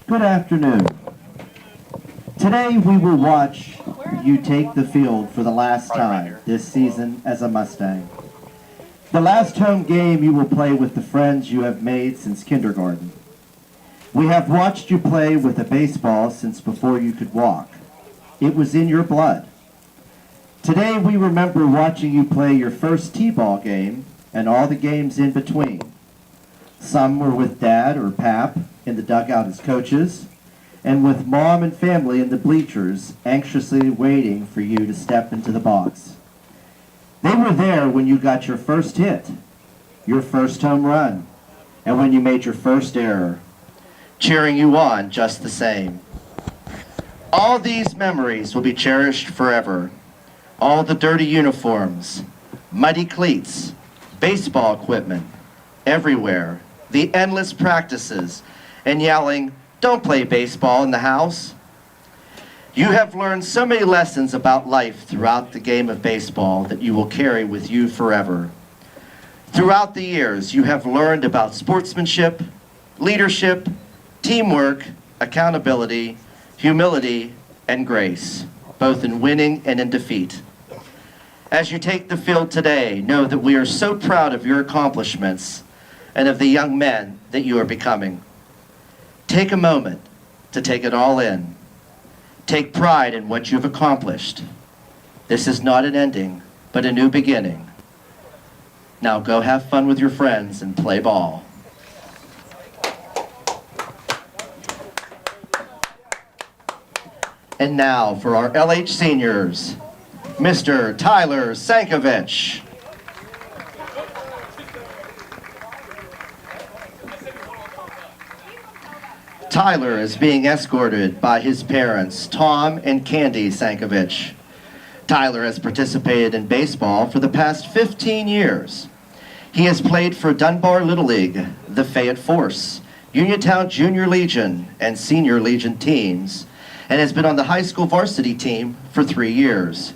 Good afternoon. Today we will watch you take the field for the last time this season as a Mustang. The last home game you will play with the friends you have made since kindergarten. We have watched you play with a baseball since before you could walk. It was in your blood. Today we remember watching you play your first T-ball game and all the games in between. Some were with Dad or Pap in the dugout as coaches, and with Mom and family in the bleachers anxiously waiting for you to step into the box. They were there when you got your first hit, your first home run, and when you made your first error, cheering you on just the same. All these memories will be cherished forever. All the dirty uniforms, muddy cleats, baseball equipment, everywhere, the endless practices, and yelling, "Don't play baseball in the house." You have learned so many lessons about life throughout the game of baseball that you will carry with you forever. Throughout the years, you have learned about sportsmanship, leadership, teamwork, accountability, humility, and grace, both in winning and in defeat. As you take the field today, know that we are so proud of your accomplishments and of the young men that you are becoming. Take a moment to take it all in. Take pride in what you've accomplished. This is not an ending, but a new beginning. Now go have fun with your friends and play ball. And now for our LH seniors, Mr. Tyler Sankovich. Tyler is being escorted by his parents, Tom and Candy Sankovich. Tyler has participated in baseball for the past 15 years. He has played for Dunbar Little League, the Fayette Force, Uniontown Junior Legion, and Senior Legion teams, and has been on the high school varsity team for 3 years.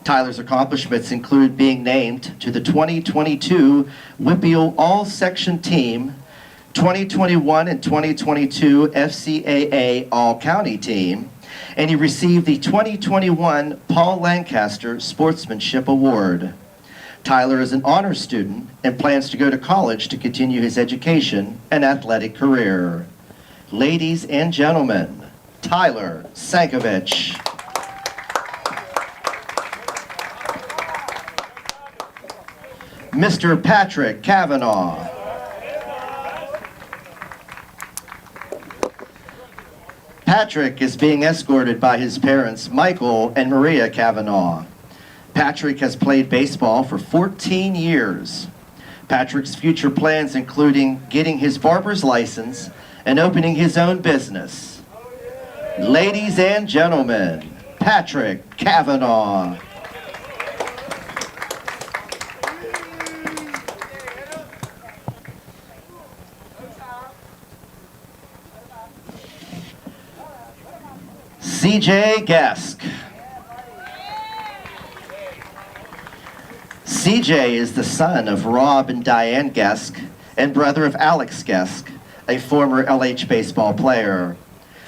Tyler's accomplishments include being named to the 2022 WPIAL All-Section Team, 2021 and 2022 FCAA All-County Team, and he received the 2021 Paul Lancaster Sportsmanship Award. Tyler is an honors student and plans to go to college to continue his education and athletic career. Ladies and gentlemen, Tyler Sankovich. Mr. Patrick Kavanaugh. Patrick is being escorted by his parents, Michael and Maria Kavanaugh. Patrick has played baseball for 14 years. Patrick's future plans including getting his barber's license and opening his own business. Ladies and gentlemen, Patrick Kavanaugh. CJ Gesk. CJ is the son of Rob and Diane Gesk and brother of Alex Gesk, a former LH baseball player.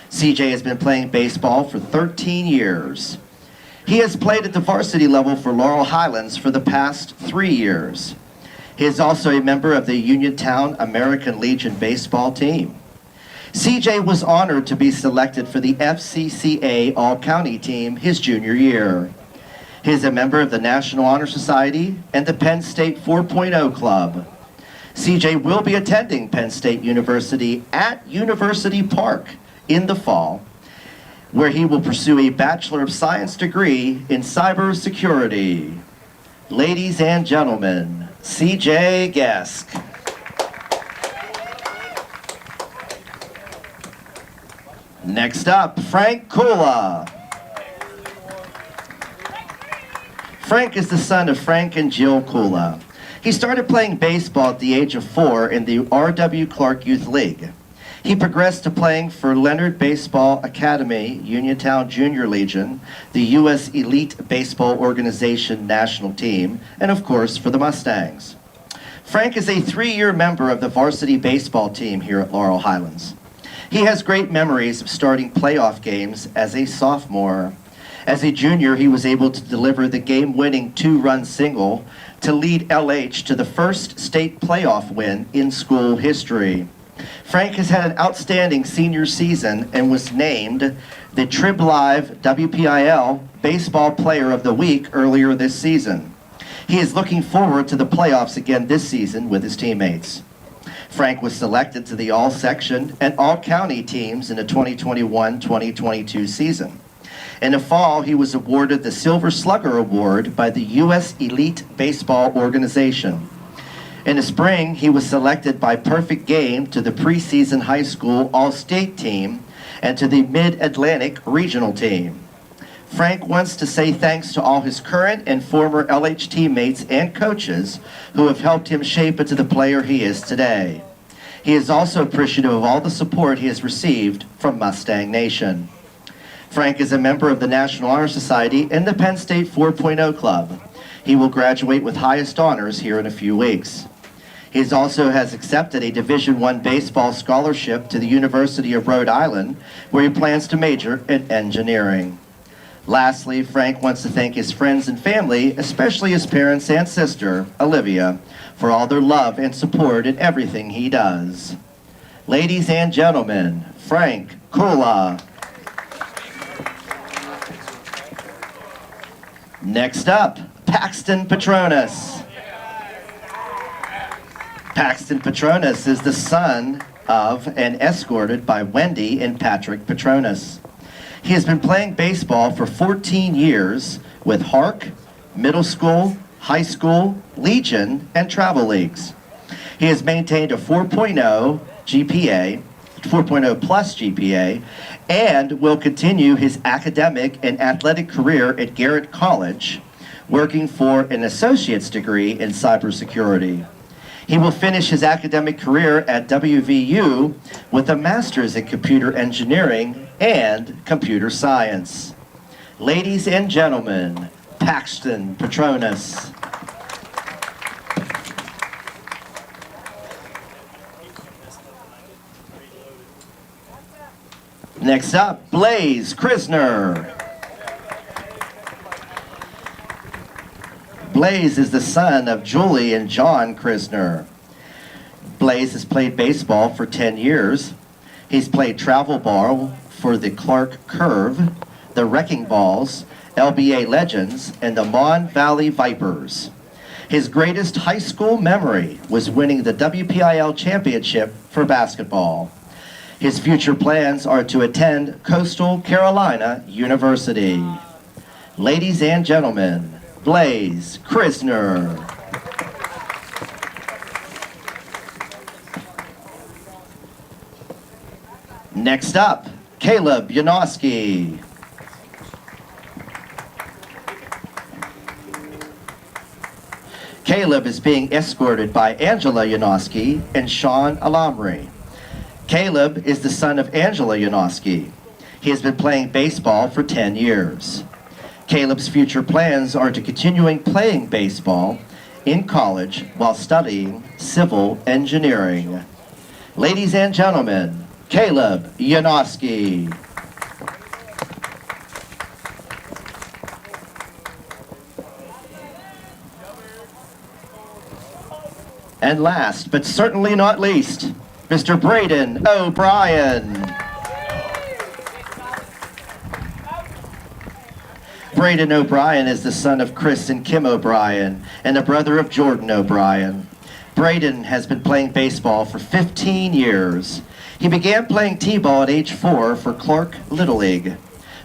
CJ has been playing baseball for 13 years. He has played at the varsity level for Laurel Highlands for the past 3 years. He is also a member of the Uniontown American Legion baseball team. CJ was honored to be selected for the FCCA All-County Team his junior year. He is a member of the National Honor Society and the Penn State 4.0 Club. CJ will be attending Penn State University at University Park in the fall, where he will pursue a Bachelor of Science degree in cybersecurity. Ladies and gentlemen, CJ Gesk. Next up, Frank Kula. Frank is the son of Frank and Jill Kula. He started playing baseball at the age of 4 in the R.W. Clark Youth League. He progressed to playing for Leonard Baseball Academy, Uniontown Junior Legion, the U.S. Elite Baseball Organization national team, and of course for the Mustangs. Frank is a 3-year member of the varsity baseball team here at Laurel Highlands. He has great memories of starting playoff games as a sophomore. As a junior, he was able to deliver the game-winning two-run single to lead LH to the first state playoff win in school history. Frank has had an outstanding senior season and was named the Trib Live WPIAL Baseball Player of the Week earlier this season. He is looking forward to the playoffs again this season with his teammates. Frank was selected to the All-Section and All-County teams in the 2021-2022 season. In the fall, he was awarded the Silver Slugger Award by the U.S. Elite Baseball Organization. In the spring, he was selected by perfect game to the preseason high school All-State team and to the Mid-Atlantic Regional team. Frank wants to say thanks to all his current and former LH teammates and coaches who have helped him shape into the player he is today. He is also appreciative of all the support he has received from Mustang Nation. Frank is a member of the National Honor Society and the Penn State 4.0 Club. He will graduate with highest honors here in a few weeks. He also has accepted a Division I baseball scholarship to the University of Rhode Island, where he plans to major in engineering. Lastly, Frank wants to thank his friends and family, especially his parents and sister, Olivia, for all their love and support in everything he does. Ladies and gentlemen, Frank Kula. Next up, Paxton Petronas. Paxton Petronas is the son of and escorted by Wendy and Patrick Petronas. He has been playing baseball for 14 years with Hark, middle school, high school, Legion, and travel leagues. He has maintained a 4.0 GPA, 4.0 plus GPA, and will continue his academic and athletic career at Garrett College, working for an associate's degree in cybersecurity. He will finish his academic career at WVU with a master's in computer engineering and computer science. Ladies and gentlemen, Paxton Petronas. Next up, Blaze Krisner. Blaze is the son of Julie and John Krisner. Blaze has played baseball for 10 years. He's played travel ball for the Clark Curve, the Wrecking Balls, LBA Legends, and the Mon Valley Vipers. His greatest high school memory was winning the WPIAL championship for basketball. His future plans are to attend Coastal Carolina University. Ladies and gentlemen, Blaze Krisner. Next up, Caleb Yanowski. Caleb is being escorted by Angela Yanowski and Sean Alamri. Caleb is the son of Angela Yanowski. He has been playing baseball for 10 years. Caleb's future plans are to continuing playing baseball in college while studying civil engineering. Ladies and gentlemen, Caleb Yanowski. And last, but certainly not least, Mr. Braden O'Brien. Braden O'Brien is the son of Chris and Kim O'Brien and the brother of Jordan O'Brien. Braden has been playing baseball for 15 years. He began playing t-ball at age 4 for Clark Little League.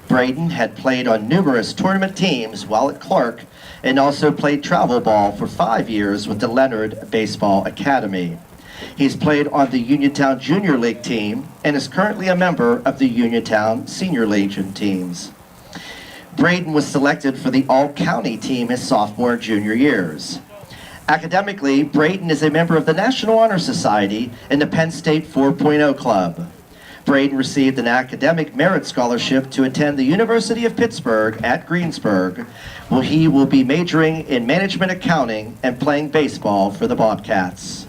Braden had played on numerous tournament teams while at Clark and also played travel ball for 5 years with the Leonard Baseball Academy. He's played on the Uniontown Junior League team and is currently a member of the Uniontown Senior Legion teams. Braden was selected for the All-County team his sophomore and junior years. Academically, Braden is a member of the National Honor Society and the Penn State 4.0 Club. Braden received an academic merit scholarship to attend the University of Pittsburgh at Greensburg, where he will be majoring in management accounting and playing baseball for the Bobcats.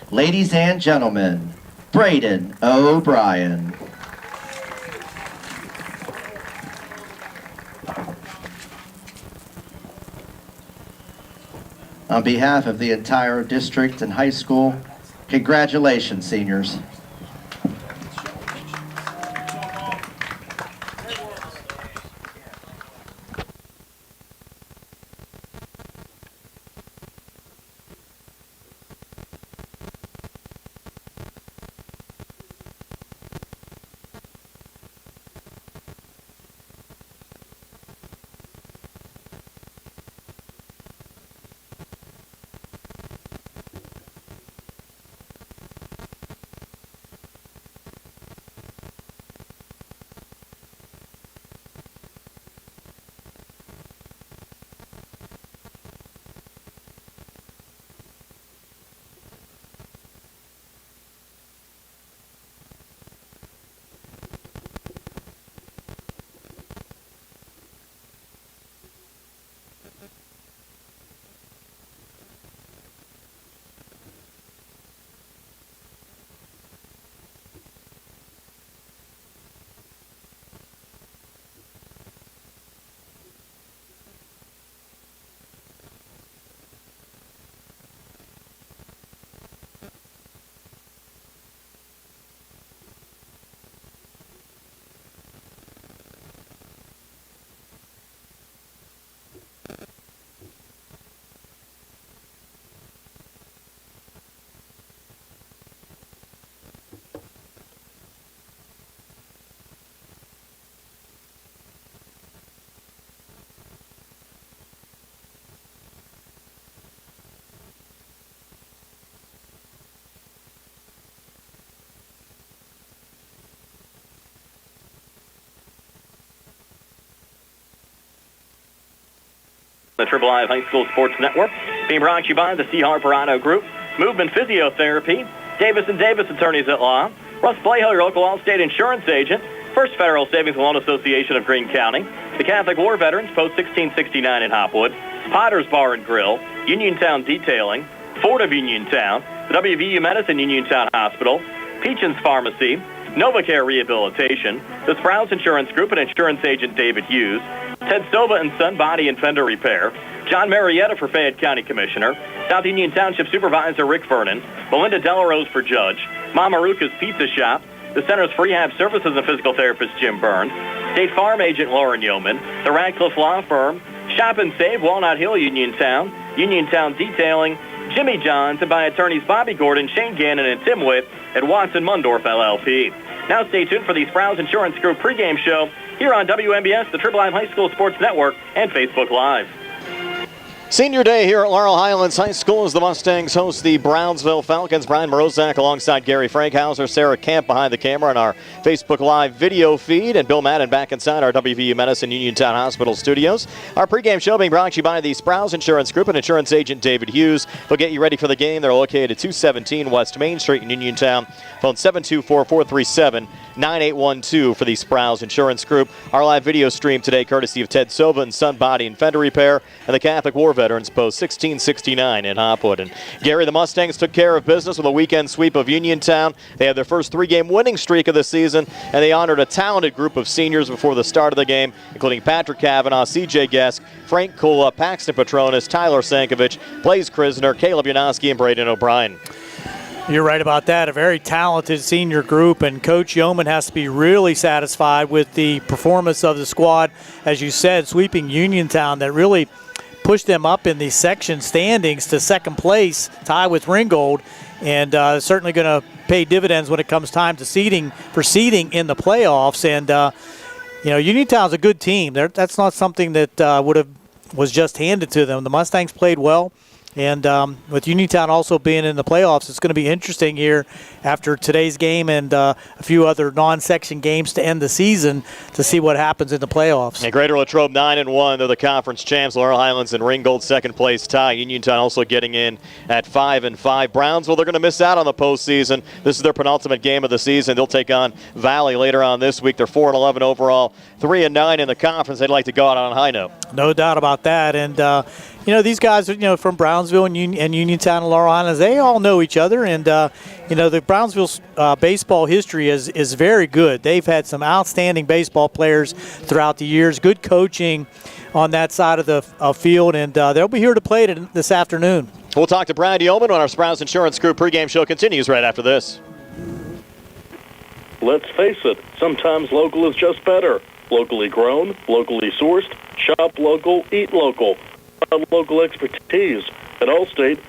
Ladies and gentlemen, Braden O'Brien. On behalf of the entire district and high school, congratulations, seniors. The Triple I High School Sports Network, being brought to you by the C. Harper Auto Group, Movement Physiotherapy, Davis & Davis Attorneys at Law, Russ Playhill, your local Allstate insurance agent, First Federal Savings and Loan Association of Greene County, the Catholic War Veterans, Post 1669 in Hopwood, Potter's Bar and Grill, Uniontown Detailing, Ford of Uniontown, the WVU Medicine Uniontown Hospital, Peachin's Pharmacy, NovaCare Rehabilitation, the Sprouse Insurance Group and insurance agent David Hughes, Ted Sova and Son Body and Fender Repair, John Marietta for Fayette County Commissioner, South Union Township Supervisor Rick Vernon, Melinda Delarose for Judge, Mama Ruka's Pizza Shop, the Center's Rehab Services and Physical Therapist Jim Burns, State Farm Agent Lauren Yeoman, the Radcliffe Law Firm, Shop and Save Walnut Hill Uniontown, Uniontown Detailing, Jimmy Johns, and by attorneys Bobby Gordon, Shane Gannon, and Tim Witt at Watson Mundorf LLP. Now stay tuned for the Sprouse Insurance Group pregame show here on WMBS, the Triple I High School Sports Network, and Facebook Live. Senior day here at Laurel Highlands High School as the Mustangs host the Brownsville Falcons. Brian Morozak alongside Gary Frankhauser, Sarah Camp behind the camera on our Facebook Live video feed, and Bill Madden back inside our WVU Medicine Uniontown Hospital studios. Our pregame show being brought to you by the Sprouse Insurance Group and insurance agent David Hughes. They'll get you ready for the game. They're located at 217 West Main Street in Uniontown. Phone 724-437-9812 for the Sprouse Insurance Group. Our live video stream today courtesy of Ted Sova and Son Body and Fender Repair and the Catholic War Veterans, Post 1669 in Hopwood. And Gary, the Mustangs took care of business with a weekend sweep of Uniontown. They had their first three-game winning streak of the season, and they honored a talented group of seniors before the start of the game, including Patrick Kavanaugh, C.J. Gesk, Frank Kula, Paxton Petronas, Tyler Sankovich, Blaze Krisner, Caleb Yanowski, and Braden O'Brien. You're right about that. A very talented senior group, and Coach Yeoman has to be really satisfied with the performance of the squad, as you said, sweeping Uniontown that really pushed them up in the section standings to second place, tie with Ringgold, and certainly going to pay dividends when it comes time to seeding in the playoffs. And Uniontown's a good team. That's not something that was just handed to them. The Mustangs played well. And with Uniontown also being in the playoffs, it's going to be interesting here after today's game and a few other non-section games to end the season to see what happens in the playoffs. And Greater Latrobe 9-1. They're the conference champs. Laurel Highlands and Ringgold second place tie. Uniontown also getting in at 5-5. Brownsville, they're going to miss out on the postseason. This is their penultimate game of the season. They'll take on Valley later on this week. They're 4-11 overall, 3-9 in the conference. They'd like to go out on a high note. No doubt about that. And these guys, from Brownsville, Brownsville and Uniontown and Laurel Highlands, they all know each other. And, the Brownsville's baseball history is very good. They've had some outstanding baseball players throughout the years, good coaching on that side of the field, and they'll be here to play it this afternoon. We'll talk to Brad Yeoman when our Sprouse Insurance Group pregame show continues right after this. Let's face it, sometimes local is just better. Locally grown, locally sourced, shop local, eat local. Local expertise. At Allstate,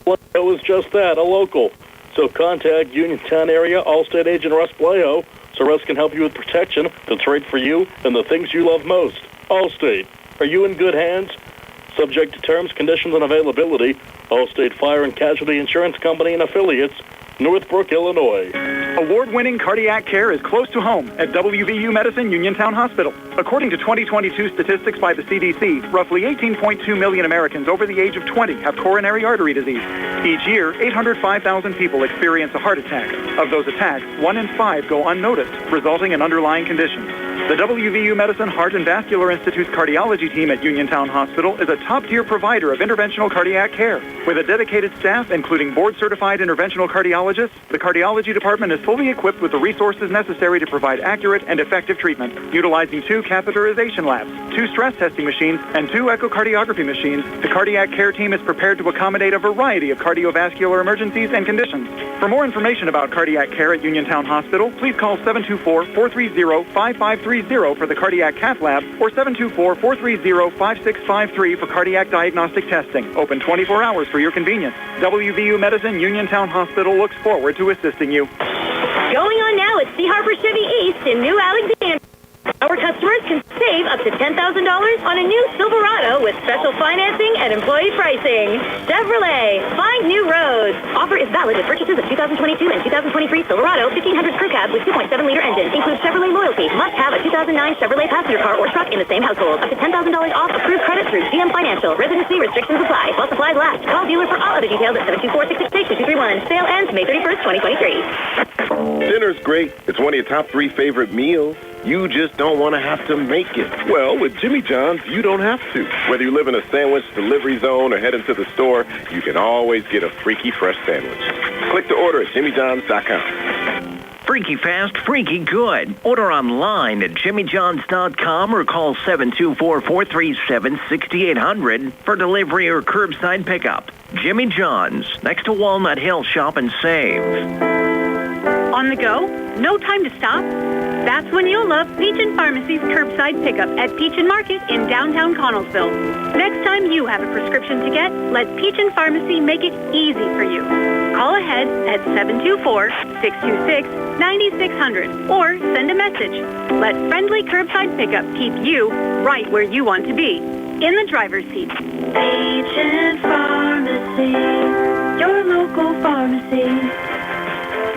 Blejo is just that, a local. So contact Uniontown area Allstate agent Russ Blejo so Russ can help you with protection that's right for you and the things you love most. Allstate, are you in good hands? Subject to terms, conditions, and availability. Allstate Fire and Casualty Insurance Company and Affiliates, Northbrook, Illinois. Award-winning cardiac care is close to home at WVU Medicine Uniontown Hospital. According to 2022 statistics by the CDC, roughly 18.2 million Americans over the age of 20 have coronary artery disease. Each year, 805,000 people experience a heart attack. Of those attacks, 1 in 5 go unnoticed, resulting in underlying conditions. The WVU Medicine Heart and Vascular Institute's cardiology team at Uniontown Hospital is a top-tier provider of interventional cardiac care. With a dedicated staff, including board-certified interventional cardiologists, the cardiology department is fully equipped with the resources necessary to provide accurate and effective treatment. Utilizing 2 catheterization labs, 2 stress testing machines, and 2 echocardiography machines, the cardiac care team is prepared to accommodate a variety of cardiovascular emergencies and conditions. For more information about cardiac care at Uniontown Hospital, please call 724-430-5530 for the cardiac cath lab or 724-430-5653 for cardiac diagnostic testing. Open 24 hours for your convenience. WVU Medicine Uniontown Hospital looks forward to assisting you. Going on now at Sea Harbor Chevy East in New Alexandria. Our customers can save up to $10,000 on a new Silverado with special financing and employee pricing. Chevrolet, find new roads. Offer is valid with purchases of 2022 and 2023 Silverado 1500 crew cab with 2.7-liter engine. Includes Chevrolet loyalty. Must have a 2009 Chevrolet passenger car or truck in the same household. Up to $10,000 off approved credit through GM Financial. Residency restrictions apply. While supplies last. Call dealer for all other details at 724-668-2231. Sale ends May 31st, 2023. Dinner's great. It's one of your top 3 favorite meals. You just don't want to have to make it. Well, with Jimmy John's, you don't have to. Whether you live in a sandwich delivery zone or head into the store, you can always get a freaky fresh sandwich. Click to order at jimmyjohns.com. Freaky fast, freaky good. Order online at jimmyjohns.com or call 724-437-6800 for delivery or curbside pickup. Jimmy John's, next to Walnut Hill. Shop and save. On the go? No time to stop? That's when you'll love Peach & Pharmacy's curbside pickup at Peach & Market in downtown Connellsville. Next time you have a prescription to get, let Peach & Pharmacy make it easy for you. Call ahead at 724-626-9600 or send a message. Let friendly curbside pickup keep you right where you want to be, in the driver's seat. Peach & Pharmacy, your local pharmacy.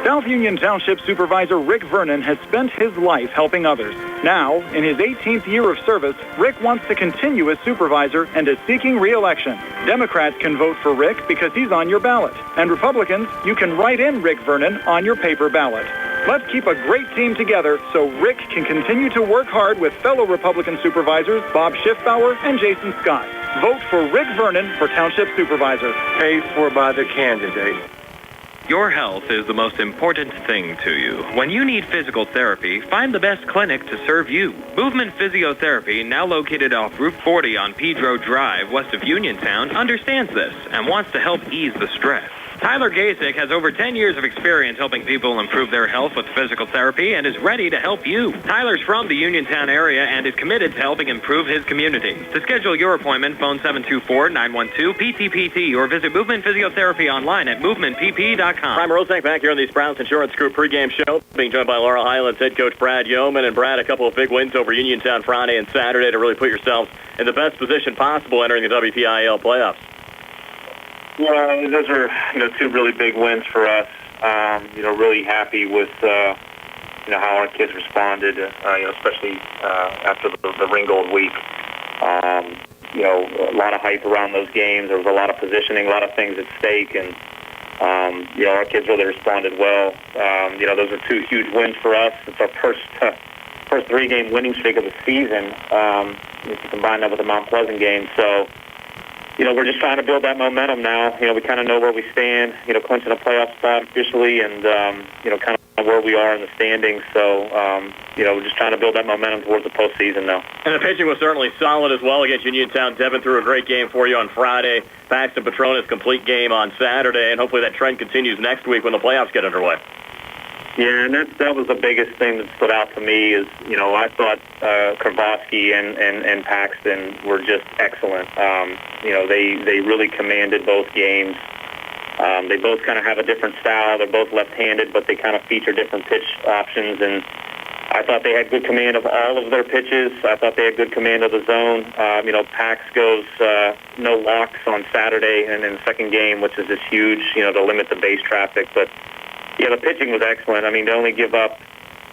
South Union Township Supervisor Rick Vernon has spent his life helping others. Now, in his 18th year of service, Rick wants to continue as supervisor and is seeking re-election. Democrats can vote for Rick because he's on your ballot. And Republicans, you can write in Rick Vernon on your paper ballot. Let's keep a great team together so Rick can continue to work hard with fellow Republican supervisors Bob Schiffbauer and Jason Scott. Vote for Rick Vernon for Township Supervisor. Paid for by the candidate. Your health is the most important thing to you. When you need physical therapy, find the best clinic to serve you. Movement Physiotherapy, now located off Route 40 on Pedro Drive, west of Uniontown, understands this and wants to help ease the stress. Tyler Gasick has over 10 years of experience helping people improve their health with physical therapy and is ready to help you. Tyler's from the Uniontown area and is committed to helping improve his community. To schedule your appointment, phone 724-912-PTPT or visit Movement Physiotherapy online at movementpp.com. Prime Roseneck back here on the Sprouse Insurance Group pregame show, being joined by Laurel Highlands head coach Brad Yeoman. And Brad, a couple of big wins over Uniontown Friday and Saturday to really put yourselves in the best position possible entering the WPIAL playoffs. Well, those are 2 really big wins for us. Really happy with how our kids responded. Especially after the Ringgold week. A lot of hype around those games. There was a lot of positioning, a lot of things at stake, and our kids really responded well. Those are 2 huge wins for us. It's our first 3-game winning streak of the season. If you combine that with the Mount Pleasant game, so. we're just trying to build that momentum now. We kind of know where we stand, clinching a playoff spot officially and, kind of where we are in the standings. So, we're just trying to build that momentum towards the postseason now. And the pitching was certainly solid as well against Uniontown. Devin threw a great game for you on Friday. Paxton Petronas complete game on Saturday, and hopefully that trend continues next week when the playoffs get underway. Yeah, and that was the biggest thing that stood out to me is, I thought Kravosky and Paxton were just excellent. They really commanded both games. They both kind of have a different style. They're both left-handed, but they kind of feature different pitch options, and I thought they had good command of all of their pitches. I thought they had good command of the zone. Pax goes no walks on Saturday and in the second game, which is just huge, to limit the base traffic, but yeah, the pitching was excellent. I mean, to only give up,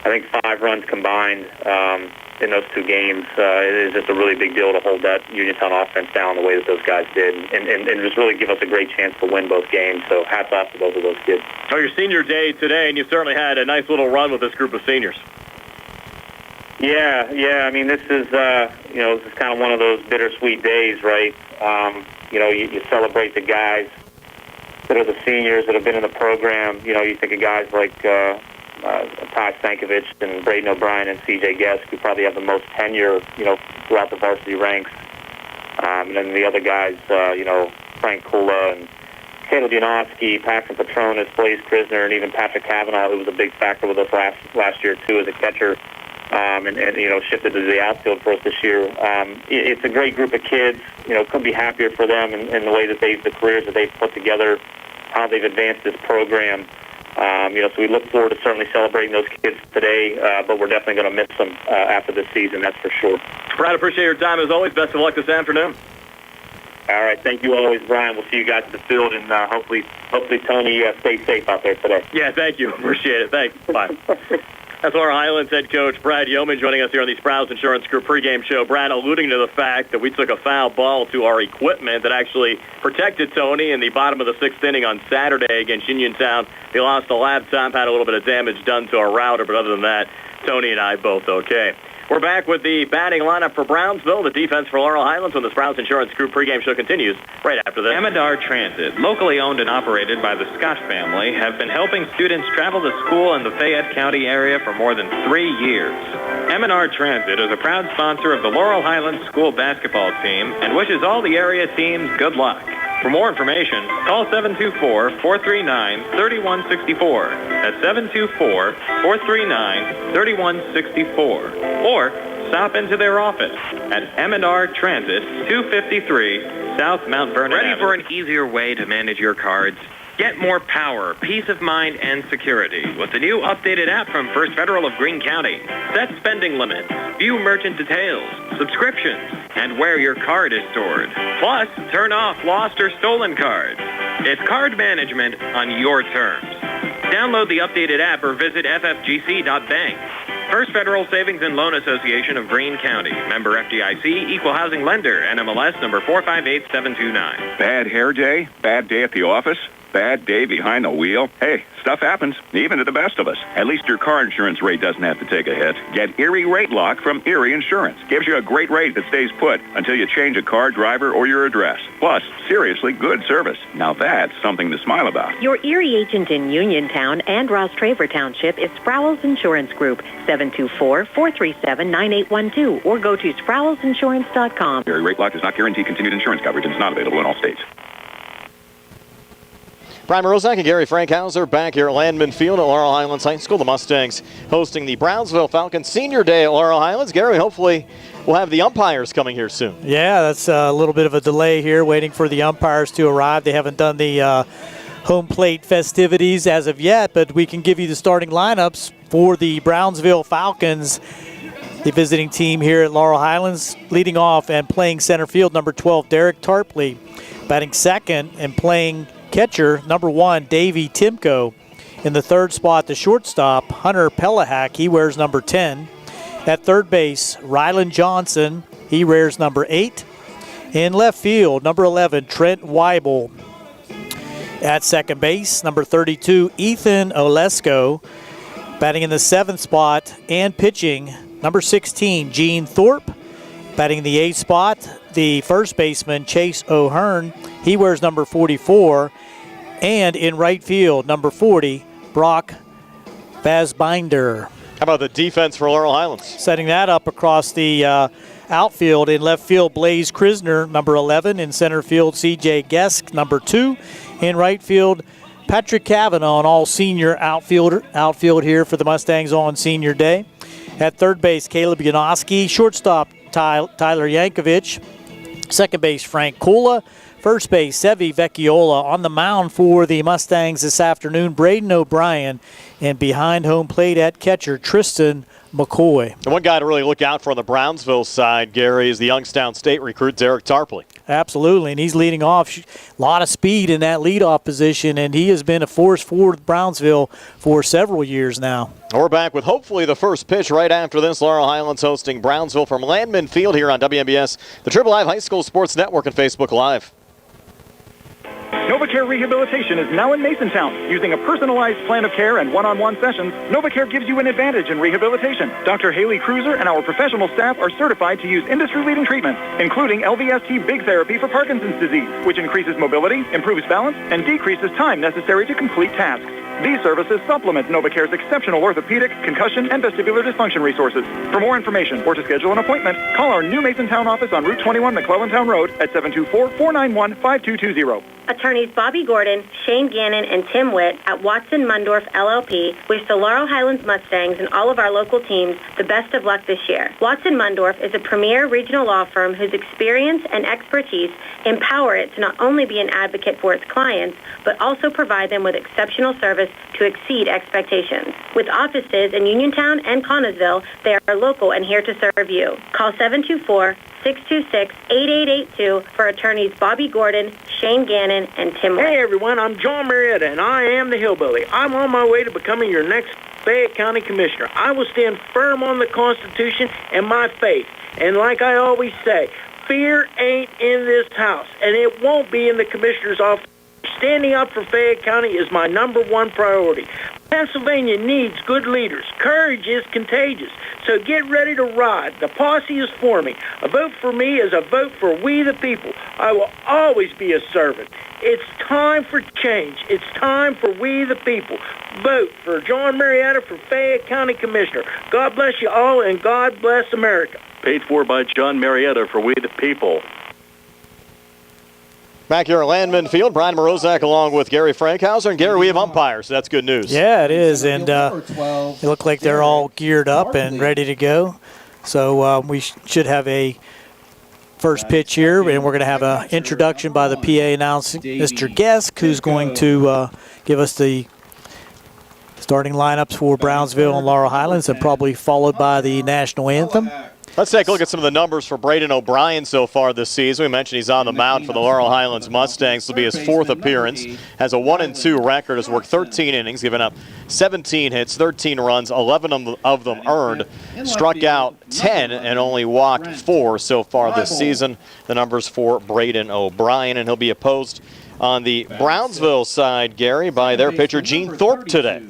I think, 5 runs combined in those 2 games. It is just a really big deal to hold that Uniontown offense down the way that those guys did and just really give us a great chance to win both games. So hats off to both of those kids. Oh, your senior day today, and you certainly had a nice little run with this group of seniors. Yeah. I mean, this is, this is kind of one of those bittersweet days, right? You celebrate the guys that are the seniors that have been in the program. You think of guys like Ty Stankovic and Braden O'Brien and C.J. Guest, who probably have the most tenure, throughout the varsity ranks. And then the other guys, Frank Kula and Caleb Janowski, Paxton Petronas, Blaze Krisner, and even Patrick Kavanaugh, who was a big factor with us last year, too, as a catcher. And shifted to the outfield for us this year. It's a great group of kids. Couldn't be happier for them in the way that the careers that they've put together, how they've advanced this program. So we look forward to certainly celebrating those kids today, but we're definitely going to miss them after this season, that's for sure. Brad, appreciate your time as always. Best of luck this afternoon. All right, thank you always, Brian. We'll see you guys at the field, and hopefully Tony stays safe out there today. Yeah, thank you. Appreciate it. Thanks. Bye. That's our Highlands head coach, Brad Yeoman, joining us here on the Sprouse Insurance Group pregame show. Brad alluding to the fact that we took a foul ball to our equipment that actually protected Tony in the bottom of the 6th inning on Saturday against Uniontown. He lost a laptop, had a little bit of damage done to our router, but other than that, Tony and I both okay. We're back with the batting lineup for Brownsville, the defense for Laurel Highlands, when the Sprouse Insurance Group pregame show continues right after this. Amador Transit, locally owned and operated by the Scott family, have been helping students travel to school in the Fayette County area for more than 3 years. Amador Transit is a proud sponsor of the Laurel Highlands school basketball team and wishes all the area teams good luck. For more information, call 724-439-3164. That's 724-439-3164. Or stop into their office at Amador Transit, 253 South Mount Vernon Avenue. Ready for an easier way to manage your cards? Get more power, peace of mind, and security with the new updated app from First Federal of Greene County. Set spending limits, view merchant details, subscriptions, and where your card is stored. Plus, turn off lost or stolen cards. It's card management on your terms. Download the updated app or visit ffgc.bank. First Federal Savings and Loan Association of Greene County. Member FDIC, Equal Housing Lender, NMLS number 458729. Bad hair day? Bad day at the office? Bad day behind the wheel? Hey, stuff happens, even to the best of us. At least your car insurance rate doesn't have to take a hit. Get Erie Rate Lock from Erie Insurance. Gives you a great rate that stays put until you change a car, driver, or your address. Plus, seriously good service. Now that's something to smile about. Your Erie agent in Uniontown and Ross Traver Township is Sproul's Insurance Group, 724-437-9812, or go to sproulsinsurance.com. Erie Rate Lock does not guarantee continued insurance coverage and is not available in all states. Brian Morozak and Gary Frankhauser back here at Landman Field at Laurel Highlands High School. The Mustangs hosting the Brownsville Falcons Senior Day at Laurel Highlands. Gary, hopefully we'll have the umpires coming here soon. Yeah, that's a little bit of a delay here, waiting for the umpires to arrive. They haven't done the home plate festivities as of yet, but we can give you the starting lineups for the Brownsville Falcons, the visiting team here at Laurel Highlands. Leading off and playing center field, number 12, Derek Tarpley. Batting second and playing catcher, number 1, Davey Timko. In the third spot, the shortstop, Hunter Pelahak. He wears number 10. At third base, Rylan Johnson. He wears number 8. In left field, number 11, Trent Weibel. At second base, number 32, Ethan Olesko. Batting in the 7th spot and pitching, number 16, Gene Thorpe. Batting in the 8th spot, the first baseman, Chase O'Hearn. He wears number 44. And in right field, number 40, Brock Vazbinder. How about the defense for Laurel Highlands? Setting that up across the outfield. In left field, Blaze Krisner, number 11. In center field, C.J. Gesk, number 2. In right field, Patrick Kavanaugh, an all-senior outfield here for the Mustangs on Senior Day. At third base, Caleb Janoski. Shortstop, Tyler Yankovic. Second base, Frank Kula. First base, Sevi Vecchiola. On the mound for the Mustangs this afternoon, Braden O'Brien. And behind home plate at catcher, Tristan McCoy. And one guy to really look out for on the Brownsville side, Gary, is the Youngstown State recruit, Derek Tarpley. Absolutely, and he's leading off. A lot of speed in that leadoff position, and he has been a force for Brownsville for several years now. We're back with hopefully the first pitch right after this. Laurel Highlands hosting Brownsville from Landman Field here on WMBS, the Triple Live High School Sports Network, and Facebook Live. NovaCare Rehabilitation is now in Masontown. Using a personalized plan of care and one-on-one sessions, NovaCare gives you an advantage in rehabilitation. Dr. Haley Cruiser and our professional staff are certified to use industry-leading treatments, including LVST Big Therapy for Parkinson's disease, which increases mobility, improves balance, and decreases time necessary to complete tasks. These services supplement NovaCare's exceptional orthopedic, concussion, and vestibular dysfunction resources. For more information or to schedule an appointment, call our new Masontown office on Route 21 McClellantown Road at 724-491-5220. Attorneys Bobby Gordon, Shane Gannon, and Tim Witt at Watson Mundorf LLP wish the Laurel Highlands Mustangs and all of our local teams the best of luck this year. Watson Mundorf is a premier regional law firm whose experience and expertise empower it to not only be an advocate for its clients, but also provide them with exceptional service to exceed expectations. With offices in Uniontown and Connellsville, they are local and here to serve you. Call 724-626-8882 for attorneys Bobby Gordon, Shane Gannon, and Tim Witt. Hey everyone, I'm John Marietta, and I am the Hillbilly. I'm on my way to becoming your next Fayette County Commissioner. I will stand firm on the Constitution and my faith. And like I always say, fear ain't in this house, and it won't be in the Commissioner's office. Standing up for Fayette County is my #1 priority. Pennsylvania needs good leaders. Courage is contagious. So get ready to ride. The posse is forming. A vote for me is a vote for we the people. I will always be a servant. It's time for change. It's time for we the people. Vote for John Marietta for Fayette County Commissioner. God bless you all, and God bless America. Paid for by John Marietta for we the people. Back here at Landman Field, Brian Morozak along with Gary Frankhauser. And Gary, we have umpires, so that's good news. Yeah, it is, and they look like they're all geared up and ready to go. So we should have a first pitch here, and we're going to have an introduction by the PA announcer, Mr. Gesk, who's going to give us the starting lineups for Brownsville and Laurel Highlands, and probably followed by the national anthem. Let's take a look at some of the numbers for Braden O'Brien so far this season. We mentioned he's on the mound for the Laurel Highlands Mustangs. This will be his 4th appearance. Has a 1-2 record. Has worked 13 innings, given up 17 hits, 13 runs, 11 of them earned. Struck out 10 and only walked 4 so far this season. The numbers for Braden O'Brien, and he'll be opposed on the Brownsville side, Gary, by their pitcher Gene Thorpe today.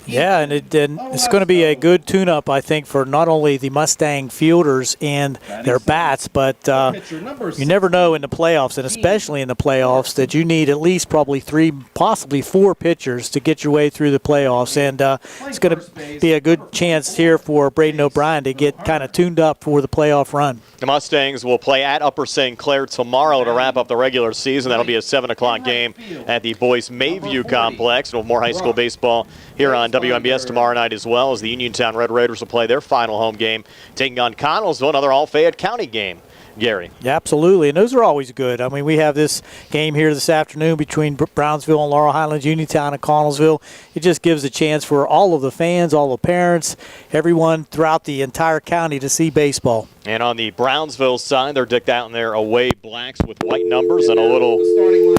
Yeah, and it's going to be a good tune-up, I think, for not only the Mustang fielders and their bats, but you never know in the playoffs, and especially in the playoffs, that you need at least probably 3, possibly 4 pitchers to get your way through the playoffs. And it's going to be a good chance here for Braden O'Brien to get kind of tuned up for the playoff run. The Mustangs will play at Upper St. Clair tomorrow to wrap up the regular season. That'll be a 7 o'clock game at the Boyce Mayview Complex. We'll have more high school baseball here on WMBS tomorrow night, as well as the Uniontown Red Raiders will play their final home game, taking on Connellsville, another all-Fayette County game. Gary. Yeah, absolutely, and those are always good. I mean, we have this game here this afternoon between Brownsville and Laurel Highlands, Uniontown and Connellsville. It just gives a chance for all of the fans, all the parents, everyone throughout the entire county to see baseball. And on the Brownsville side, they're decked out in their away blacks with white numbers and a little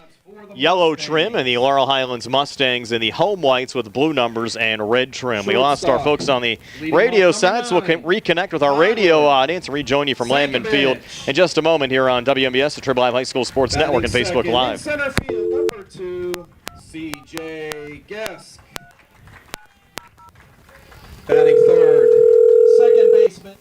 yellow trim, and the Laurel Highlands Mustangs in the home whites with blue numbers and red trim. We lost our folks on the radio side, so we'll reconnect with our radio audience and rejoin you from Landman Field in just a moment here on WMBS, the Triple Live High School Sports Network, and Facebook Live. In center field, number 2, C.J. Gesk. Batting third, second baseman.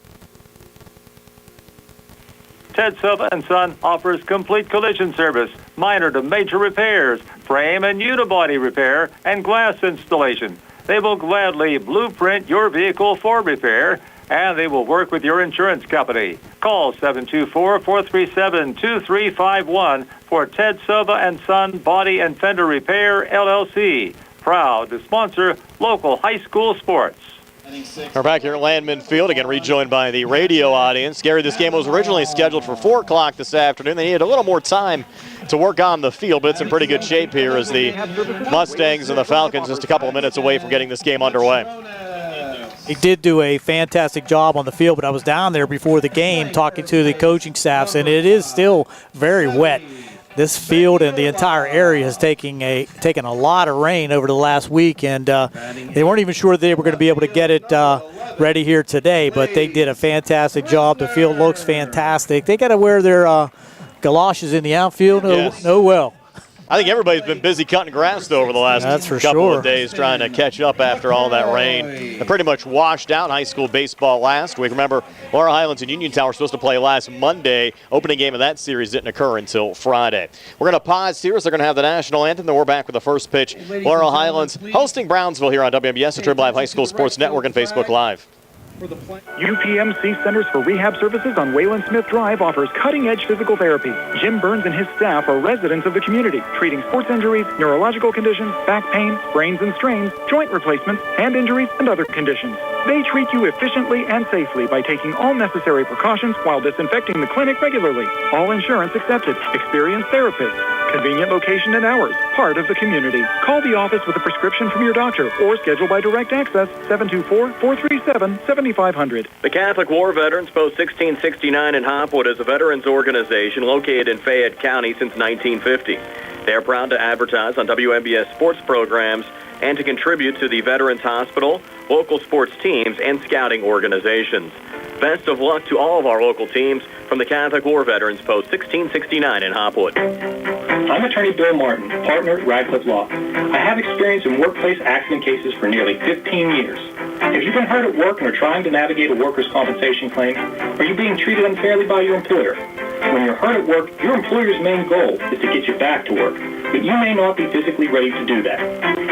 Ted Silva & Son offers complete collision service, minor to major repairs, frame and unibody repair, and glass installation. They will gladly blueprint your vehicle for repair, and they will work with your insurance company. Call 724-437-2351 for Ted Silva & Son Body and Fender Repair, LLC. Proud to sponsor local high school sports. We're back here at Landman Field, again rejoined by the radio audience. Gary, this game was originally scheduled for 4 o'clock this afternoon. They needed a little more time to work on the field, but it's in pretty good shape here as the Mustangs and the Falcons just a couple of minutes away from getting this game underway. He did do a fantastic job on the field, but I was down there before the game talking to the coaching staffs, and it is still very wet. This field and the entire area has taken a lot of rain over the last week, and they weren't even sure they were going to be able to get it ready here today, but they did a fantastic job. The field looks fantastic. They got to wear their galoshes in the outfield. Yes. Oh well. I think everybody's been busy cutting grass, though, over the last couple of days trying to catch up after all that rain. They pretty much washed out high school baseball last week. Remember, Laurel, Highlands, and Uniontown were supposed to play last Monday. Opening game of that series didn't occur until Friday. We're going to pause here as they're going to have the national anthem, then we're back with the first pitch. Laurel Highlands hosting Brownsville here on WMBS, the Triple Live High School Sports Network, and Facebook Live. UPMC Centers for Rehab Services on Wayland Smith Drive offers cutting-edge physical therapy. Jim Burns and his staff are residents of the community, treating sports injuries, neurological conditions, back pain, sprains and strains, joint replacements, hand injuries, and other conditions. They treat you efficiently and safely by taking all necessary precautions while disinfecting the clinic regularly. All insurance accepted. Experienced therapists. Convenient location and hours. Part of the community. Call the office with a prescription from your doctor or schedule by direct access 724-437-7500. The Catholic War Veterans Post 1669 in Hopwood is a veterans organization located in Fayette County since 1950. They are proud to advertise on WMBS sports programs and to contribute to the Veterans Hospital, local sports teams, and scouting organizations. Best of luck to all of our local teams from the Catholic War Veterans Post 1669 in Hopwood. I'm attorney Bill Martin, partner at Radcliffe Law. I have experience in workplace accident cases for nearly 15 years. Have you been hurt at work and are trying to navigate a workers' compensation claim? Are you being treated unfairly by your employer? When you're hurt at work, your employer's main goal is to get you back to work, but you may not be physically ready to do that.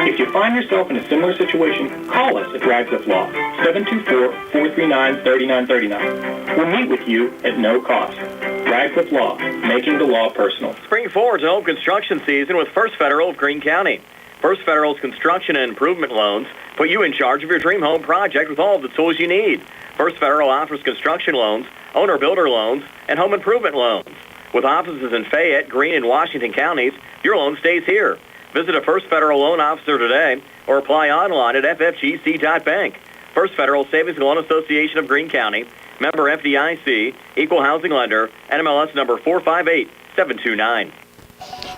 If you find yourself in a similar situation, call us at Radcliffe Law, 724-439-3939. We'll meet with you at no cost. Radcliffe Law, making the law personal. Spring forward to home construction season with First Federal of Greene County. First Federal's construction and improvement loans put you in charge of your dream home project with all of the tools you need. First Federal offers construction loans, owner-builder loans, and home improvement loans. With offices in Fayette, Greene, and Washington counties, your loan stays here. Visit a First Federal loan officer today or apply online at ffgc.bank. First Federal Savings and Loan Association of Greene County, member FDIC, equal housing lender, NMLS number 458729.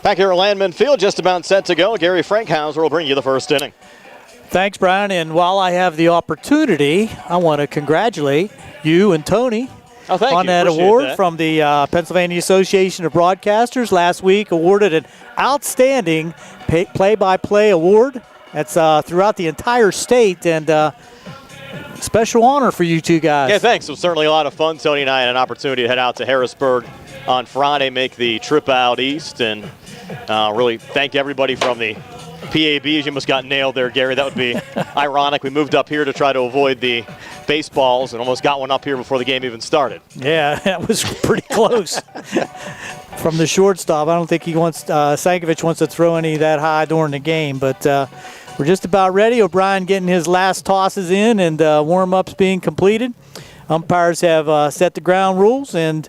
Back here at Landman Field, just about set to go. Gary Frankhauser will bring you the first inning. Thanks, Brian. And while I have the opportunity, I want to congratulate you and Tony on that award from the Pennsylvania Association of Broadcasters. Last week, awarded an outstanding play-by-play award. That's throughout the entire state, and special honor for you two guys. Yeah, thanks. It was certainly a lot of fun. Tony and I had an opportunity to head out to Harrisburg on Friday, make the trip out east, and really thank everybody from the PABs. You almost got nailed there, Gary. That would be ironic. We moved up here to try to avoid the baseballs and almost got one up here before the game even started. Yeah, that was pretty close. From the shortstop, I don't think Sankovic wants to throw any that high during the game, but we're just about ready. O'Brien getting his last tosses in and warm-ups being completed. Umpires have set the ground rules, and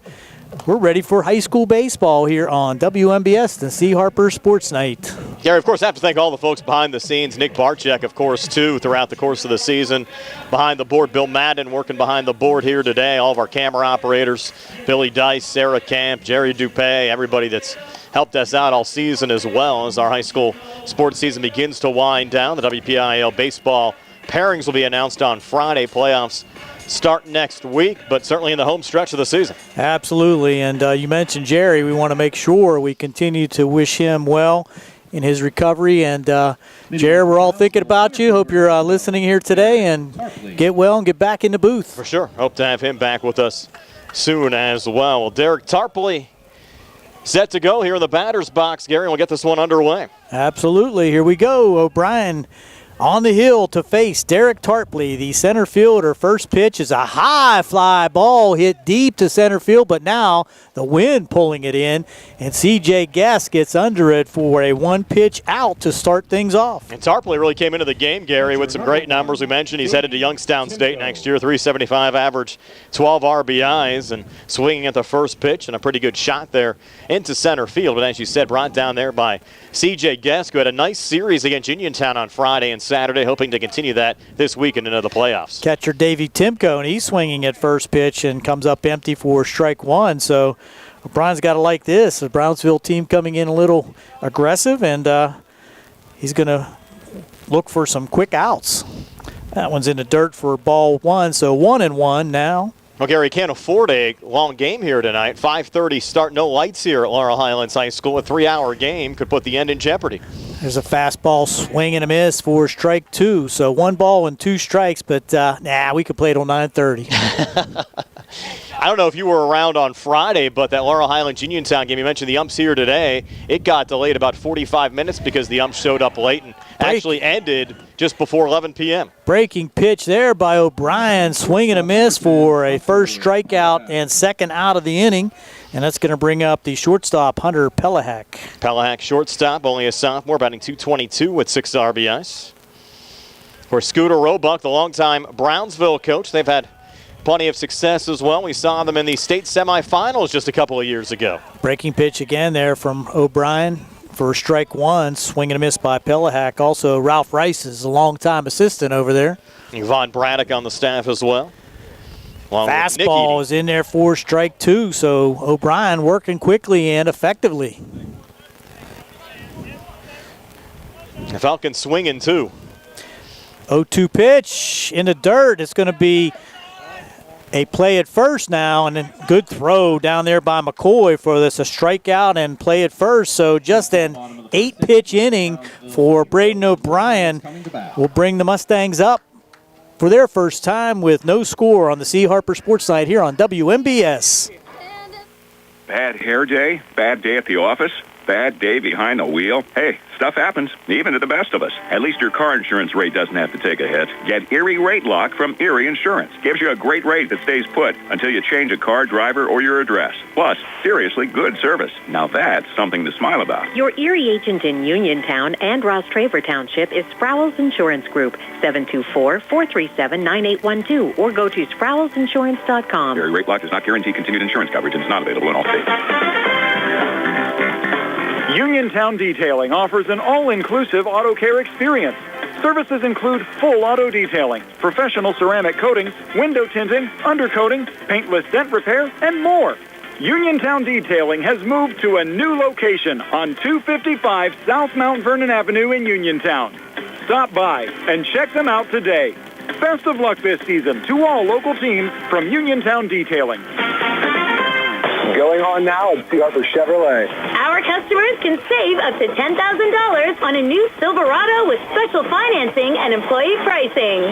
we're ready for high school baseball here on WMBS, the C. Harper Sports Night. Gary, of course, I have to thank all the folks behind the scenes. Nick Barczyk, of course, too, throughout the course of the season. Behind the board, Bill Madden working behind the board here today. All of our camera operators, Billy Dice, Sarah Camp, Jerry Dupay, everybody that's helped us out all season as well as our high school sports season begins to wind down. The WPIAL baseball pairings will be announced on Friday. Playoffs start next week, but certainly in the home stretch of the season. Absolutely, and you mentioned Jerry. We want to make sure we continue to wish him well in his recovery. And Jerry, we're all thinking about you. Hope you're listening here today, and get well and get back in the booth. For sure. Hope to have him back with us soon as well. Derek Tarpley set to go here in the batter's box, Gary. We'll get this one underway. Absolutely. Here we go. O'Brien on the hill to face Derek Tarpley, the center fielder. First pitch is a high fly ball hit deep to center field, but now the wind pulling it in, and C.J. Guest gets under it for a one-pitch out to start things off. And Tarpley really came into the game, Gary, with some great numbers. We mentioned he's headed to Youngstown State next year, 375 average, 12 RBIs, and swinging at the first pitch, and a pretty good shot there into center field. But as you said, brought down there by C.J. Guest, who had a nice series against Uniontown on Friday and Saturday, hoping to continue that this weekend into the playoffs. Catcher Davey Timko, and he's swinging at first pitch and comes up empty for strike one. So O'Brien's got to like this. The Brownsville team coming in a little aggressive, and he's going to look for some quick outs. That one's in the dirt for ball one, so 1-1 now. Well, Gary, can't afford a long game here tonight. 5:30 start, no lights here at Laurel Highlands High School. A 3-hour game could put the end in jeopardy. There's a fastball swing and a miss for strike two. So 1 ball and 2 strikes, but we could play till 9:30. I don't know if you were around on Friday, but that Laurel Highlands Uniontown game, you mentioned the umps here today, it got delayed about 45 minutes because the umps showed up late and actually ended just before 11 p.m. Breaking pitch there by O'Brien, swing and a miss for a first strikeout and second out of the inning. And that's going to bring up the shortstop, Hunter Pelahak. Pelahak, shortstop, only a sophomore, batting .222 with 6 RBIs. For Scooter Roebuck, the longtime Brownsville coach, they've had plenty of success as well. We saw them in the state semifinals just a couple of years ago. Breaking pitch again there from O'Brien for strike one. Swing and a miss by Pelahak. Also, Ralph Rice is a longtime assistant over there. Yvonne Braddock on the staff as well. Fastball is in there for strike two, so O'Brien working quickly and effectively. The Falcons swinging too. 0-2 pitch in the dirt. It's going to be a play at first now, and a good throw down there by McCoy for this, a strikeout and play at first. So just an 8-pitch inning for Braden O'Brien will bring the Mustangs up for their first time with no score on the C. Harper Sports Night here on WMBS. Bad hair day, bad day at the office, bad day behind the wheel. Hey, stuff happens, even to the best of us. At least your car insurance rate doesn't have to take a hit. Get Erie Rate Lock from Erie Insurance. Gives you a great rate that stays put until you change a car, driver, or your address. Plus, seriously good service. Now that's something to smile about. Your Erie agent in Uniontown and Ross Traver Township is Sprowls Insurance Group, 724-437-9812, or go to sprowlsinsurance.com. Erie Rate Lock does not guarantee continued insurance coverage and is not available in all states. Uniontown Detailing offers an all-inclusive auto care experience. Services include full auto detailing, professional ceramic coatings, window tinting, undercoating, paintless dent repair, and more. Uniontown Detailing has moved to a new location on 255 South Mount Vernon Avenue in Uniontown. Stop by and check them out today. Best of luck this season to all local teams from Uniontown Detailing. Going on now at C. Harper Chevrolet. Our customers can save up to $10,000 on a new Silverado with special financing and employee pricing.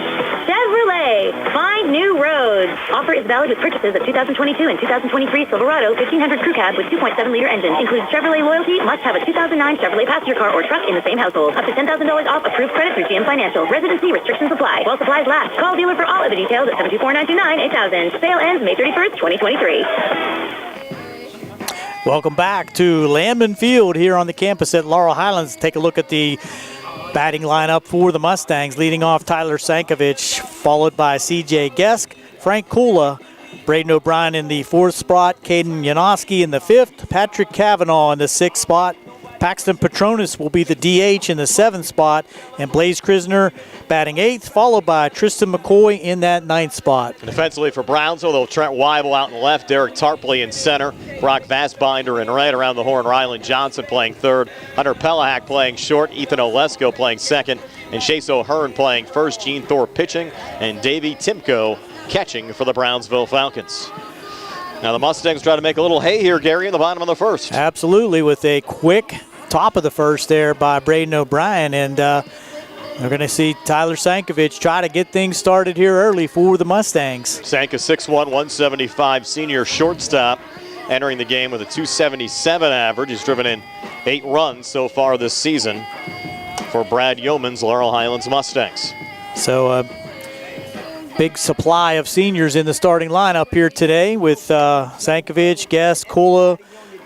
Chevrolet, find new roads. Offer is valid with purchases of 2022 and 2023 Silverado 1500 Crew Cab with 2.7-liter engine. Includes Chevrolet loyalty. Must have a 2009 Chevrolet passenger car or truck in the same household. Up to $10,000 off approved credit through GM Financial. Residency restrictions apply. While supplies last. Call dealer for all of the details at 724-929-8000. Sale ends May 31st, 2023. Welcome back to Landman Field here on the campus at Laurel Highlands. Take a look at the batting lineup for the Mustangs. Leading off Tyler Sankovich, followed by C.J. Gesk, Frank Kula, Braden O'Brien in the 4th spot, Caden Janoski in the 5th, Patrick Cavanaugh in the 6th spot. Paxton Petronas will be the DH in the 7th spot, and Blaze Krisner batting 8th, followed by Tristan McCoy in that 9th spot. Defensively for Brownsville, they'll Trent Weibel out in left, Derek Tarpley in center, Brock Vassbinder in right, around the horn, Rylan Johnson playing 3rd, Hunter Pelahak playing short, Ethan Olesko playing 2nd, and Chase O'Hearn playing 1st, Gene Thorpe pitching, and Davey Timko catching for the Brownsville Falcons. Now the Mustangs try to make a little hay here, Gary, in the bottom of the 1st. Absolutely, with a quick top of the 1st there by Braden O'Brien. And We're going to see Tyler Sankovic try to get things started here early for the Mustangs. Sanka 6'1", 175 senior shortstop, entering the game with a 277 average. He's driven in 8 runs so far this season for Brad Yeoman's Laurel Highlands Mustangs. So a big supply of seniors in the starting lineup here today with Sankovic, Guest, Kula,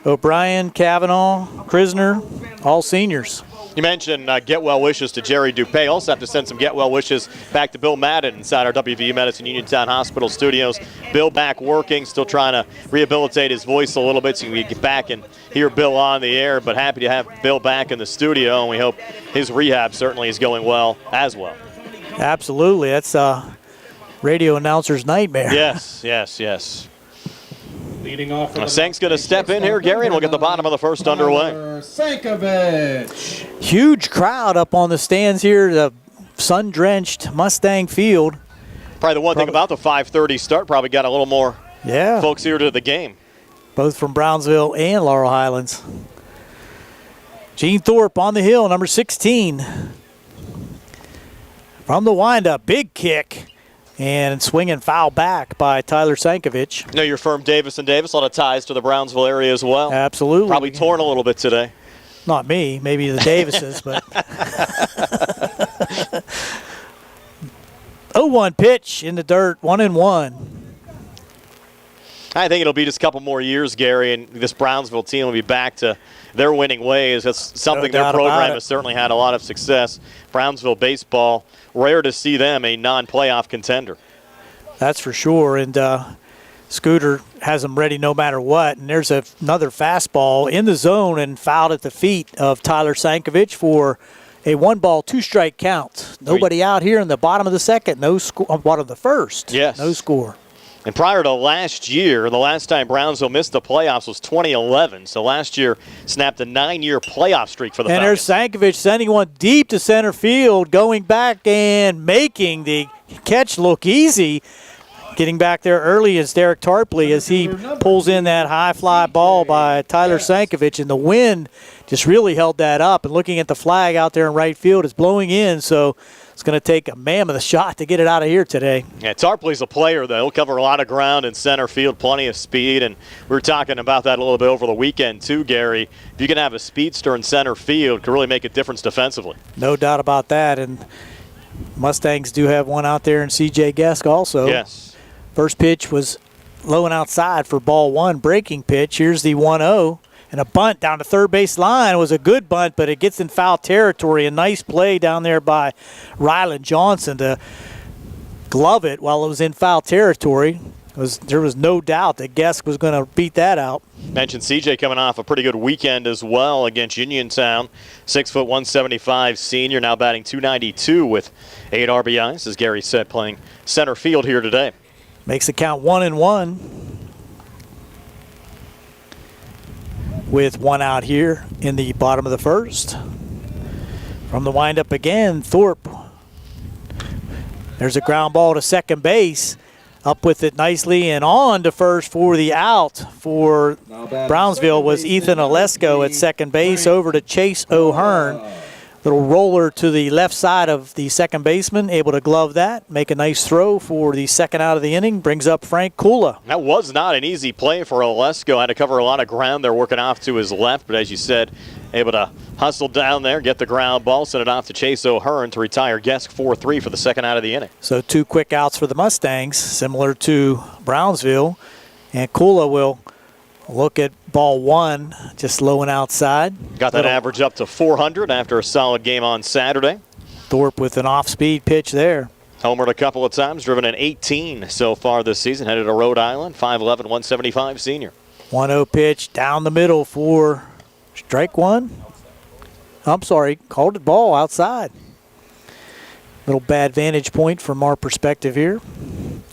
O'Brien, Kavanaugh, Krisner, all seniors. You mentioned get well wishes to Jerry Dupay. Also have to send some get well wishes back to Bill Madden inside our WVU Medicine Uniontown Hospital studios. Bill back working, still trying to rehabilitate his voice a little bit so we can get back and hear Bill on the air, but happy to have Bill back in the studio, and we hope his rehab certainly is going well as well. Absolutely. That's a radio announcer's nightmare. Yes, yes, yes. Leading off. Sank's going to step in here, Gary, and we'll get the bottom of the first underway. Sankovic. Huge crowd up on the stands here, the sun-drenched Mustang field. Probably the one thing about the 5:30 start, probably got a little more folks here to the game. Both from Brownsville and Laurel Highlands. Gene Thorpe on the hill, number 16. From the windup, big kick. And swinging foul back by Tyler Sankovic. Know your firm Davis & Davis, a lot of ties to the Brownsville area as well. Absolutely. Probably torn a little bit today. Not me, maybe the Davises, but. 0-1 pitch in the dirt, 1-1. I think it'll be just a couple more years, Gary, and this Brownsville team will be back to their winning ways. That's something their program has certainly had a lot of success. Brownsville baseball, rare to see them a non-playoff contender. That's for sure, and Scooter has them ready no matter what. And there's another fastball in the zone and fouled at the feet of Tyler Sankovic for a 1-ball, 2-strike count. Nobody out here in the bottom of the second, no score. Bottom of the first, yes, no score. And prior to last year, the last time Brownsville missed the playoffs was 2011. So last year snapped a 9-year playoff streak for the Falcons. And there's Sankovic sending one deep to center field, going back and making the catch look easy. Getting back there early is Derek Tarpley as he pulls in that high fly ball by Tyler Sankovic, and the wind just really held that up. And looking at the flag out there in right field, it's blowing in, so it's going to take a mammoth shot to get it out of here today. Yeah, Tarpley's a player, though. He'll cover a lot of ground in center field, plenty of speed, and we were talking about that a little bit over the weekend, too, Gary. If you can have a speedster in center field, it could really make a difference defensively. No doubt about that, and Mustangs do have one out there in C.J. Gesk also. Yes. First pitch was low and outside for ball 1, breaking pitch. Here's the 1-0. And a bunt down the third base line. It was a good bunt, but it gets in foul territory. A nice play down there by Ryland Johnson to glove it while it was in foul territory. There was no doubt that Gesk was going to beat that out. Mentioned CJ coming off a pretty good weekend as well against Uniontown. 6'1", 175 senior, now batting .292 with 8 RBIs, as Gary said, playing center field here today. Makes the count 1-1. With one out here in the bottom of the first. From the windup again, Thorpe. There's a ground ball to second base. Up with it nicely and on to first for the out for Brownsville was Ethan Olesko at second base, over to Chase O'Hearn. Little roller to the left side of the second baseman, able to glove that, make a nice throw for the second out of the inning, brings up Frank Kula. That was not an easy play for Olesko. Had to cover a lot of ground there, working off to his left, but as you said, able to hustle down there, get the ground ball, send it off to Chase O'Hearn to retire Gesk 4-3 for the second out of the inning. So 2 quick outs for the Mustangs, similar to Brownsville, and Kula will look at ball 1, just low and outside. Got that average up to 400 after a solid game on Saturday. Thorpe with an off-speed pitch there. Homered a couple of times, driven an 18 so far this season, headed to Rhode Island, 5'11", 175 senior. 1-0 pitch down the middle for strike 1. I'm sorry, called it ball outside. Little bad vantage point from our perspective here.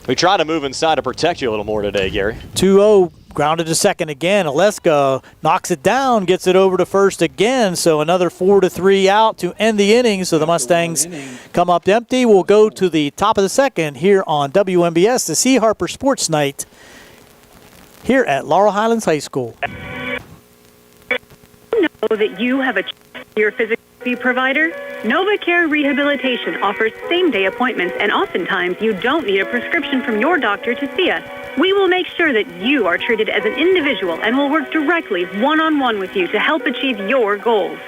We try to move inside to protect you a little more today, Gary. 2-0. Grounded to second again. Oleska knocks it down, gets it over to first again. So another 4-3 out to end the inning. So the Mustangs come up empty. We'll go to the top of the second here on WMBS, the C. Harper Sports Night here at Laurel Highlands High School. Know that you have a choice to your physical therapy provider? NovaCare Rehabilitation offers same-day appointments, and oftentimes you don't need a prescription from your doctor to see us. We will make sure that you are treated as an individual and will work directly one-on-one with you to help achieve your goals.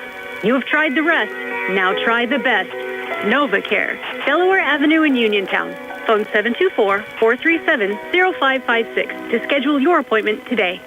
You have tried the rest. Now try the best. NovaCare, Delaware Avenue in Uniontown. Phone 724-437-0556 to schedule your appointment today.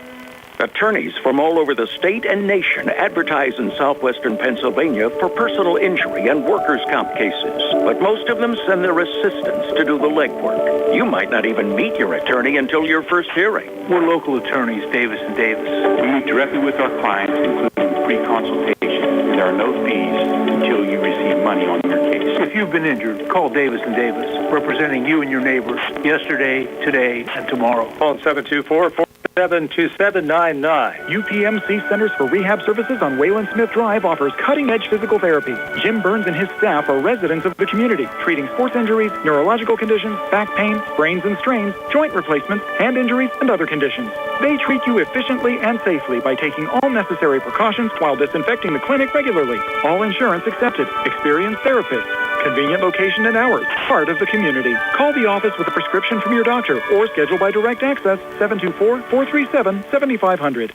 Attorneys from all over the state and nation advertise in southwestern Pennsylvania for personal injury and workers' comp cases, but most of them send their assistants to do the legwork. You might not even meet your attorney until your first hearing. We're local attorneys, Davis & Davis. We meet directly with our clients, including free consultation. There are no fees until you receive money on your case. If you've been injured, call Davis & Davis, representing you and your neighbors yesterday, today, and tomorrow. Phone 724-437-2799. UPMC Centers for Rehab Services on Wayland Smith Drive offers cutting-edge physical therapy. Jim Burns and his staff are residents of the community, treating sports injuries, neurological conditions, back pain, sprains and strains, joint replacements, hand injuries, and other conditions. They treat you efficiently and safely by taking all necessary precautions while disinfecting the clinic regularly. All insurance accepted. Experienced therapists. Convenient location and hours. Part of the community. Call the office with a prescription from your doctor or schedule by direct access 724-437-7500.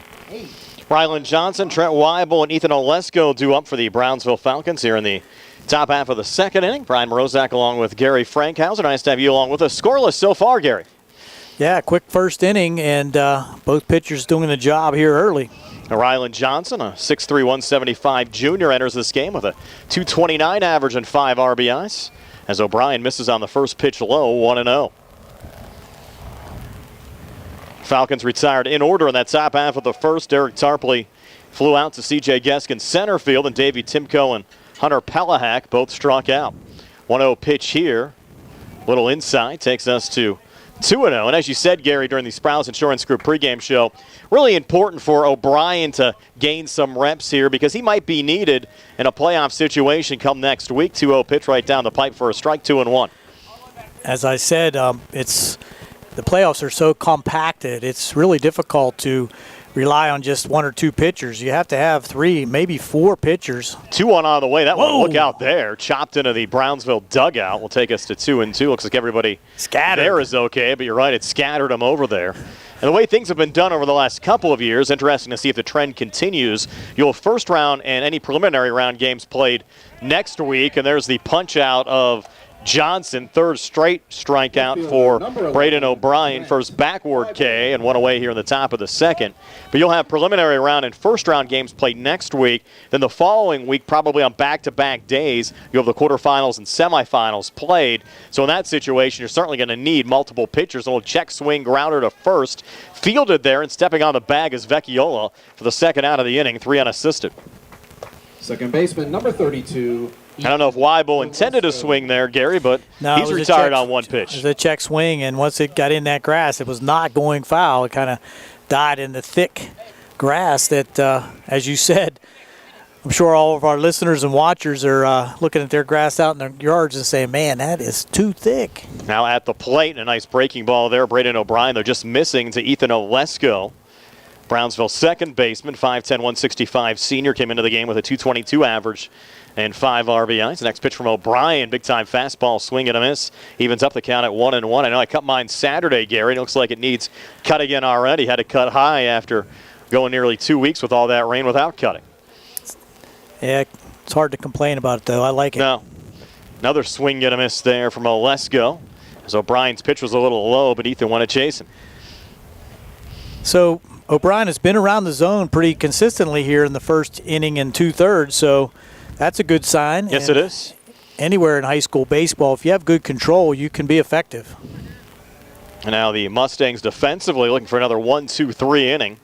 Ryland Johnson, Trent Weibel, and Ethan Olesko due up for the Brownsville Falcons here in the top half of the second inning. Brian Morozak along with Gary Frankhauser. Nice to have you along with us. Scoreless so far, Gary. Yeah, quick first inning, and both pitchers doing the job here early. Ryland Johnson, a 6'3", 175 junior, enters this game with a .229 average and 5 RBIs. As O'Brien misses on the first pitch low, 1-0. Falcons retired in order in that top half of the first. Derek Tarpley flew out to C.J. Geskin center field, and Davey Timko and Hunter Pelahak both struck out. 1-0 pitch here. Little inside takes us to 2-0. And as you said, Gary, during the Sprouse Insurance Group pregame show, really important for O'Brien to gain some reps here because he might be needed in a playoff situation come next week. 2-0 pitch right down the pipe for a strike, 2-1. As I said, the playoffs are so compacted, it's really difficult to rely on just one or two pitchers. You have to have 3, maybe 4 pitchers. 2-1 on the way. That one, look out there. Chopped into the Brownsville dugout. Will take us to 2-2. Looks like everybody scattered there is okay, but you're right, it scattered them over there. And the way things have been done over the last couple of years, interesting to see if the trend continues. You'll have first round and any preliminary round games played next week, and there's the punch out of Johnson, third straight strikeout for Braden O'Brien, first backward K, and one away here in the top of the second. But you'll have preliminary round and first round games played next week. Then the following week, probably on back-to-back days, you'll have the quarterfinals and semifinals played. So in that situation, you're certainly going to need multiple pitchers. A little check swing grounder to first. Fielded there and stepping on the bag is Vecchiola for the second out of the inning, 3 unassisted. Second baseman, number 32. I don't know if Weibel intended to swing there, Gary, but he's retired on one pitch. It was a check swing, and once it got in that grass, it was not going foul. It kind of died in the thick grass that, as you said, I'm sure all of our listeners and watchers are looking at their grass out in their yards and saying, man, that is too thick. Now at the plate, a nice breaking ball there. Braden O'Brien, they're just missing to Ethan Olesko. Brownsville second baseman, 5'10", 165 senior, came into the game with a .222 average and 5 RBIs. Next pitch from O'Brien, big-time fastball, swing and a miss. Evens up the count at 1-1. I know I cut mine Saturday, Gary. It looks like it needs cut again already. Had to cut high after going nearly 2 weeks with all that rain without cutting. Yeah, it's hard to complain about it, though. I like it. No. Another swing and a miss there from Olesko. As O'Brien's pitch was a little low, but Ethan wanted to chase him. So O'Brien has been around the zone pretty consistently here in the first inning and 2/3, so that's a good sign. Yes, it is. Anywhere in high school baseball, if you have good control, you can be effective. And now the Mustangs defensively looking for another 1-2-3 inning.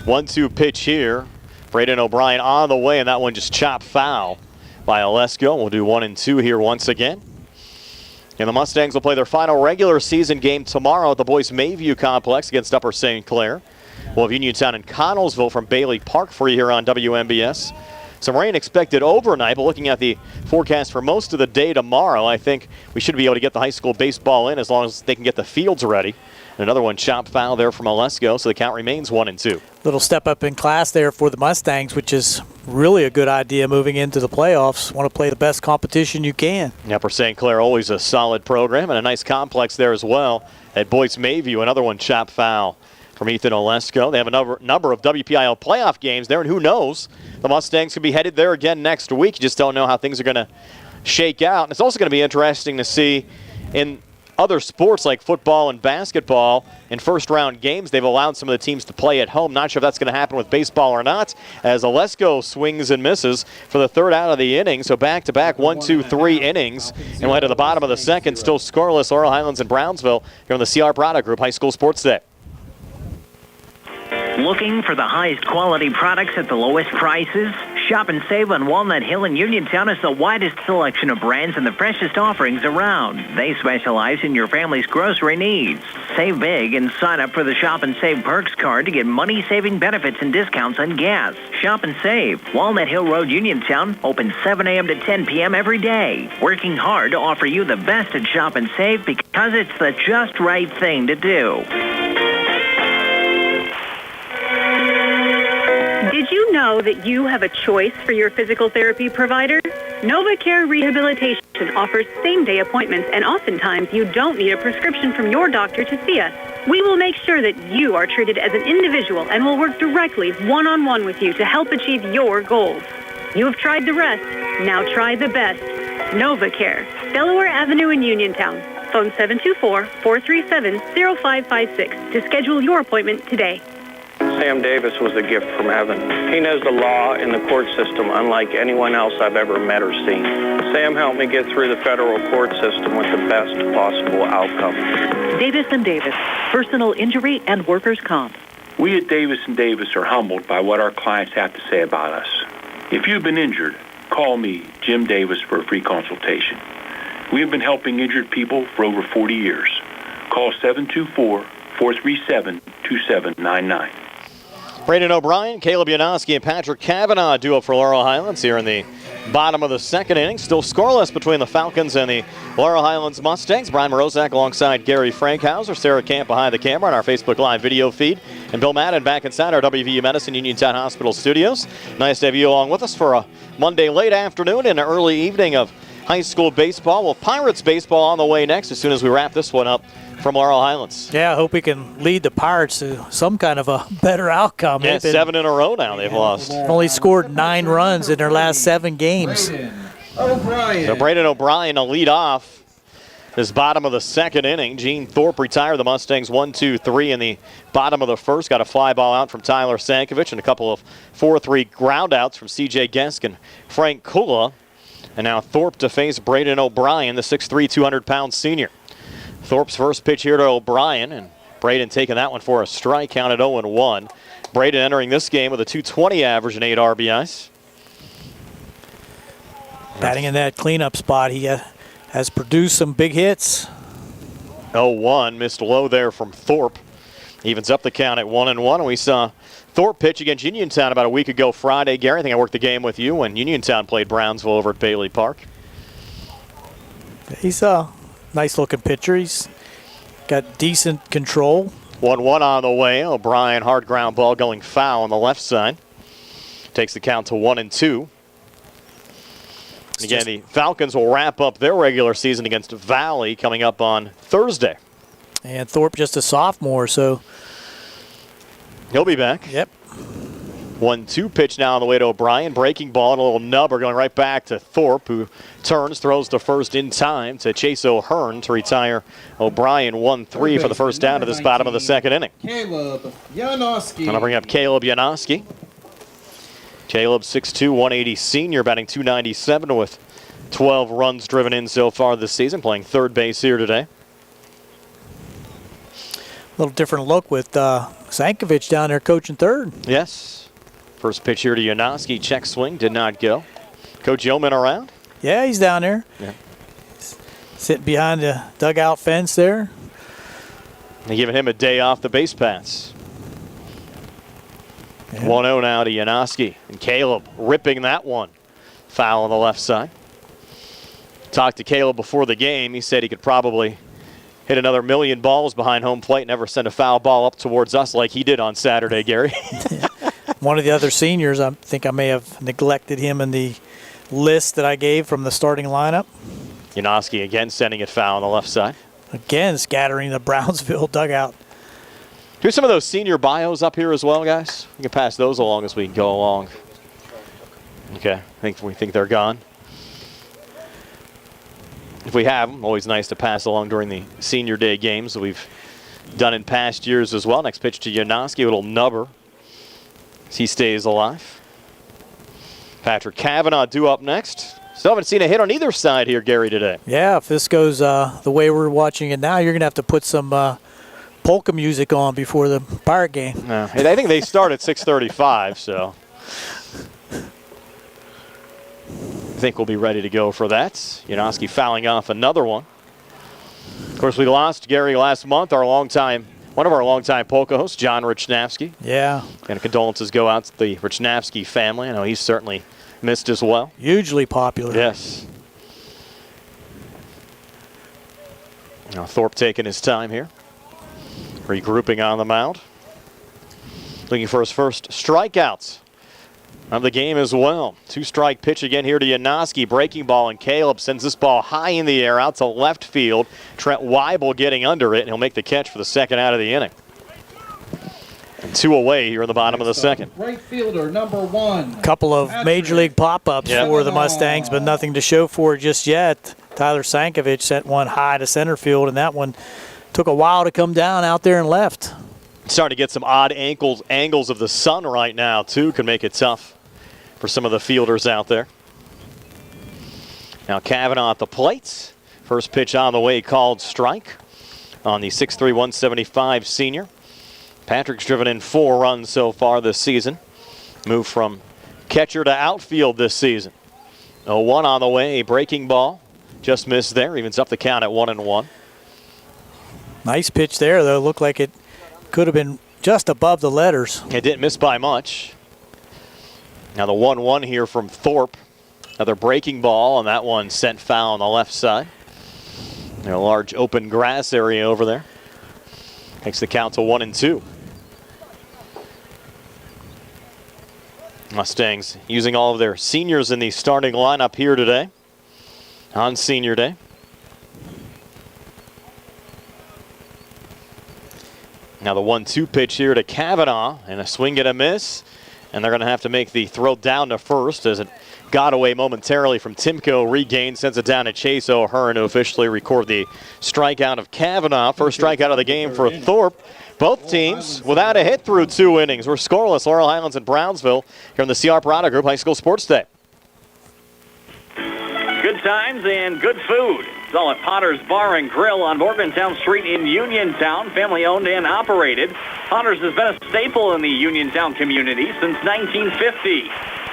1-2 pitch here. Braden O'Brien on the way, and that one just chopped foul by Olesko. We'll do 1-2 here once again. And the Mustangs will play their final regular season game tomorrow at the Boys Mayview Complex against Upper St. Clair. We'll have Uniontown and Connellsville from Bailey Park for you here on WMBS. Some rain expected overnight, but looking at the forecast for most of the day tomorrow, I think we should be able to get the high school baseball in as long as they can get the fields ready. Another one chopped foul there from Olesko, so the count remains 1-2. Little step up in class there for the Mustangs, which is really a good idea moving into the playoffs. Want to play the best competition you can. Upper St. Clair, always a solid program, and a nice complex there as well at Boyce Mayview. Another one chopped foul from Ethan Olesko. They have a number of WPIAL playoff games there, and who knows, the Mustangs could be headed there again next week. You just don't know how things are going to shake out. And it's also going to be interesting to see in other sports like football and basketball, in first-round games, they've allowed some of the teams to play at home. Not sure if that's going to happen with baseball or not, as Olesko swings and misses for the third out of the inning. So back-to-back 1, 2, 3 innings. And we'll head to the bottom of the second, still scoreless, Laurel, Highlands, and Brownsville here on the CR Prada Group High School Sports Day. Looking for the highest quality products at the lowest prices? Shop and save on Walnut Hill in Uniontown has the widest selection of brands and the freshest offerings around. They specialize in your family's grocery needs. Save big and sign up for the Shop and Save Perks card to get money-saving benefits and discounts on gas. Shop and save. Walnut Hill Road, Uniontown, open 7 a.m. to 10 p.m. every day. Working hard to offer you the best at Shop and Save because it's the just right thing to do. Did you know that you have a choice for your physical therapy provider? NovaCare Rehabilitation offers same-day appointments, and oftentimes you don't need a prescription from your doctor to see us. We will make sure that you are treated as an individual and will work directly one-on-one with you to help achieve your goals. You have tried the rest. Now try the best. NovaCare, Delaware Avenue in Uniontown. Phone 724-437-0556 to schedule your appointment today. Sam Davis was a gift from heaven. He knows the law and the court system unlike anyone else I've ever met or seen. Sam helped me get through the federal court system with the best possible outcome. Davis & Davis, personal injury and workers' comp. We at Davis & Davis are humbled by what our clients have to say about us. If you've been injured, call me, Jim Davis, for a free consultation. We have been helping injured people for over 40 years. Call 724-437-2799. Braden O'Brien, Caleb Janoski, and Patrick Kavanaugh duo for Laurel Highlands here in the bottom of the second inning. Still scoreless between the Falcons and the Laurel Highlands Mustangs. Brian Morozak alongside Gary Frankhauser, Sarah Camp behind the camera on our Facebook Live video feed, and Bill Madden back inside our WVU Medicine Uniontown Hospital studios. Nice to have you along with us for a Monday late afternoon and an early evening of high school baseball. Well, Pirates baseball on the way next as soon as we wrap this one up from Laurel Highlands. Yeah, I hope we can lead the Pirates to some kind of a better outcome. Yeah, 7 in a row now they've lost. Only scored 9 runs in their last 7 games. So Braden O'Brien will lead off this bottom of the second inning. Gene Thorpe retired the Mustangs 1-2-3 in the bottom of the first. Got a fly ball out from Tyler Sankovic and a couple of 4-3 ground outs from C.J. Gesk and Frank Kula. And now Thorpe to face Braden O'Brien, the 6'3", 200-pound senior. Thorpe's first pitch here to O'Brien, and Braden taking that one for a strike, counted 0-1. Braden entering this game with a .220 average and 8 RBIs. Batting in that cleanup spot, he has produced some big hits. 0-1, missed low there from Thorpe. Evens up the count at 1-1, and we saw Thorpe pitch against Uniontown about a week ago Friday. Gary, I think I worked the game with you when Uniontown played Brownsville over at Bailey Park. He's a nice-looking pitcher. He's got decent control. 1-1 on the way. O'Brien, hard ground ball going foul on the left side. Takes the count to 1-2. And again, the Falcons will wrap up their regular season against Valley coming up on Thursday. And Thorpe just a sophomore, so he'll be back. Yep. 1-2 pitch now on the way to O'Brien. Breaking ball and a little nubber going right back to Thorpe, who turns, throws to first in time to Chase O'Hearn to retire O'Brien 1-3 for the first down to this bottom of the second inning. Caleb Janoski. And I'll bring up Caleb Janoski. Caleb, 6'2", 180 senior, batting .297 with 12 runs driven in so far this season, playing third base here today. A little different look with Sankovic down there coaching third. Yes. First pitch here to Janoski. Check swing, did not go. Coach Yeoman around? Yeah, he's down there. Yeah. Sitting behind the dugout fence there. They're giving him a day off the base paths. Yeah. 1-0 now to Janoski. And Caleb ripping that one. Foul on the left side. Talked to Caleb before the game. He said he could probably hit another million balls behind home plate, never send a foul ball up towards us like he did on Saturday, Gary. One of the other seniors, I think I may have neglected him in the list that I gave from the starting lineup. Janoski again sending it foul on the left side. Again, scattering the Brownsville dugout. Here's some of those senior bios up here as well, guys. We can pass those along as we go along. Okay, we think they're gone. If we have them, always nice to pass along during the senior day games that we've done in past years as well. Next pitch to Janoski, a little nubber as he stays alive. Patrick Kavanaugh due up next. Still haven't seen a hit on either side here, Gary, today. Yeah, if this goes the way we're watching it now, you're going to have to put some polka music on before the Pirate game. No, I think they start at 6:35, so I think we'll be ready to go for that. Janoski fouling off another one. Of course, we lost Gary last month, one of our longtime polka hosts, John Richnavsky. Yeah. And condolences go out to the Richnavsky family. I know he's certainly missed as well. Hugely popular. Yes. Now Thorpe taking his time here. Regrouping on the mound. Looking for his first strikeouts of the game as well. 2-strike pitch again here to Janoski. Breaking ball, and Caleb sends this ball high in the air out to left field. Trent Weibel getting under it, and he'll make the catch for the second out of the inning. And 2 away here in the bottom of the second. Right fielder, number 1. Couple of major league pop-ups for the Mustangs, but nothing to show for it just yet. Tyler Sankovic sent one high to center field, and that one took a while to come down out there and left. Starting to get some odd angles of the sun right now, too. Can make it tough for some of the fielders out there. Now Kavanaugh at the plate. First pitch on the way, called strike on the 6'3", 175 senior. Patrick's driven in 4 runs so far this season. Moved from catcher to outfield this season. 0-1 on the way, a breaking ball. Just missed there, evens up the count at 1-1. Nice pitch there, though. Looked like it could have been just above the letters. It didn't miss by much. Now the 1-1 here from Thorpe. Another breaking ball, and that one sent foul on the left side. A large open grass area over there. Takes the count to 1-2. Mustangs using all of their seniors in the starting lineup here today on senior day. Now the 1-2 pitch here to Kavanaugh, and a swing and a miss. And they're going to have to make the throw down to first as it got away momentarily from Timko. Regained, sends it down to Chase O'Hearn to officially record the strikeout of Kavanaugh. First strikeout of the game for Thorpe. Both teams without a hit through 2 innings. We're scoreless. Laurel, Highlands, and Brownsville here on the CR Parada Group High School Sports Day. Good times and good food. It's all at Potter's Bar and Grill on Morgantown Street in Uniontown. Family owned and operated. Potter's has been a staple in the Uniontown community since 1950.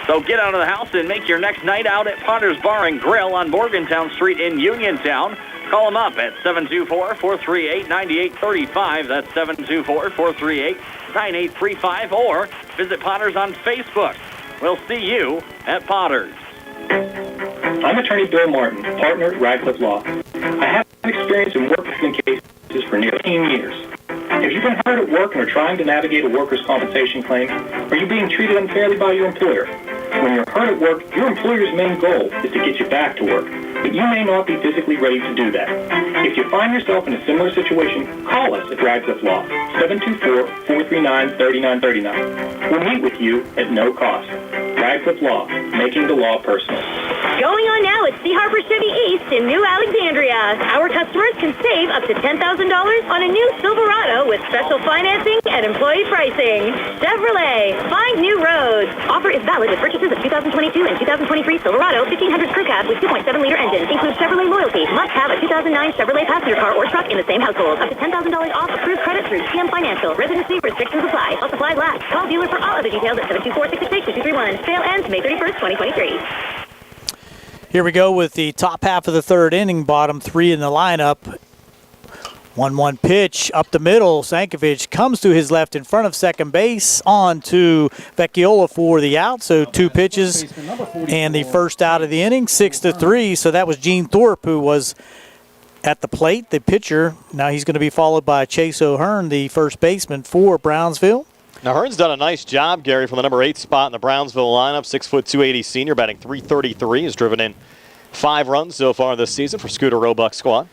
So get out of the house and make your next night out at Potter's Bar and Grill on Morgantown Street in Uniontown. Call them up at 724-438-9835. That's 724-438-9835. Or visit Potter's on Facebook. We'll see you at Potter's. I'm attorney Bill Martin, partner at Radcliffe Law. I have experience in work accident cases for nearly 15 years. Have you been hurt at work and are trying to navigate a workers' compensation claim? Are you being treated unfairly by your employer? When you're hurt at work, your employer's main goal is to get you back to work, but you may not be physically ready to do that. If you find yourself in a similar situation, call us at Radcliffe Law, 724-439-3939. We'll meet with you at no cost. Radcliffe Law, making the law personal. Going on now at C. Harper Chevy East in New Alexandria. Our customers can save up to $10,000 on a new Silverado with special financing and employee pricing. Chevrolet, find new roads. Offer is valid with purchases of 2022 and 2023 Silverado 1500 crew cab with 2.7-liter engine. Includes Chevrolet loyalty. Must have a 2009 Chevrolet passenger car or truck in the same household. Up to $10,000 off approved credit through TM Financial. Residency restrictions apply. While supplies last. Call dealer for all other details at 724-668-2231. Sale ends May 31st, 2023. Here we go with the top half of the 3rd inning, bottom 3 in the lineup. 1-1 pitch up the middle. Sankovic comes to his left in front of second base. On to Vecchiola for the out. So 2 pitches and the first out of the inning, 6-3. So that was Gene Thorpe, who was at the plate. The pitcher, now he's going to be followed by Chase O'Hearn, the first baseman for Brownsville. Now, Hearn's done a nice job, Gary, from the number 8 spot in the Brownsville lineup. 6', 280 senior, batting .333. Has driven in 5 runs so far this season for Scooter Roebuck's squad.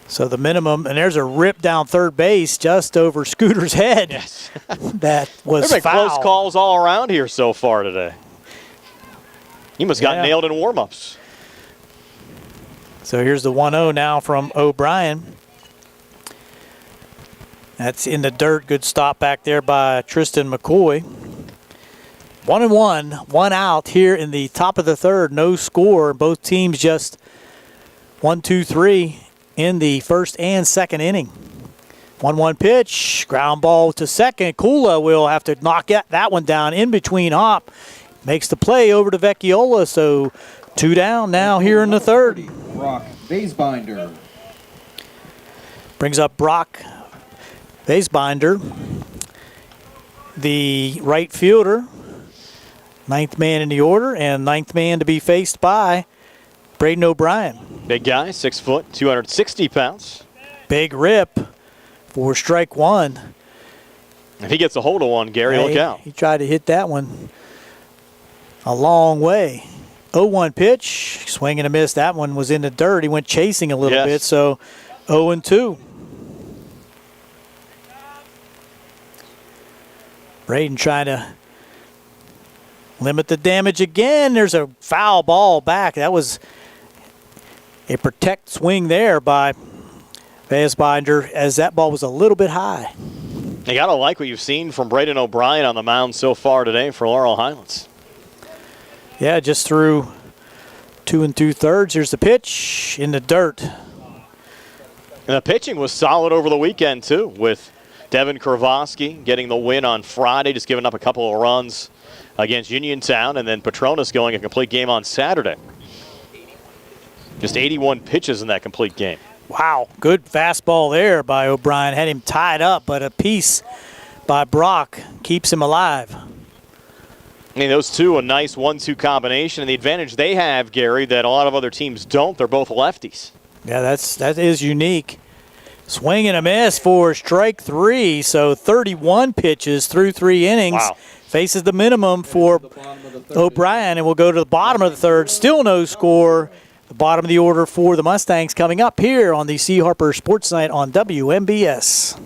So the minimum, and there's a rip down third base just over Scooter's head. Yes. That was There's been foul. close calls all around here so far today. He must got nailed in warm-ups. So here's the 1-0 now from O'Brien. That's in the dirt. Good stop back there by Tristan McCoy. 1-1, 1 out here in the top of the third. No score. Both teams just 1, 2, 3 in the first and second inning. 1-1 pitch. Ground ball to second. Kula will have to knock that one down in between hop. Makes the play over to Vecchiola. So 2 down now here in the third. Brock Basebinder. Brings up Brock Basebinder, the right fielder. 9th man in the order, and 9th man to be faced by Braden O'Brien. Big guy, 6 foot, 260 pounds. Big rip for strike 1. If he gets a hold of one, Gary, look out. He tried to hit that one a long way. 0-1 pitch, swing and a miss. That one was in the dirt. He went chasing a little bit, so 0-2. Braden trying to limit the damage again. There's a foul ball back. That was a protect swing there by Basebinder, as that ball was a little bit high. You got to like what you've seen from Braden O'Brien on the mound so far today for Laurel Highlands. Yeah, just through 2 2/3. Here's the pitch in the dirt. And the pitching was solid over the weekend, too, with Devin Kravosky getting the win on Friday, just giving up a couple of runs against Uniontown, and then Petronas going a complete game on Saturday. Just 81 pitches in that complete game. Wow, good fastball there by O'Brien. Had him tied up, but a piece by Brock keeps him alive. I mean, those two, a nice 1-2 combination, and the advantage they have, Gary, that a lot of other teams don't, they're both lefties. Yeah, that is unique. Swing and a miss for strike 3, so 31 pitches through 3 innings. Wow. Faces the minimum for O'Brien, and we'll go to the bottom of the third. Still no score. The bottom of the order for the Mustangs coming up here on the C. Harper Sports Night on WMBS.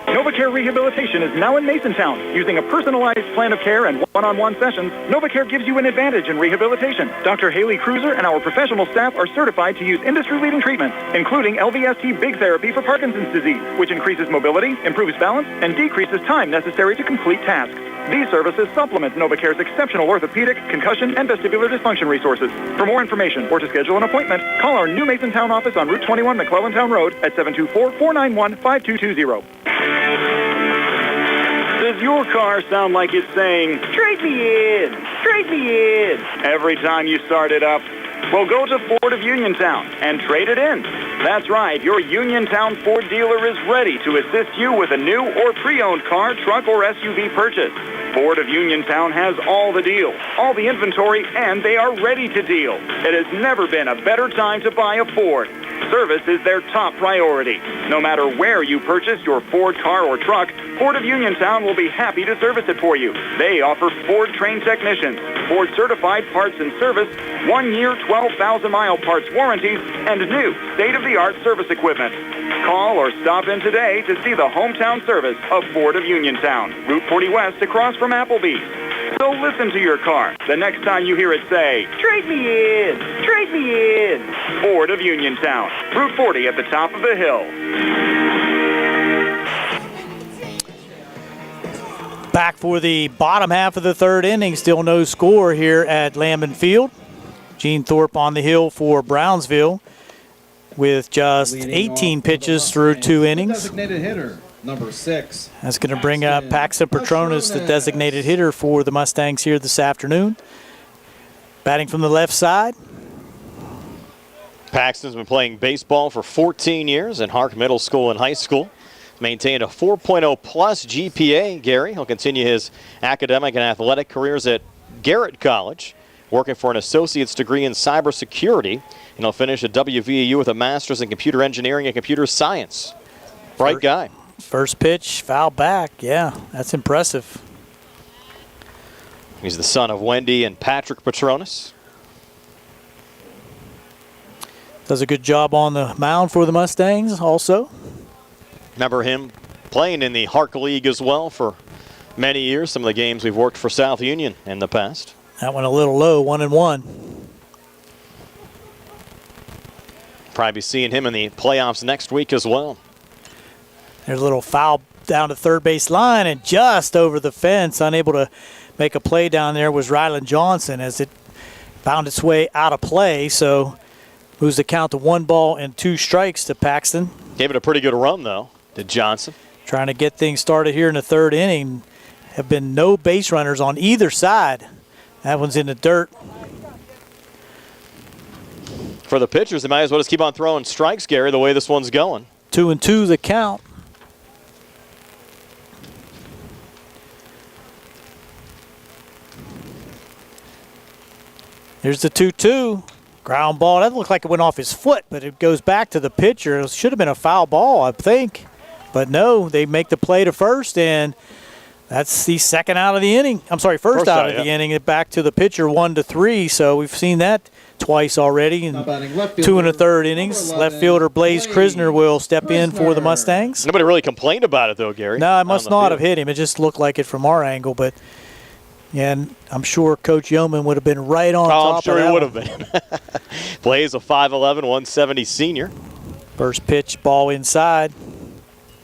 NovaCare Rehabilitation is now in Masontown. Using a personalized plan of care and one-on-one sessions, NovaCare gives you an advantage in rehabilitation. Dr. Haley Cruiser and our professional staff are certified to use industry-leading treatments, including LVST Big Therapy for Parkinson's disease, which increases mobility, improves balance, and decreases time necessary to complete tasks. These services supplement NovaCare's exceptional orthopedic, concussion, and vestibular dysfunction resources. For more information or to schedule an appointment, call our new Masontown office on Route 21 McClellantown Road at 724-491-5220. Does your car sound like it's saying, "Trade me in, trade me in," every time you start it up? Well, go to Ford of Uniontown and trade it in. That's right, your Uniontown Ford dealer is ready to assist you with a new or pre-owned car, truck, or SUV purchase. Ford of Uniontown has all the deals, all the inventory, and they are ready to deal. It has never been a better time to buy a Ford. Service is their top priority. No matter where you purchase your Ford car or truck, Ford of Uniontown will be happy to service it for you. They offer Ford-trained technicians, Ford-certified parts and service, 1-year, 12,000-mile parts warranties, and new state-of-the-art service equipment. Call or stop in today to see the hometown service of Ford of Uniontown, Route 40 West across from Applebee's. So listen to your car the next time you hear it say, "Trade me in, trade me in." Ford of Uniontown, Route 40 at the top of the hill. Back for the bottom half of the third inning. Still no score here at Lambeau Field. Gene Thorpe on the hill for Brownsville with just 18 pitches through 2 innings. Designated hitter, number 6. That's going to bring up Paxton Petronas, the designated hitter for the Mustangs here this afternoon. Batting from the left side. Paxton's been playing baseball for 14 years in Hark Middle School and High School. Maintained a 4.0 plus GPA, Gary. He'll continue his academic and athletic careers at Garrett College, working for an associate's degree in cybersecurity, and he'll finish at WVU with a master's in computer engineering and computer science. Bright guy. First pitch, foul back. Yeah, that's impressive. He's the son of Wendy and Patrick Petronas. Does a good job on the mound for the Mustangs also. Remember him playing in the Hark League as well for many years. Some of the games we've worked for South Union in the past. That one a little low, 1-1. Probably be seeing him in the playoffs next week as well. There's a little foul down to third base line and just over the fence. Unable to make a play down there was Ryland Johnson as it found its way out of play. So moves the count to 1-2 strikes to Paxton. Gave it a pretty good run, though, to Johnson. Trying to get things started here in the third inning. Have been no base runners on either side. That one's in the dirt. For the pitchers, they might as well just keep on throwing strikes, Gary, the way this one's going. 2-2 the count. Here's the 2-2. Ground ball. That looked like it went off his foot, but it goes back to the pitcher. It should have been a foul ball, I think. But no, they make the play to first, and that's the second out of the inning. I'm sorry, first out of the inning. Back to the pitcher, 1-3. So we've seen that twice already in 2 1/3 innings. Left fielder Blaze Krisner will step in for the Mustangs. Nobody really complained about it, though, Gary. No, it must not have hit him. It just looked like it from our angle, but yeah, and I'm sure Coach Yeoman would have been right on top I'm sure of that he would have been. Blaze, a 5'11", 170 senior. First pitch, ball inside.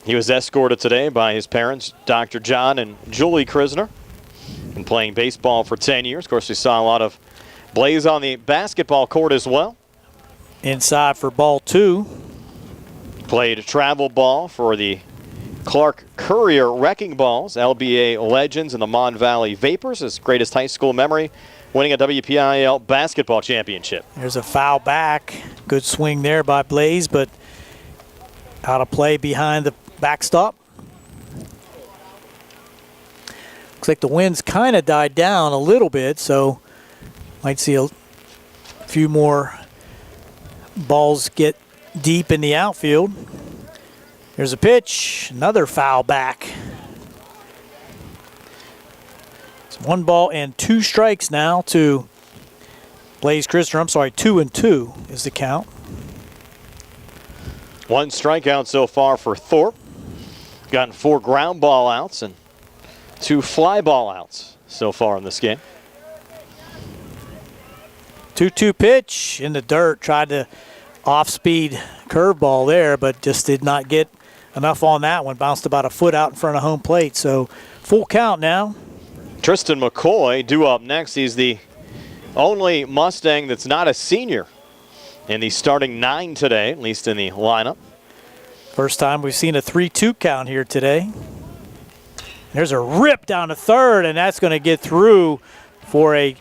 He was escorted today by his parents, Dr. John and Julie Krisner. Been playing baseball for 10 years. Of course, we saw a lot of Blaze on the basketball court as well. Inside for ball 2. Played travel ball for the Clark Courier Wrecking Balls, LBA Legends, and the Mon Valley Vapors. His greatest high school memory, winning a WPIAL basketball championship. There's a foul back. Good swing there by Blaze, but out of play behind the backstop. Looks like the wind's kind of died down a little bit, so might see a few more balls get deep in the outfield. Here's a pitch, another foul back. It's 1-2 strikes now to Blaze Krisner. I'm sorry, 2-2 is the count. 1 strikeout so far for Thorpe. Gotten 4 ground ball outs and 2 fly ball outs so far in this game. 2-2 pitch in the dirt. Tried to off-speed curveball there, but just did not get enough on that one. Bounced about a foot out in front of home plate. So full count now. Tristan McCoy due up next. He's the only Mustang that's not a senior in the starting 9 today, at least in the lineup. First time we've seen a 3-2 count here today. There's a rip down to third, and that's going to get through for a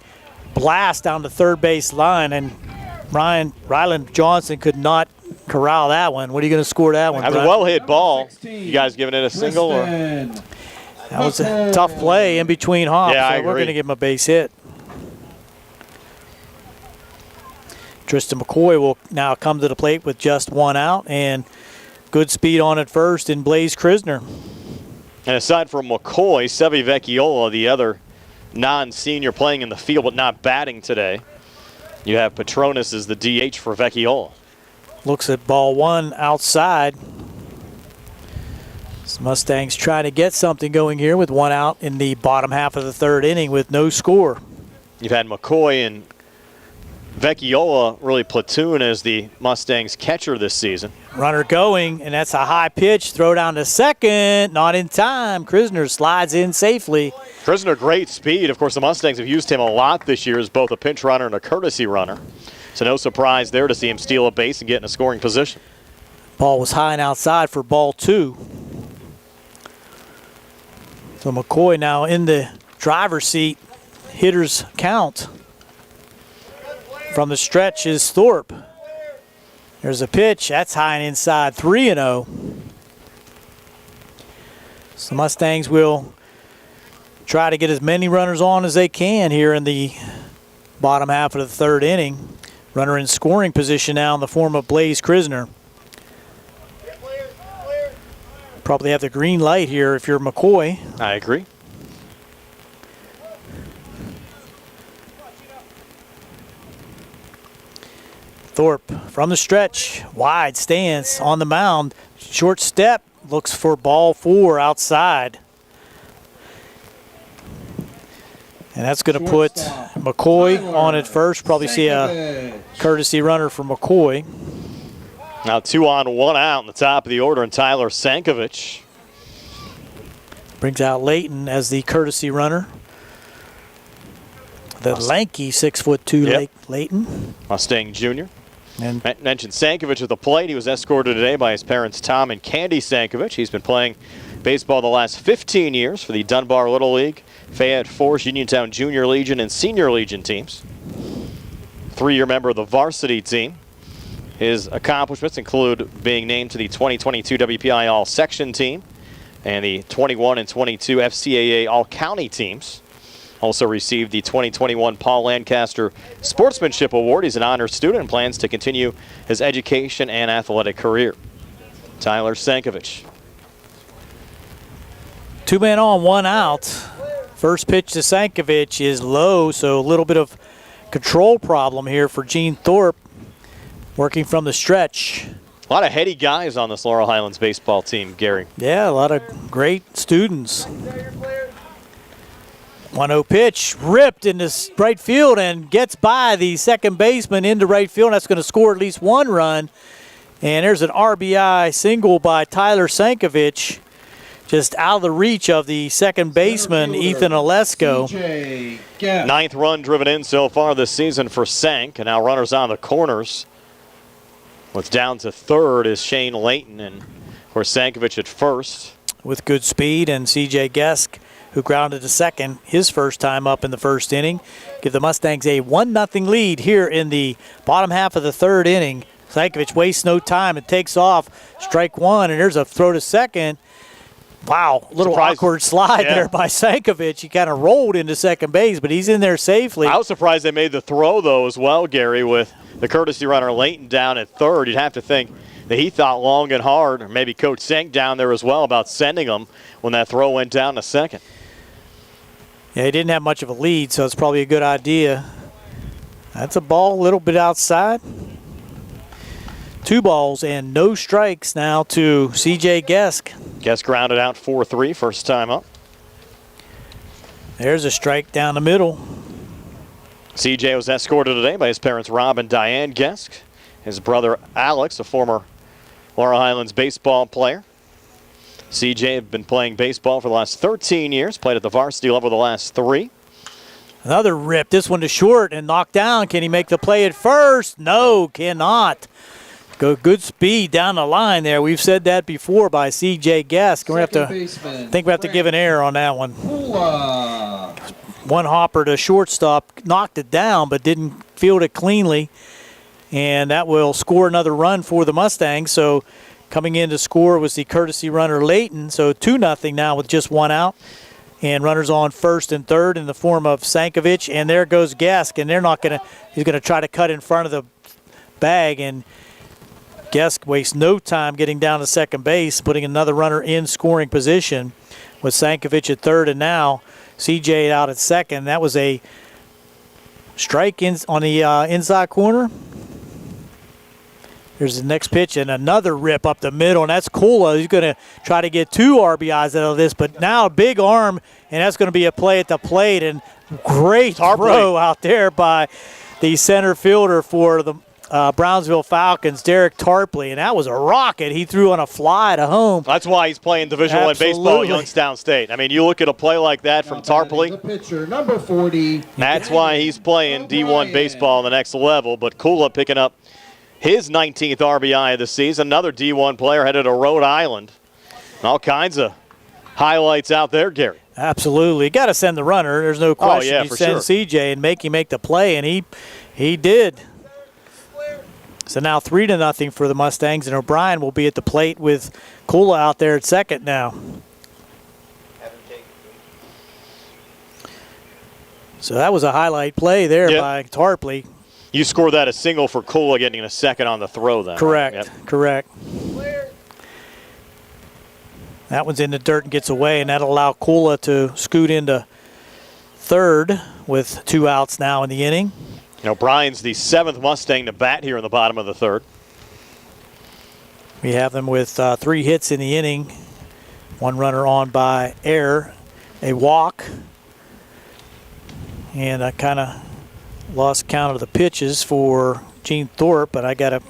blast down the third base line. And Ryland Johnson could not corral that one. What are you going to score that one? That was a well-hit ball. You guys giving it a single? Or? That was a tough play in between hops. Yeah, I so agree. We're going to give him a base hit. Tristan McCoy will now come to the plate with just 1 out, and good speed on it first in Blaze Krisner. And aside from McCoy, Sevi Vecchiola, the other non-senior playing in the field but not batting today. You have Petronas as the DH for Vecchiola. Looks at ball 1 outside. The Mustangs trying to get something going here with 1 out in the bottom half of the third inning with no score. You've had McCoy and Vecchiola really platoon as the Mustangs catcher this season. Runner going, and that's a high pitch. Throw down to second, not in time. Krisner slides in safely. Krisner, great speed. Of course, the Mustangs have used him a lot this year as both a pinch runner and a courtesy runner. So no surprise there to see him steal a base and get in a scoring position. Ball was high and outside for ball 2. So McCoy now in the driver's seat. Hitters count. From the stretch is Thorpe. There's a pitch. That's high and inside, 3-0. So the Mustangs will try to get as many runners on as they can here in the bottom half of the third inning. Runner in scoring position now in the form of Blaze Krisner. Probably have the green light here if you're McCoy. I agree. Thorpe from the stretch, wide stance on the mound, short step, looks for ball 4 outside. And that's going to put McCoy on at first. Probably see a courtesy runner for McCoy. Now 2 on, 1 out in the top of the order, and Tyler Sankovic brings out Layton as the courtesy runner. The lanky 6'2" Layton. Mustang Jr. And mentioned Sankovic at the plate. He was escorted today by his parents Tom and Candy Sankovic. He's been playing baseball the last 15 years for the Dunbar Little League, Fayette Force, Uniontown Junior Legion, and Senior Legion teams. 3-year member of the varsity team. His accomplishments include being named to the 2022 WPIAL All-Section team and the 21 and 22 FCAA All-County teams. Also received the 2021 Paul Lancaster Sportsmanship Award. He's an honors student and plans to continue his education and athletic career. Tyler Sankovic. 2 men on, 1 out. First pitch to Sankovic is low, so a little bit of control problem here for Gene Thorpe, working from the stretch. A lot of heady guys on this Laurel Highlands baseball team, Gary. Yeah, a lot of great students. 1-0 pitch, ripped into right field and gets by the second baseman into right field. That's going to score at least 1 run. And there's an RBI single by Tyler Sankovic, just out of the reach of the second baseman, Ethan Olesko. 9th run driven in so far this season for Sank, and now runners on the corners. What's down to third is Shane Layton, and of course Sankovic at first. With good speed, and C.J. Gesk, who grounded to second his first time up in the first inning. Give the Mustangs a 1-0 lead here in the bottom half of the third inning. Sankovic wastes no time and takes off. Strike 1, and there's a throw to second. Wow, little awkward slide there by Sankovic. He kind of rolled into second base, but he's in there safely. I was surprised they made the throw, though, as well, Gary, with the courtesy runner Layton down at third. You'd have to think that he thought long and hard, or maybe Coach Sank down there as well, about sending him when that throw went down to second. Yeah, he didn't have much of a lead, so it's probably a good idea. That's a ball, a little bit outside. 2 balls and no strikes now to C.J. Gesk. Gesk grounded out 4-3, first time up. There's a strike down the middle. C.J. was escorted today by his parents Rob and Diane Gesk. His brother Alex, a former Laurel Highlands baseball player. C.J. had been playing baseball for the last 13 years, played at the varsity level the last 3. Another rip, this one to short and knocked down. Can he make the play at first? No, cannot. Good speed down the line there. We've said that before by C.J. Gesk. We're going to have to give an error on that one. One hopper to shortstop, knocked it down, but didn't field it cleanly. And that will score another run for the Mustangs. So coming in to score was the courtesy runner Layton. So 2-0 now with just 1 out. And runners on first and third in the form of Sankovic. And there goes Gesk. And he's going to try to cut in front of the bag. And Gesk wastes no time getting down to second base, putting another runner in scoring position with Sankovic at third, and now CJ out at second. That was a strike on the inside corner. Here's the next pitch, and another rip up the middle, and that's Kula. He's going to try to get 2 RBIs out of this, but now a big arm, and that's going to be a play at the plate, and great throw out there by the center fielder for the Brownsville Falcons, Derek Tarpley, and that was a rocket he threw on a fly to home. That's why he's playing Division I baseball at Youngstown State. I mean, you look at a play like that from Tarpley. The pitcher, number 40. That's why he's playing D1 baseball on the next level, but Kula picking up his 19th RBI of the season. Another D1 player headed to Rhode Island. All kinds of highlights out there, Gary. Absolutely. Got to send the runner. There's no question. Oh, yeah, you send CJ and make him make the play, and he did. So now 3-0 for the Mustangs, and O'Brien will be at the plate with Kula out there at second now. So that was a highlight play there by Tarpley. You scored that a single for Kula, getting a second on the throw then. Correct, Yep. correct. That one's in the dirt and gets away, and that'll allow Kula to scoot into third with 2 outs now in the inning. You know, Brian's the 7th Mustang to bat here in the bottom of the third. We have them with 3 hits in the inning. 1 runner on by error, a walk, and I kind of lost count of the pitches for Gene Thorpe, but I got a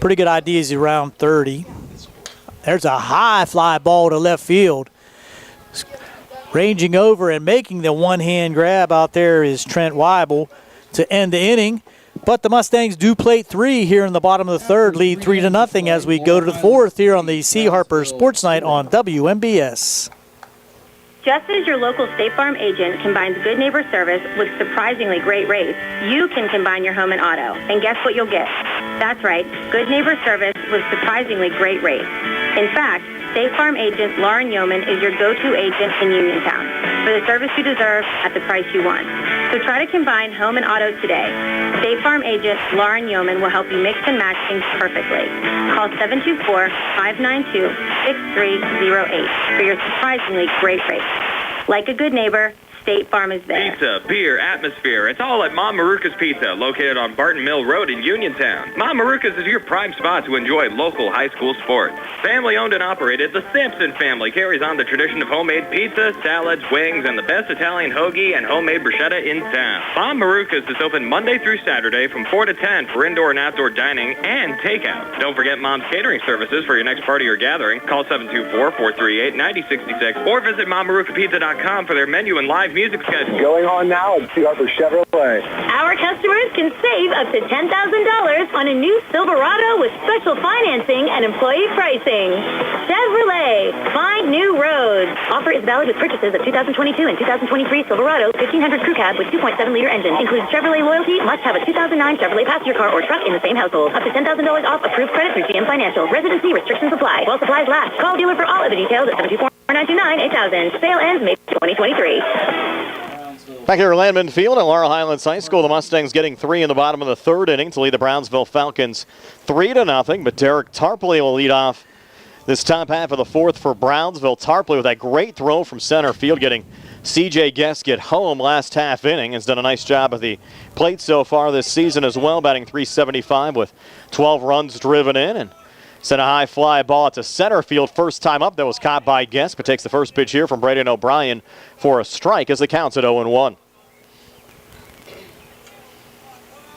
pretty good idea he's around 30. There's a high fly ball to left field. Ranging over and making the one-hand grab out there is Trent Weibel to end the inning. But the Mustangs do plate 3 here in the bottom of the third, lead 3-0 as we go to the 4th here on the C. Harper Sports Night on WMBS. Just as your local State Farm agent combines good neighbor service with surprisingly great rates, you can combine your home and auto. And guess what you'll get? That's right, good neighbor service with surprisingly great rates. In fact, State Farm agent Lauren Yeoman is your go-to agent in Uniontown for the service you deserve at the price you want. So try to combine home and auto today. State Farm agent Lauren Yeoman will help you mix and match things perfectly. Call 724-592-6308 for your surprisingly great rates. Like a good neighbor, State Farm is there. Pizza, beer, atmosphere. It's all at Mom Maruka's Pizza, located on Barton Mill Road in Uniontown. Mom Maruka's is your prime spot to enjoy local high school sports. Family owned and operated, the Sampson family carries on the tradition of homemade pizza, salads, wings, and the best Italian hoagie and homemade bruschetta in town. Mom Maruka's is open Monday through Saturday from 4 to 10 for indoor and outdoor dining and takeout. Don't forget Mom's catering services for your next party or gathering. Call 724-438-9066 or visit MomMarukaPizza.com for their menu and live music schedule. Going on now at C. Harper Chevrolet. Our customers can save up to $10,000 on a new Silverado with special financing and employee pricing. Chevrolet, find new roads. Offer is valid with purchases of 2022 and 2023 Silverado 1500 Crew Cab with 2.7-liter engine. Includes Chevrolet loyalty. Must have a 2009 Chevrolet passenger car or truck in the same household. Up to $10,000 off approved credit through GM Financial. Residency restrictions apply. While supplies last. Call dealer for all of the details at 724-929-8000. Sale ends May 2023. Back here at Landman Field at Laurel Highlands High School, the Mustangs getting 3 in the bottom of the third inning to lead the Brownsville Falcons 3-0. But Derek Tarpley will lead off this top half of the fourth for Brownsville. Tarpley with that great throw from center field, getting C.J. Geskett home last half inning. Has done a nice job at the plate so far this season as well, batting .375 with 12 runs driven in, and sent a high fly ball to center field first time up. That was caught by Geskett, but takes the first pitch here from Braden O'Brien for a strike as the count's at 0-1.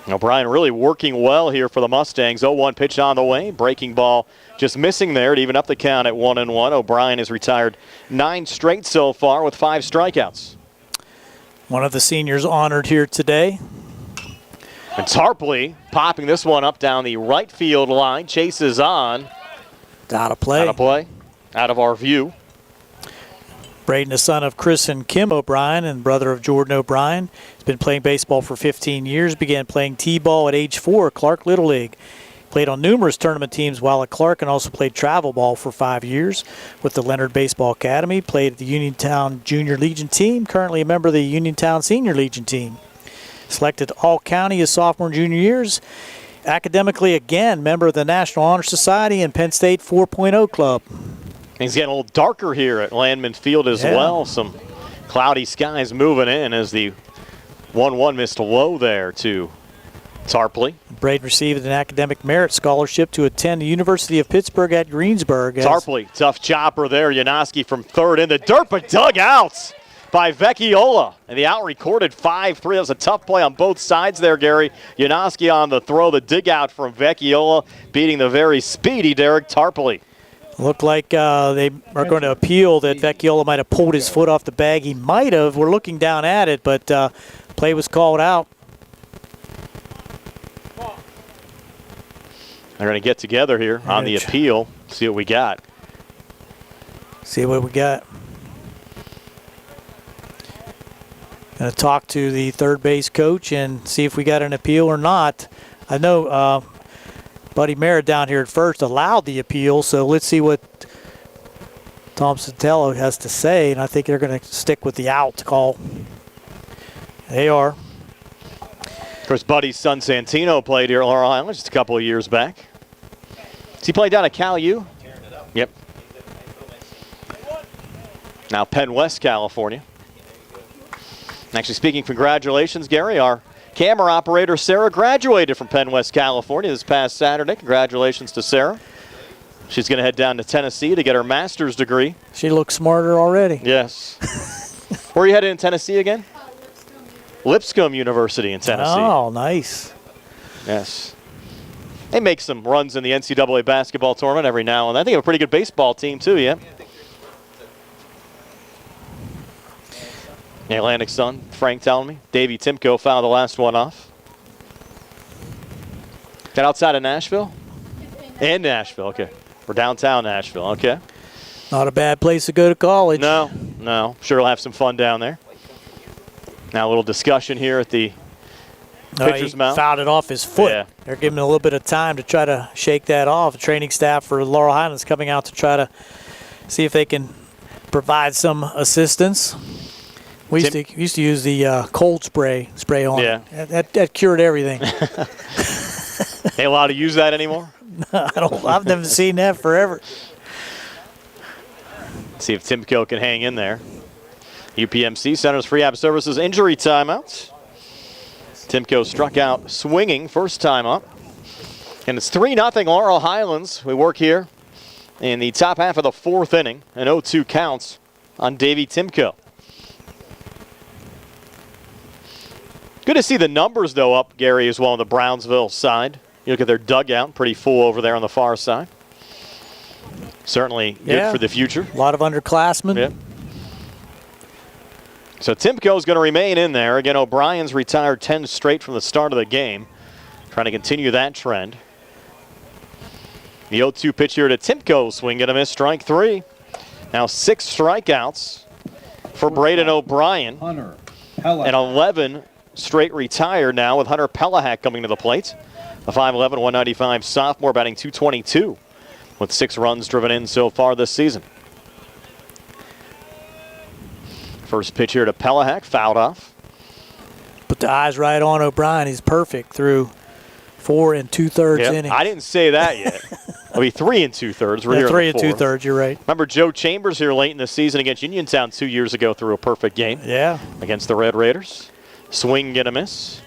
O'Brien really working well here for the Mustangs. 0-1 pitch on the way. Breaking ball just missing there to even up the count at 1-1. O'Brien has retired 9 straight so far with 5 strikeouts. One of the seniors honored here today. And Tarpley popping this one up down the right field line. Chases on. Out of play. Out of play. Out of our view. Braden, the son of Chris and Kim O'Brien and brother of Jordan O'Brien. He's been playing baseball for 15 years. Began playing T-ball at age 4 at Clark Little League. Played on numerous tournament teams while at Clark and also played travel ball for 5 years with the Leonard Baseball Academy. Played at the Uniontown Junior Legion team. Currently a member of the Uniontown Senior Legion team. Selected All-County his sophomore and junior years. Academically, again, member of the National Honor Society and Penn State 4.0 Club. He's getting a little darker here at Landman Field as well. Some cloudy skies moving in as the 1-1 missed low there to Tarpley. Braden received an academic merit scholarship to attend the University of Pittsburgh at Greensburg. Tarpley, tough chopper there. Janoski from third in the dirt, but dug out by Vecchiola. And the out recorded 5-3. That was a tough play on both sides there, Gary. Janoski on the throw, the dig out from Vecchiola, beating the very speedy Derek Tarpley. Looked like they are going to appeal that Vecchiola might have pulled his foot off the bag. He might have. We're looking down at it, but play was called out. They're going to get together here on the appeal, see what we got. See what we got. Going to talk to the third base coach and see if we got an appeal or not. I know Buddy Merritt down here at first allowed the appeal, so let's see what Tom Sotelo has to say, and I think they're going to stick with the out call. They are. Of course, Buddy's son Santino played here at Laurel Highlands just a couple of years back. Does he play down at Cal U? Yep. Now Penn West, California. Actually speaking, congratulations, Gary. Our camera operator, Sarah, graduated from Penn West, California this past Saturday. Congratulations to Sarah. She's going to head down to Tennessee to get her master's degree. She looks smarter already. Yes. Where are you headed in Tennessee again? Lipscomb University in Tennessee. Oh, nice. Yes. They make some runs in the NCAA basketball tournament every now and then. I think they have a pretty good baseball team, too, yeah. The Atlantic Sun, Frank telling me. Davey Timko fouled the last one off. Got outside of Nashville? In Nashville, okay. We're downtown Nashville, okay. Not a bad place to go to college. No, no. Sure we'll have some fun down there. Now a little discussion here at the pitcher's mound. Fouled it off his foot. Yeah. They're giving him a little bit of time to try to shake that off. The training staff for Laurel Highlands coming out to try to see if they can provide some assistance. We used to use the cold spray on. Yeah. That cured everything. They allowed to use that anymore? I've never seen that forever. See if Timko can hang in there. UPMC Centers for Rehab Services injury timeouts. Timko struck out swinging first time up. And it's 3-0 Laurel Highlands. We work here in the top half of the fourth inning. And 0-2 counts on Davey Timko. Good to see the numbers, though, up, Gary, as well on the Brownsville side. You look at their dugout, pretty full over there on the far side. Certainly good for the future. A lot of underclassmen. Yep. So Timko's going to remain in there. Again, O'Brien's retired 10 straight from the start of the game. Trying to continue that trend. The 0-2 pitch here to Timko. Swing and a miss, strike three. Now 6 strikeouts for Braden O'Brien. Hunter and 11 straight retired now with Hunter Pelahak coming to the plate. The 5'11", 195 sophomore batting .222 with 6 runs driven in so far this season. First pitch here to Pelahak, fouled off. Put the eyes right on O'Brien. He's perfect through 4 2/3 innings. I didn't say that yet. It'll be 3 2/3. We're here 3 2/3, you're right. Remember Joe Chambers here late in the season against Uniontown 2 years ago threw a perfect game. Yeah. Against the Red Raiders. Swing and a miss.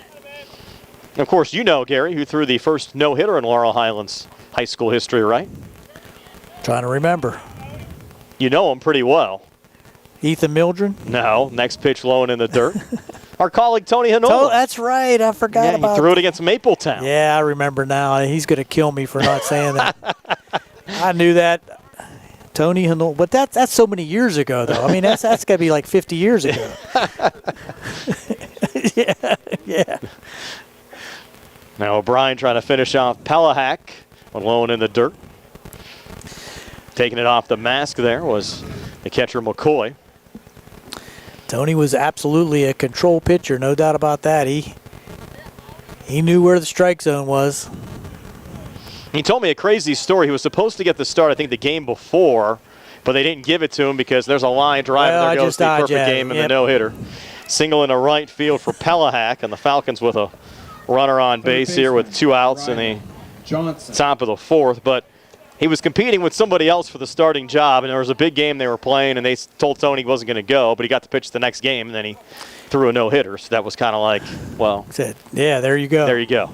And of course, you know, Gary, who threw the first no-hitter in Laurel Highlands high school history, right? Trying to remember. You know him pretty well. Ethan Mildren? No. Next pitch low and in the dirt. Our colleague Tony Hanola. Oh, that's right. I forgot about he threw it against Mapletown. Yeah, I remember now. He's going to kill me for not saying that. I knew that. Tony Hanola. But that's so many years ago, though. I mean, that's got to be like 50 years ago. Yeah. Now O'Brien trying to finish off Pelahak, alone in the dirt. Taking it off the mask there was the catcher McCoy. Tony was absolutely a control pitcher, no doubt about that. He knew where the strike zone was. He told me a crazy story. He was supposed to get the start, I think, the game before, but they didn't give it to him because there's a line drive, and there goes the perfect game and the no-hitter. Single into right field for Pelahak, and the Falcons with a runner on base here with 2 outs in the top of the fourth. But he was competing with somebody else for the starting job, and there was a big game they were playing, and they told Tony he wasn't going to go, but he got to pitch the next game, and then he threw a no-hitter. So that was kind of like, well. Yeah, there you go. There you go.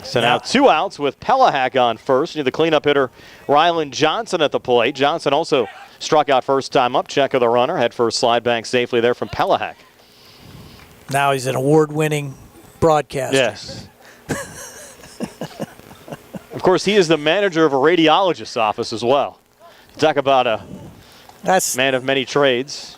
So now 2 outs with Pelahak on first. You need the cleanup hitter, Rylan Johnson at the plate. Johnson also struck out first time up. Check of the runner. Head first slide back safely there from Pelahak. Now he's an award-winning broadcaster. Yes. Of course, he is the manager of a radiologist's office as well. Talk about a man of many trades.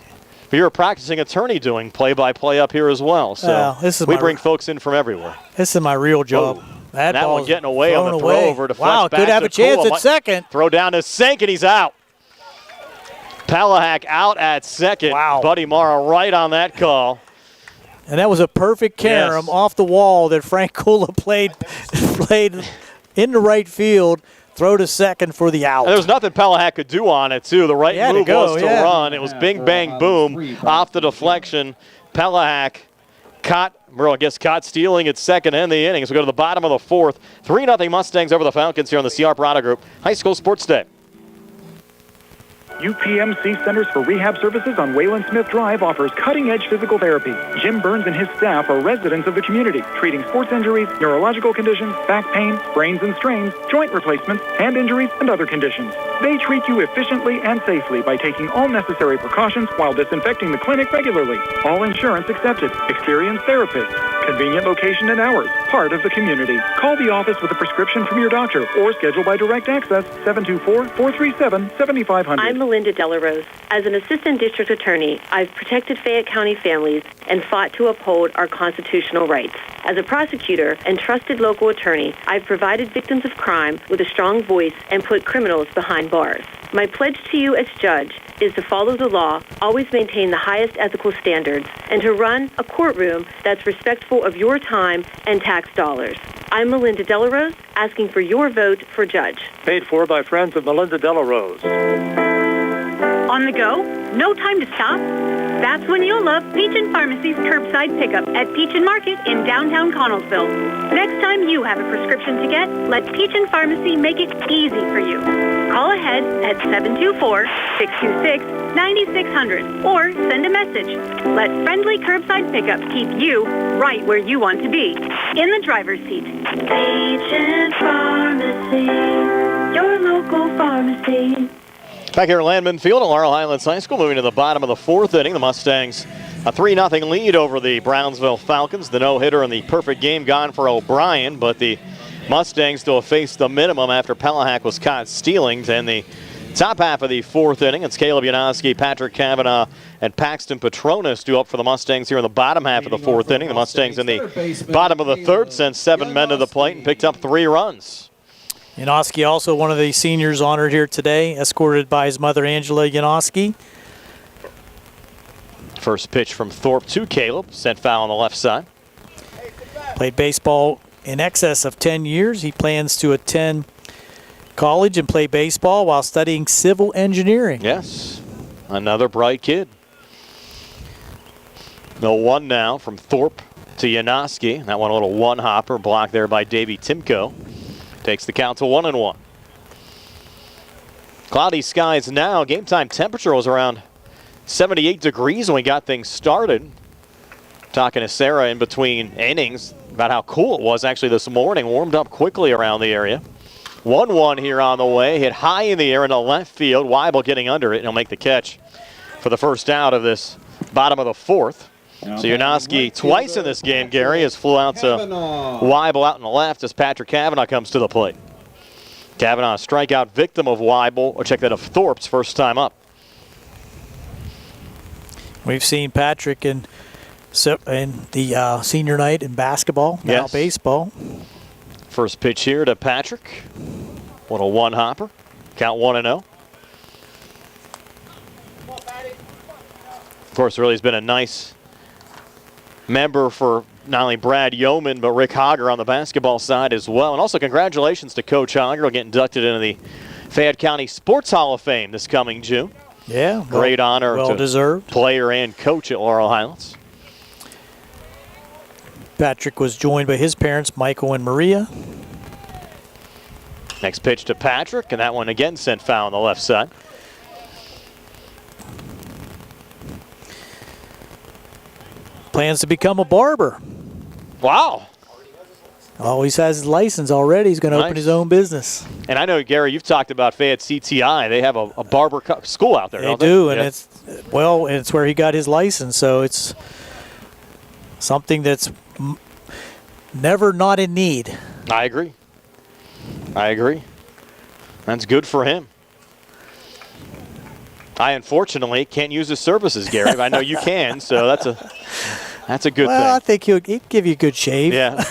But you're a practicing attorney doing play-by-play up here as well. So we bring folks in from everywhere. This is my real job. Whoa. That one getting away on the throw over to wow, back could have a chance at second. Throw down to Sink, and he's out. Pelahak out at second. Wow. Buddy Mara right on that call. And that was a perfect carom off the wall that Frank Kula played in the right field. throw to second for the out. And there was nothing Pelahak could do on it, too. The right move was to run. It was bing, bang, boom off the deflection. Pelahak caught stealing its second in the innings. We go to the bottom of the fourth. 3-0 Mustangs over the Falcons here on the CR Parada Group High School Sports Day. UPMC Centers for Rehab Services on Wayland Smith Drive offers cutting-edge physical therapy. Jim Burns and his staff are residents of the community, treating sports injuries, neurological conditions, back pain, sprains and strains, joint replacements, hand injuries, and other conditions. They treat you efficiently and safely by taking all necessary precautions while disinfecting the clinic regularly. All insurance accepted. Experienced therapists. Convenient location and hours. Part of the community. Call the office with a prescription from your doctor or schedule by direct access 724-437-7500. I'm Melinda Delarose. As an assistant district attorney, I've protected Fayette County families and fought to uphold our constitutional rights. As a prosecutor and trusted local attorney, I've provided victims of crime with a strong voice and put criminals behind bars. My pledge to you as judge is to follow the law, always maintain the highest ethical standards, and to run a courtroom that's respectful of your time and tax dollars. I'm Melinda Delarose, asking for your vote for judge. Paid for by friends of Melinda Delarose. On the go? No time to stop? That's when you'll love Peach & Pharmacy's curbside pickup at Peach & Market in downtown Connellsville. Next time you have a prescription to get, let Peach & Pharmacy make it easy for you. Call ahead at 724-626-9600 or send a message. Let friendly curbside pickup keep you right where you want to be, in the driver's seat. Peach & Pharmacy, your local pharmacy. Back here at Landman Field at Laurel Highlands High School, moving to the bottom of the fourth inning. The Mustangs a 3-0 lead over the Brownsville Falcons. The no-hitter and the perfect game gone for O'Brien, but the Mustangs still face the minimum after Pelahak was caught stealing. And the top half of the fourth inning, it's Caleb Janoski, Patrick Kavanaugh, and Paxton Petronas due up for the Mustangs here in the bottom half of the fourth inning. The Mustangs in the bottom of the third sent 7 men to the plate and picked up 3 runs. Janoski, also one of the seniors honored here today, escorted by his mother, Angela Janoski. First pitch from Thorpe to Caleb, sent foul on the left side. Played baseball in excess of 10 years. He plans to attend college and play baseball while studying civil engineering. Yes, another bright kid. 0-1 now from Thorpe to Janoski. That one a little one-hopper, blocked there by Davey Timko. Takes the count to 1-1. Cloudy skies now. Game time temperature was around 78 degrees when we got things started. Talking to Sarah in between innings about how cool it was actually this morning. Warmed up quickly around the area. 1-1 here on the way. Hit high in the air into left field. Weibel getting under it, and he'll make the catch for the first out of this bottom of the fourth. So Janoski twice in this game, Gary, has flew out to Weibel out on the left as Patrick Kavanaugh comes to the plate. Kavanaugh, a strikeout victim of Weibel, or check that, of Thorpe's first time up. We've seen Patrick in the senior night in basketball, now baseball. First pitch here to Patrick. What a one-hopper. Count 1-0. Of course, really has been a nice member for not only Brad Yeoman, but Rick Hogger on the basketball side as well. And also congratulations to Coach Hogger. He'll get inducted into the Fayette County Sports Hall of Fame this coming June. Yeah. Great honor well to deserved. Player and coach at Laurel Highlands. Patrick was joined by his parents, Michael and Maria. Next pitch to Patrick, and that one again sent foul on the left side. Plans to become a barber. Wow. Always has his license already. He's going to open his own business. And I know, Gary, you've talked about Fayette CTI. They have a barber school out there, they don't do, they? And it's where he got his license. So it's something that's never not in need. I agree. That's good for him. I unfortunately can't use his services, Gary. But I know you can, so that's a good thing. Well, I think he'd give you a good shave. Yeah.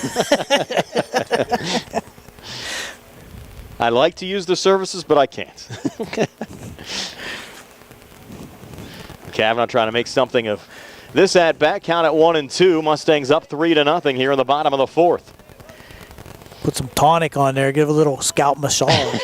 I like to use the services, but I can't. Kavanaugh trying to make something of this at-bat. Count at 1-2. Mustangs up 3-0 here in the bottom of the fourth. Put some tonic on there, give a little scalp massage.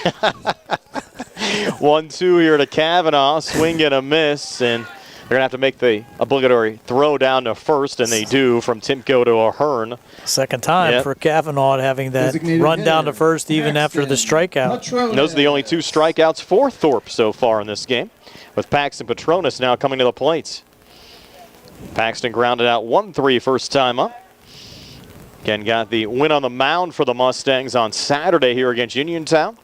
1-2 here to Kavanaugh. Swing and a miss, and they're going to have to make the obligatory throw down to first, and they do, from Timko to Ahern. Second time for Kavanaugh having that run down to first even after the strikeout. And those are the only 2 strikeouts for Thorpe so far in this game, with Paxton Petronas now coming to the plate. Paxton grounded out 1-3 first time up. Again, got the win on the mound for the Mustangs on Saturday here against Uniontown.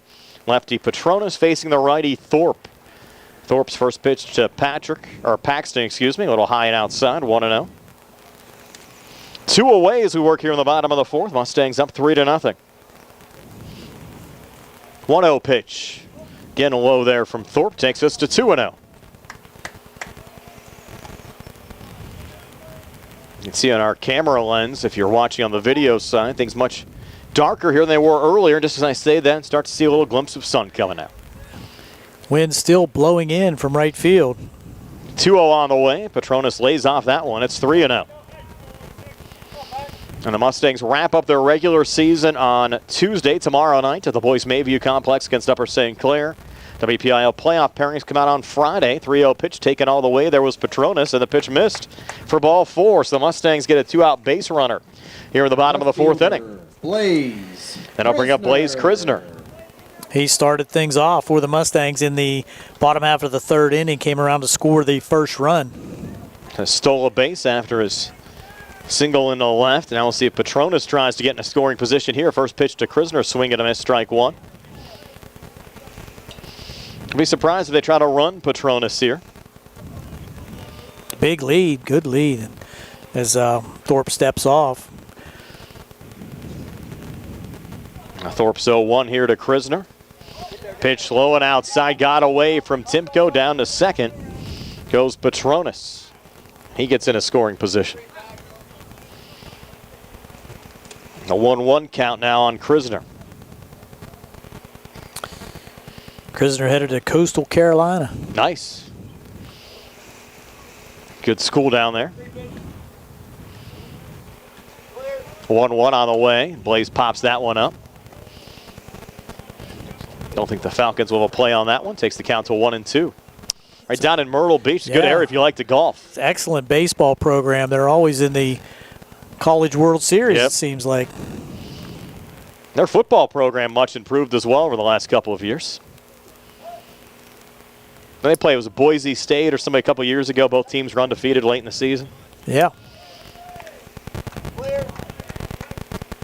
Lefty Petronas facing the righty Thorpe. Thorpe's first pitch to Paxton, excuse me, a little high and outside, 1-0. 2 away as we work here in the bottom of the 4th. Mustangs up 3-0. 1-0 pitch. Again, low there from Thorpe, takes us to 2-0. You can see on our camera lens, if you're watching on the video side, things much darker here than they were earlier. Just as I say that, start to see a little glimpse of sun coming out. Wind still blowing in from right field. 2-0 on the way. Petronas lays off that one. It's 3-0. And the Mustangs wrap up their regular season on Tuesday, tomorrow night, at the Boys Mayview Complex against Upper St. Clair. WPIAL playoff pairings come out on Friday. 3-0 pitch taken all the way. There was Petronas, and the pitch missed for ball 4. So the Mustangs get a 2-out base runner here in the bottom of the 4th inning. Blaze. And I'll bring up Blaze Krisner. He started things off for the Mustangs in the bottom half of the 3rd inning, came around to score the first run. Stole a base after his single in the left. Now we'll see if Petronas tries to get in a scoring position here. First pitch to Krisner, swing and a miss, strike 1. I'd be surprised if they try to run Petronas here. Big lead, good lead as Thorpe steps off. Thorpe's 0-1 here to Krisner. Pitch low and outside, got away from Timko, down to second. Goes Petronas. He gets in a scoring position. A 1-1 count now on Krisner. Krisner headed to Coastal Carolina. Nice. Good school down there. 1-1 on the way. Blaze pops that one up. Don't think the Falcons will have a play on that one. Takes the count to 1-2. Right down in Myrtle Beach. Good area if you like to golf. It's an excellent baseball program. They're always in the College World Series, it seems like. Their football program much improved as well over the last couple of years. They play, it was Boise State or somebody a couple years ago. Both teams were undefeated late in the season. Yeah.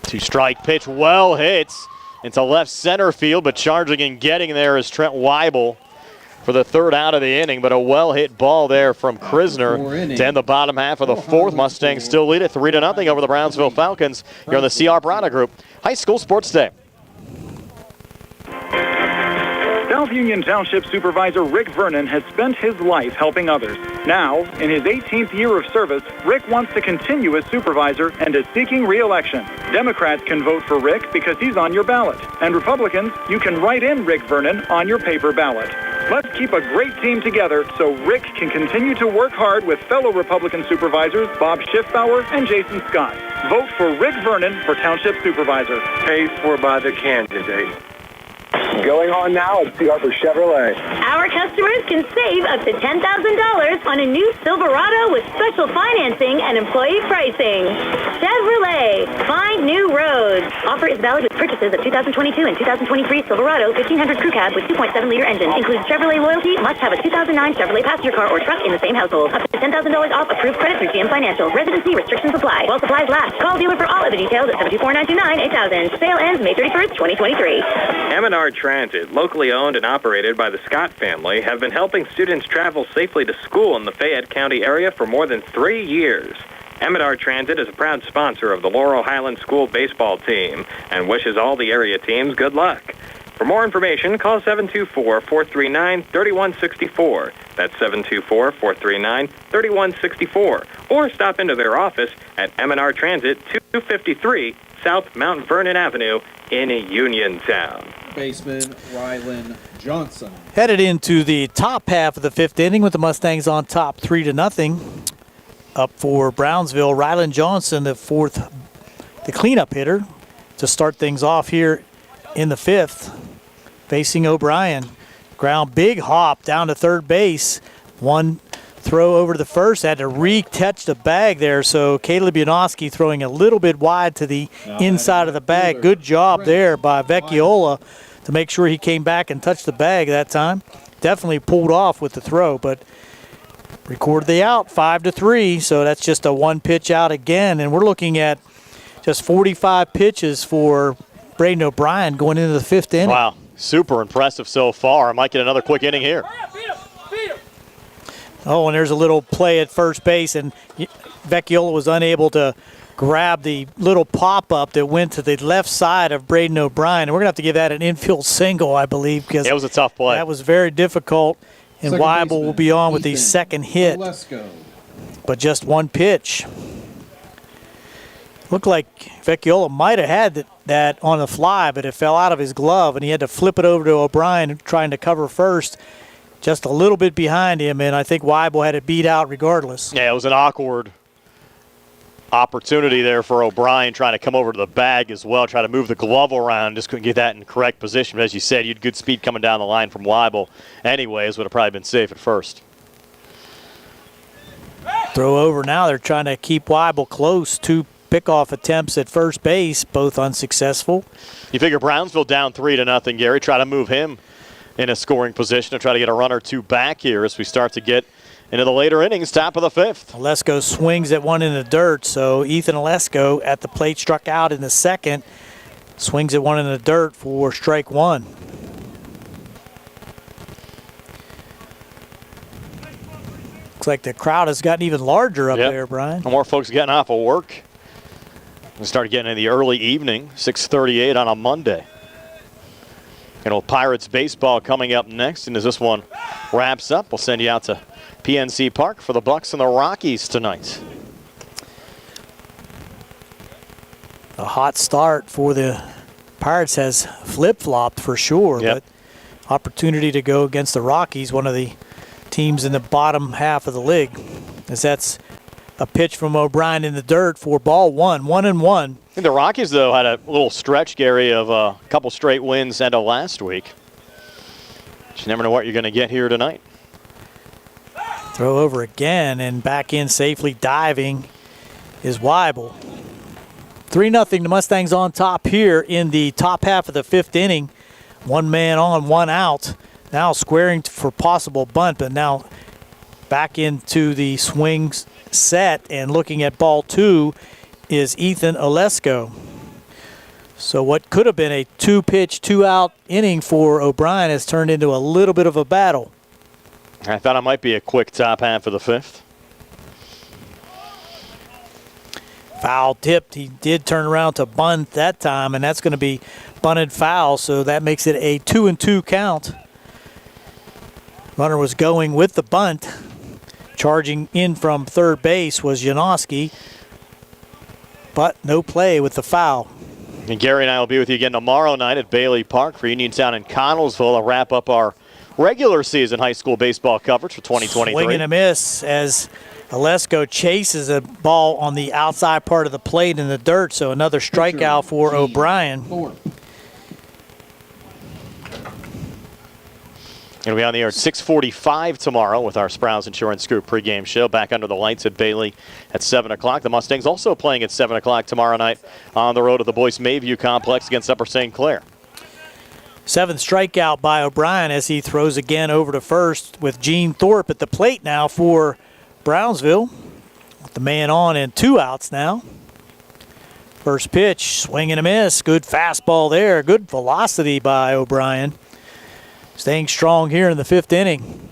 2-strike pitch, well hits into left center field, but charging and getting there is Trent Weibel for the 3rd out of the inning, but a well-hit ball there from Krisner to end the bottom half of the 4th. Mustangs still lead it 3-0 over the Brownsville Falcons here on the CR Browna Group High School Sports Day. South Union Township Supervisor Rick Vernon has spent his life helping others. Now, in his 18th year of service, Rick wants to continue as supervisor and is seeking re-election. Democrats can vote for Rick because he's on your ballot. And Republicans, you can write in Rick Vernon on your paper ballot. Let's keep a great team together so Rick can continue to work hard with fellow Republican supervisors Bob Schiffbauer and Jason Scott. Vote for Rick Vernon for Township Supervisor. Paid for by the candidate. Going on now at C. Harper Chevrolet. Our customers can save up to $10,000 on a new Silverado with special financing and employee pricing. Chevrolet, find new roads. Offer is valid with purchases of 2022 and 2023 Silverado 1500 Crew Cab with 2.7-liter engine. Includes Chevrolet loyalty. Must have a 2009 Chevrolet passenger car or truck in the same household. Up to $10,000 off approved credit through GM Financial. Residency restrictions apply. While supplies last. Call dealer for all of the details at 724-929-8000. Sale ends May 31st, 2023. M&R Transit, locally owned and operated by the Scott family, have been helping students travel safely to school in the Fayette County area for more than 3 years. M&R Transit is a proud sponsor of the Laurel Highlands School baseball team and wishes all the area teams good luck. For more information, call 724-439-3164. That's 724-439-3164. Or stop into their office at M&R Transit, 253 South Mount Vernon Avenue in Uniontown. Baseman Rylan Johnson. Headed into the top half of the 5th inning with the Mustangs on top 3-0. Up for Brownsville, Rylan Johnson, the cleanup hitter. to start things off here in the 5th, facing O'Brien. Ground big hop down to third base. One throw over to the first, had to retouch the bag there, so Caleb Janoski throwing a little bit wide to the inside of the bag. Good job there by Vecchiola to make sure he came back and touched the bag that time. Definitely pulled off with the throw, but recorded the out, 5-3, so that's just a one pitch out again, and we're looking at just 45 pitches for Braden O'Brien going into the 5th inning. Wow, super impressive so far. I might get another quick inning here. Oh, and there's a little play at first base, and Vecchiola was unable to grab the little pop-up that went to the left side of Braden O'Brien. And we're going to have to give that an infield single, I believe, because it was a tough play. That was very difficult, and Weibel will be on with the second hit. But just one pitch. Looked like Vecchiola might have had that on the fly, but it fell out of his glove, and he had to flip it over to O'Brien trying to cover first. Just a little bit behind him, and I think Weibel had it beat out regardless. Yeah, it was an awkward opportunity there for O'Brien trying to come over to the bag as well, try to move the glove around, just couldn't get that in correct position. But as you said, you had good speed coming down the line from Weibel. Anyways, would have probably been safe at first. Throw over now. They're trying to keep Weibel close. 2 pickoff attempts at first base, both unsuccessful. You figure Brownsville down 3-0, Gary. Try to move him in a scoring position to try to get a run or two back here as we start to get into the later innings, top of the 5th. Olesko swings at one in the dirt, so Ethan Olesko at the plate struck out in the 2nd. Swings at one in the dirt for strike 1. Looks like the crowd has gotten even larger up there, Brian. More folks getting off of work. We started getting in the early evening, 6:38 on a Monday. Pirates baseball coming up next, and as this one wraps up, we'll send you out to PNC Park for the Bucks and the Rockies tonight. A hot start for the Pirates has flip-flopped for sure, but opportunity to go against the Rockies, one of the teams in the bottom half of the league, as that's a pitch from O'Brien in the dirt for ball 1, 1-1. I think the Rockies, though, had a little stretch, Gary, of a couple straight wins end of last week. But you never know what you're going to get here tonight. Throw over again, and back in safely diving is Weibel. 3-0, the Mustangs on top here in the top half of the 5th inning. 1 man on, 1 out. Now squaring for possible bunt, but now back into the swings set, and looking at ball 2 is Ethan Olesko. So what could have been a 2-pitch, 2-out inning for O'Brien has turned into a little bit of a battle. I thought it might be a quick top half of the 5th. Foul tipped. He did turn around to bunt that time, and that's going to be bunted foul, so that makes it a 2-2 count. Runner was going with the bunt. Charging in from third base was Janoski, but no play with the foul. And Gary and I will be with you again tomorrow night at Bailey Park for Uniontown and Connellsville to wrap up our regular season high school baseball coverage for 2023. Swing and a miss as Olesko chases a ball on the outside part of the plate in the dirt, so another strikeout for O'Brien. Going to be on the air at 6:45 tomorrow with our Sprouse Insurance Group pregame show. Back under the lights at Bailey at 7 o'clock. The Mustangs also playing at 7 o'clock tomorrow night on the road to the Boyce Mayview Complex against Upper St. Clair. 7th strikeout by O'Brien as he throws again over to first with Gene Thorpe at the plate now for Brownsville. With the man on and 2 outs now. First pitch, swing and a miss. Good fastball there. Good velocity by O'Brien. Staying strong here in the 5th inning.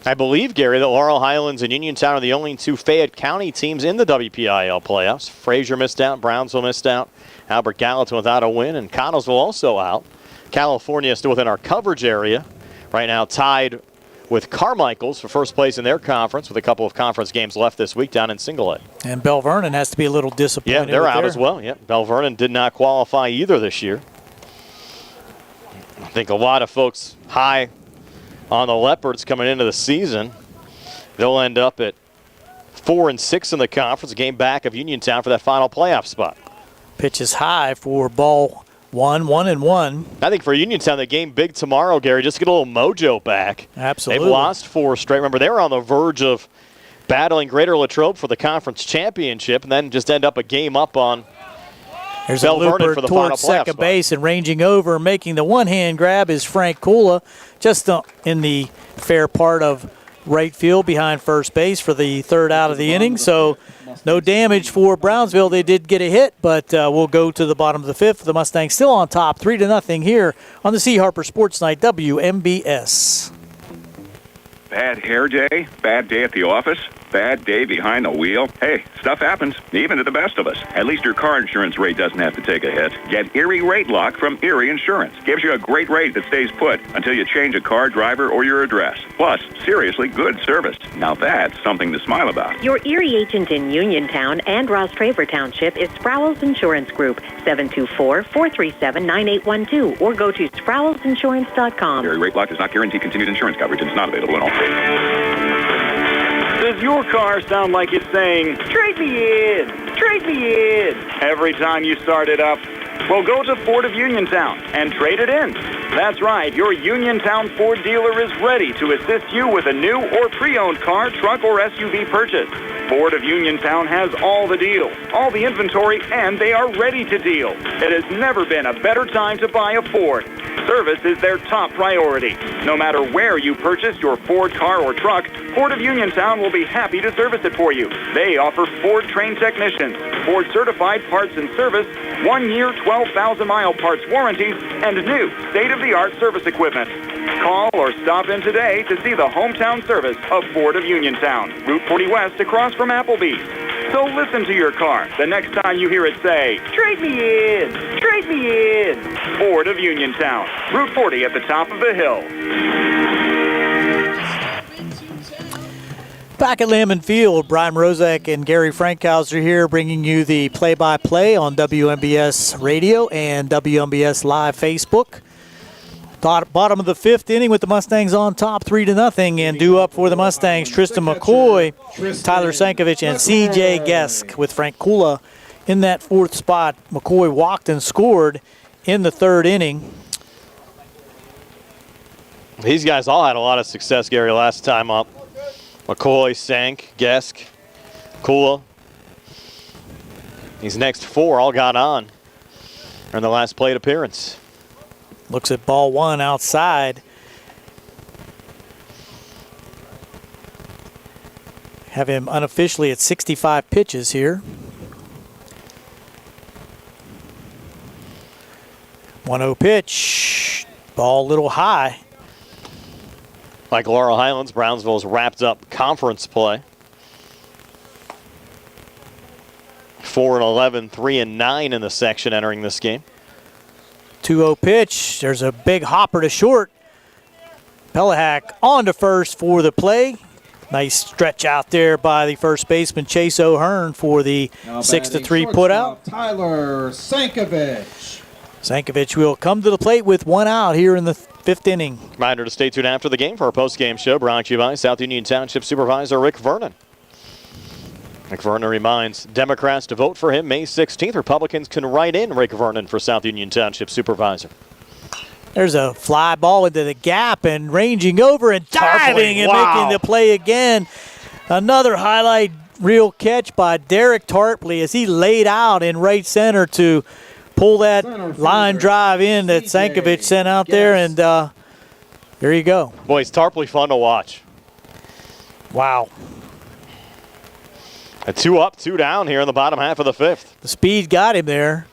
I believe, Gary, that Laurel, Highlands, and Uniontown are the only 2 Fayette County teams in the WPIAL playoffs. Fraser missed out, Brownsville missed out, Albert Gallatin without a win, and Connellsville also out. California is still within our coverage area. Right now tied with Carmichael's for first place in their conference with a couple of conference games left this week down in Single A. And Bell Vernon has to be a little disappointed. Yeah, they're out as well. Yeah, Bell Vernon did not qualify either this year. I think a lot of folks high on the Leopards coming into the season. They'll end up at 4-6 in the conference, a game back of Uniontown for that final playoff spot. Pitch is high for ball 1-1. I think for Uniontown, the game big tomorrow, Gary, just to get a little mojo back. Absolutely. They've lost 4 straight. Remember, they were on the verge of battling Greater Latrobe for the conference championship and then just end up a game up on There's Bell a looper Vernon for the final towards playoff second spot. base, and ranging over, making the one-hand grab is Frank Kula, just in the fair part of right field behind first base for the third out of the inning. So no damage for Brownsville. They did get a hit, but we'll go to the bottom of the 5th. The Mustangs still on top, 3-0 here on the C. Harper Sports Night, WMBS. Bad hair day? Bad day at the office? Bad day behind the wheel? Hey, stuff happens, even to the best of us. At least your car insurance rate doesn't have to take a hit. Get Erie Rate Lock from Erie Insurance. Gives you a great rate that stays put until you change a car, driver, or your address. Plus, seriously good service. Now that's something to smile about. Your Erie agent in Uniontown and Ross Traver Township is Sprowell's Insurance Group, 724-437-9812, or go to sprowellsinsurance.com. Erie Rate Lock does not guarantee continued insurance coverage and is not available in all states. Does your car sound like it's saying, "Trade me in, trade me in," every time you start it up? Well, go to Ford of Uniontown and trade it in. That's right, your Uniontown Ford dealer is ready to assist you with a new or pre-owned car, truck, or SUV purchase. Ford of Uniontown has all the deals, all the inventory, and they are ready to deal. It has never been a better time to buy a Ford. Service is their top priority. No matter where you purchase your Ford car or truck, Ford of Uniontown will be happy to service it for you. They offer Ford-trained technicians, Ford-certified parts and service, 1-year, 12,000-mile parts warranties, and new state-of-the-art service equipment. Call or stop in today to see the hometown service of Ford of Uniontown, Route 40 West across from Applebee's. So listen to your car the next time you hear it say, "Trade me in, trade me in." Ford of Uniontown, Route 40 at the top of the hill. Back at Lamb Field, Brian Rozak and Gary Frankhauser here bringing you the play-by-play on WMBS Radio and WMBS Live Facebook. Bottom of the 5th inning with the Mustangs on top, 3-0, and due up for the Mustangs, Tristan McCoy, Tyler Sankovic, and C.J. Gesk with Frank Kula in that 4th spot. McCoy walked and scored in the 3rd inning. These guys all had a lot of success, Gary, last time up. McCoy, Sank, Gesk, Kula. These next 4 all got on in the last plate appearance. Looks at ball 1 outside. Have him unofficially at 65 pitches here. 1-0 pitch. Ball a little high. Like Laurel Highlands, Brownsville's wrapped up conference play. 4-11, 3-9 in the section entering this game. 2-0 pitch. There's a big hopper to short. Pelahak on to first for the play. Nice stretch out there by the first baseman, Chase O'Hearn, for the 6-3 putout. Tyler Sankovic. Sankovic will come to the plate with 1 out here in the 5th inning. Reminder to stay tuned after the game for our post-game show brought to you by South Union Township Supervisor Rick Vernon. Rick Vernon reminds Democrats to vote for him May 16th. Republicans can write in Rick Vernon for South Union Township Supervisor. There's a fly ball into the gap and ranging over and diving and making the play again. Another highlight reel catch by Derek Tarpley as he laid out in right center to pull that line drive in that Sankovic sent out there, and there you go. Boy, it's Tarpley fun to watch. Wow. A 2 up, 2 down here in the bottom half of the 5th. The speed got him there.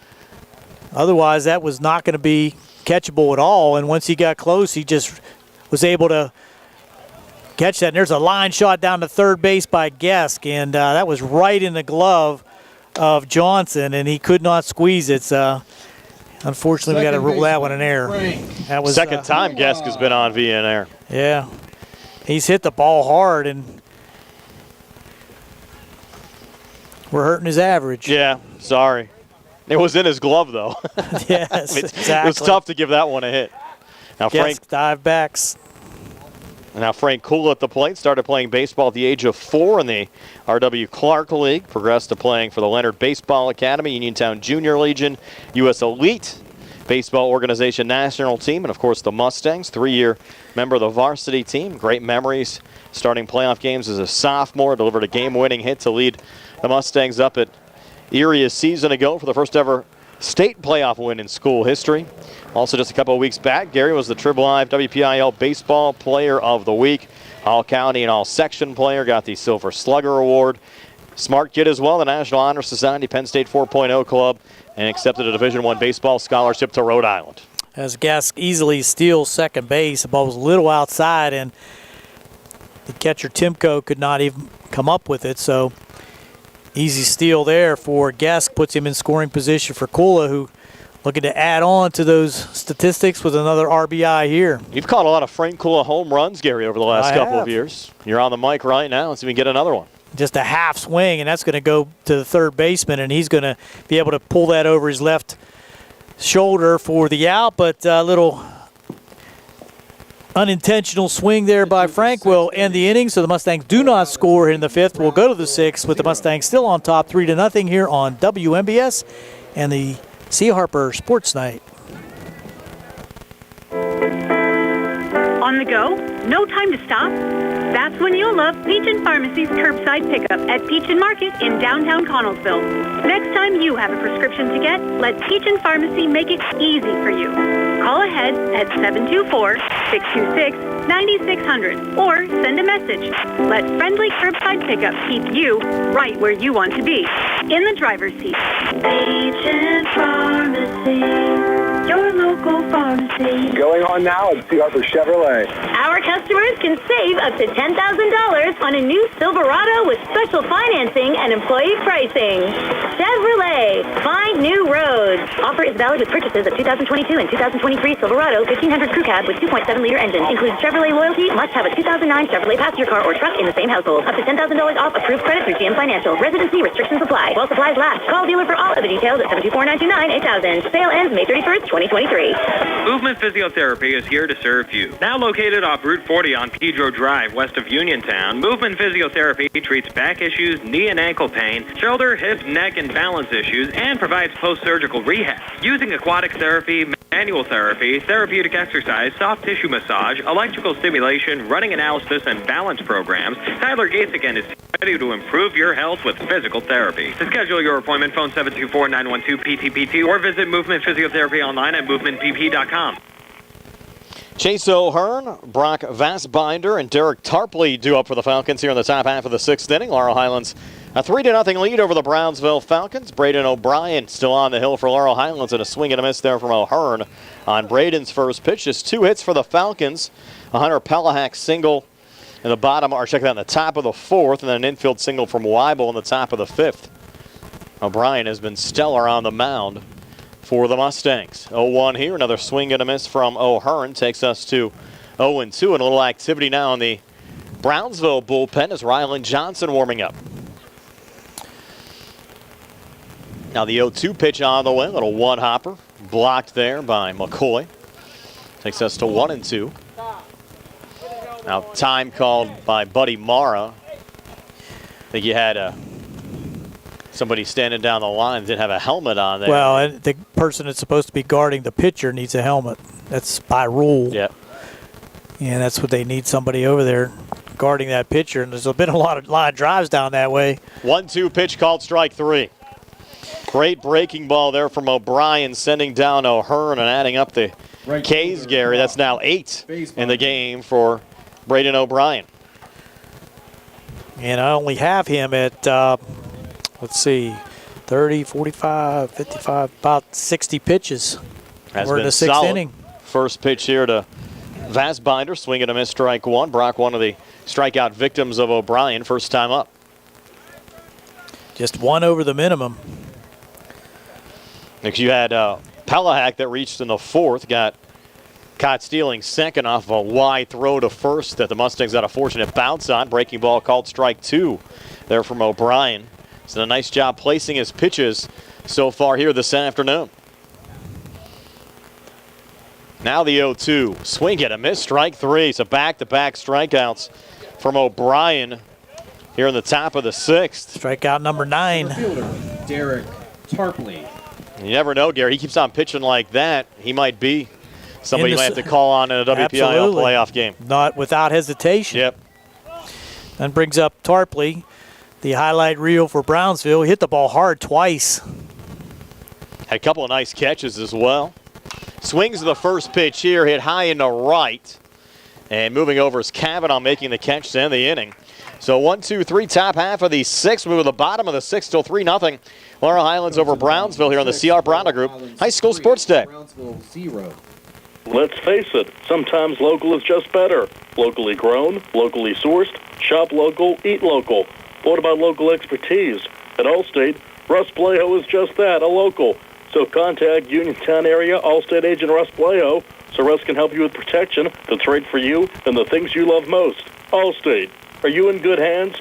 Otherwise, that was not going to be catchable at all, and once he got close, he just was able to catch that. And there's a line shot down to third base by Gesk, and that was right in the glove of Johnson, and he could not squeeze it. Unfortunately, we got to rule that one an error. That was second time Gesk has been on via an error. Yeah, he's hit the ball hard, and we're hurting his average. Yeah, sorry. It was in his glove, though. Yes, It was exactly. tough to give that one a hit. Now, Gesk Frank dive backs. Now Frank Kula at the plate. Started playing baseball at the age of 4 in the R.W. Clark League. Progressed to playing for the Leonard Baseball Academy, Uniontown Junior Legion, U.S. Elite Baseball Organization National Team, and of course the Mustangs. 3-year member of the varsity team. Great memories starting playoff games as a sophomore. Delivered a game-winning hit to lead the Mustangs up at Erie a season ago for the first ever state playoff win in school history. Also just a couple of weeks back, Gary was the Trib Live WPIAL Baseball Player of the Week. All-County and All-Section player, got the Silver Slugger Award. Smart kid as well, the National Honor Society Penn State 4.0 Club, and accepted a Division I baseball scholarship to Rhode Island. As Gask easily steals second base, the ball was a little outside, and the catcher Timko could not even come up with it, so easy steal there for Gask, puts him in scoring position for Kula, who looking to add on to those statistics with another RBI here. You've caught a lot of Frank Kula home runs, Gary, over the last couple of years. You're on the mic right now. Let's see if we can get another one. Just a half swing, and that's going to go to the third baseman, and he's going to be able to pull that over his left shoulder for the out, but a little unintentional swing there by Frank will end the inning, so the Mustangs do not score in the 5th. We'll go to the 6th with the Mustangs still on top 3-0 here on WMBS and the C. Harper Sports Night. On the go? No time to stop? That's when you'll love Peach & Pharmacy's curbside pickup at Peach & Market in downtown Connellsville. Next time you have a prescription to get, let Peach & Pharmacy make it easy for you. Call ahead at 724-626-9600 or send a message. Let friendly curbside pickup keep you right where you want to be, in the driver's seat. Peach & Pharmacy, your local pharmacy. Going on now at C. Harper Chevrolet. Our customers can save up to $10,000 on a new Silverado with special financing and employee pricing. Chevrolet, find new roads. Offer is valid with purchases of 2022 and 2023 Silverado 1500 Crew Cab with 2.7-liter engine. Includes Chevrolet loyalty. Must have a 2009 Chevrolet passenger car or truck in the same household. Up to $10,000 off approved credit through GM Financial. Residency restrictions apply. While supplies last. Call dealer for all other details at 724-929-8000. Sale ends May 31st, 2023. Movement Physiotherapy is here to serve you. Now located off Route 40 on Pedro Drive, west of Uniontown, Movement Physiotherapy treats back issues, knee and ankle pain, shoulder, hip, neck, and balance issues, and provides post-surgical rehab. Using aquatic therapy, manual therapy, therapeutic exercise, soft tissue massage, electrical stimulation, running analysis, and balance programs, Tyler Gasigan is ready to improve your health with physical therapy. To schedule your appointment, phone 724-912-PTPT or visit Movement Physiotherapy online at movementpp.com. Chase O'Hearn, Brock Vassbinder, and Derek Tarpley due up for the Falcons here in the top half of the 6th inning. Laurel Highlands a 3-0 lead over the Brownsville Falcons. Braden O'Brien still on the hill for Laurel Highlands, and a swing and a miss there from O'Hearn on Braden's first pitch. Just 2 hits for the Falcons. A Hunter Pelahak single in the bottom, or check that in the top of the 4th, and then an infield single from Weibel in the top of the 5th. O'Brien has been stellar on the mound for the Mustangs. 0-1 here, another swing and a miss from O'Hearn takes us to 0-2, and a little activity now in the Brownsville bullpen as Rylan Johnson warming up. Now the 0-2 pitch on the way, little one-hopper, blocked there by McCoy. Takes us to 1-2. Now time called by Buddy Mara. I think you had somebody standing down the line didn't have a helmet on there. Well, and the person that's supposed to be guarding the pitcher needs a helmet. That's by rule. Yeah. And that's what they need, somebody over there guarding that pitcher. And there's been a lot of drives down that way. 1-2 pitch called strike 3. Great breaking ball there from O'Brien, sending down O'Hearn and adding up the K's, Gary. That's now 8 in the game for Braden O'Brien. And I only have him at, let's see, 30, 45, 55, about 60 pitches. We're in the 6th inning. First pitch here to Vassbinder, swing and a miss, strike 1. Brock, one of the strikeout victims of O'Brien, first time up. Just 1 over the minimum. Next you had Pelahak that reached in the 4th, got caught stealing second off of a wide throw to first that the Mustangs got a fortunate bounce on. Breaking ball called strike 2 there from O'Brien. So a nice job placing his pitches so far here this afternoon. Now the 0-2. Swing and a miss, strike three. So back-to-back strikeouts from O'Brien here in the top of the sixth. Strikeout number 9. Fielder, Derek Tarpley. You never know, Gary. He keeps on pitching like that. He might be somebody you might have to call on in a WPIAL Absolutely. playoff game. Not without hesitation. Yep. And brings up Tarpley, the highlight reel for Brownsville. He hit the ball hard twice. Had a couple of nice catches as well. Swings the first pitch here, hit high into right. And moving over is Kavanaugh making the catch to end the inning. So 1-2-3, top half of the sixth. Move to the bottom of the sixth, still 3-0. Laurel Highlands over Brownsville here on the CR Browna Group High School Sports Day. Brownsville 0. Let's face it, sometimes local is just better. Locally grown, locally sourced, shop local, eat local. What about local expertise? At Allstate, Russ Blejo is just that, a local. So contact Uniontown area Allstate agent Russ Blejo so Russ can help you with protection that's right for you and the things you love most. Allstate, are you in good hands?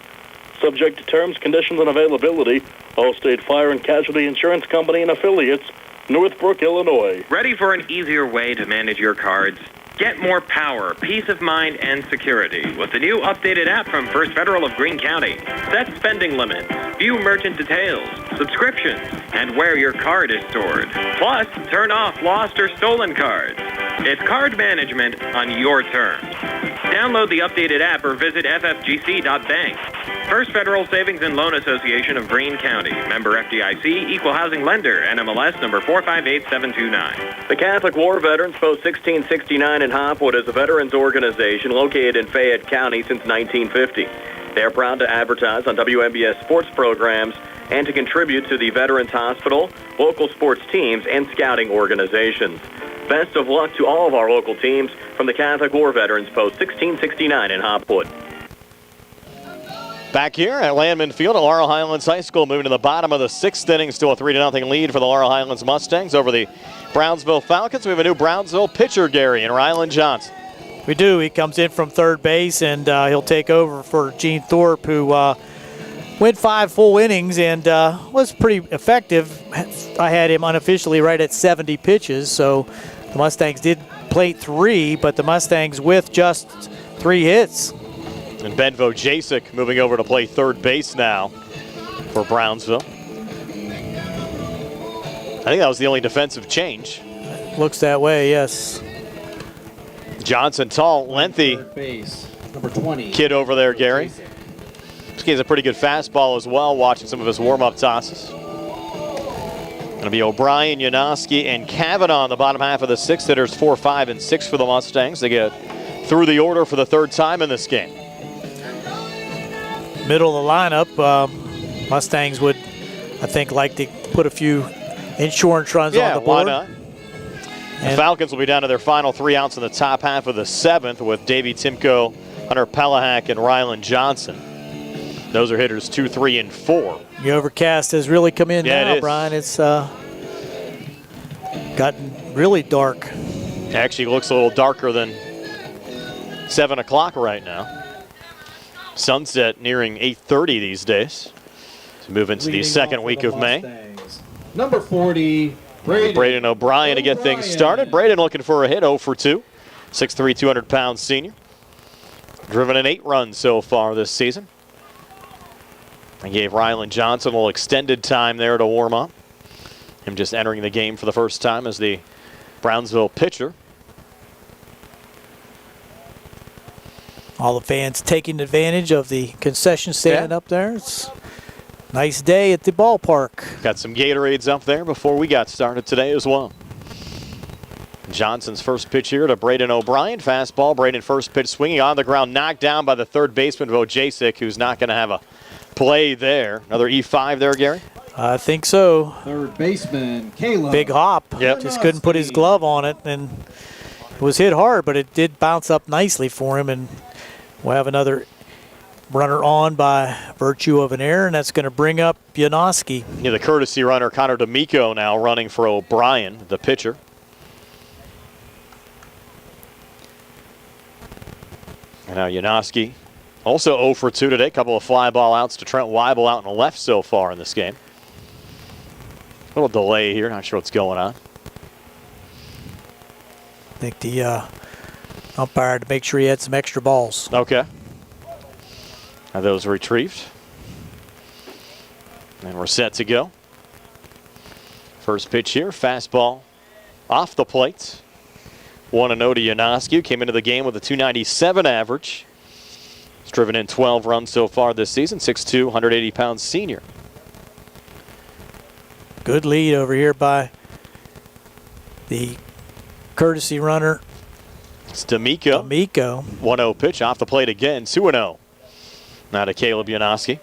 Subject to terms, conditions, and availability. Allstate Fire and Casualty Insurance Company and affiliates, Northbrook, Illinois. Ready for an easier way to manage your cards? Get more power, peace of mind, and security with the new updated app from First Federal of Greene County. Set spending limits, view merchant details, subscriptions, and where your card is stored. Plus, turn off lost or stolen cards. It's card management on your terms. Download the updated app or visit ffgc.bank. First Federal Savings and Loan Association of Greene County. Member FDIC, Equal Housing Lender, NMLS number 458729. The Catholic War Veterans Post 1669 in Hopwood is a veterans organization located in Fayette County since 1950. They are proud to advertise on WMBS sports programs and to contribute to the Veterans Hospital, local sports teams, and scouting organizations. Best of luck to all of our local teams from the Catholic War Veterans Post 1669 in Hopwood. Back here at Landman Field at Laurel Highlands High School, moving to the bottom of the sixth inning, still a 3-0 lead for the Laurel Highlands Mustangs over the Brownsville Falcons. We have a new Brownsville pitcher, Gary, and Ryland Johnson. We do. He comes in from third base, and he'll take over for Gene Thorpe, who went 5 full innings and was pretty effective. I had him unofficially right at 70 pitches, so the Mustangs did plate 3, but the Mustangs with just 3 hits. And Ben Vojacek moving over to play third base now for Brownsville. I think that was the only defensive change. Looks that way, yes. Johnson, tall, lengthy Base, number 20. kid over there, Gary. He has a pretty good fastball as well, watching some of his warm-up tosses. Going to be O'Brien, Janoski, and Kavanaugh in the bottom half of the sixth. Hitters 4, 5, and 6 for the Mustangs. They get through the order for the third time in this game. Middle of the lineup, Mustangs would, I think, like to put a few insurance runs on the board. Why not? The Falcons will be down to their final 3 outs in the top half of the seventh with Davey Timko, Hunter Pelahak, and Ryland Johnson. Those are hitters 2, 3, and 4. The overcast has really come in now, it is. Brian. It's gotten really dark. It actually looks a little darker than 7 o'clock right now. Sunset nearing 8:30 these days. To move into the second week of May. Number 40, Braden O'Brien to get things started. Braden looking for a hit, 0 for 2. 6'3", 200-pound senior. Driven in 8 runs so far this season. I gave Ryland Johnson a little extended time there to warm up. Him just entering the game for the first time as the Brownsville pitcher. All the fans taking advantage of the concession stand up there. It's a nice day at the ballpark. Got some Gatorades up there before we got started today as well. Johnson's first pitch here to Braden O'Brien. Fastball, Braden first pitch swinging on the ground, knocked down by the third baseman, Vojacek, who's not going to have a play there. Another E5 there, Gary? I think so. Third baseman, Caleb. Big hop. Yep. Just couldn't put his glove on it, and it was hit hard, but it did bounce up nicely for him, and we'll have another runner on by virtue of an error, and that's going to bring up Janoski. Yeah, the courtesy runner, Connor D'Amico, now running for O'Brien, the pitcher. And now Janoski, also 0 for 2 today. A couple of fly ball outs to Trent Weibel out in the left so far in this game. A little delay here, not sure what's going on. think the umpire had to make sure he had some extra balls. Okay. Are those retrieved? And we're set to go. First pitch here, fastball off the plate. 1-0 to Yanoski. Came into the game with a .297 average. He's driven in 12 runs so far this season. 6'2", 180-pound senior. Good lead over here by the courtesy runner. It's D'Amico. 1-0 pitch off the plate again. 2-0. Now to Caleb Yanoski.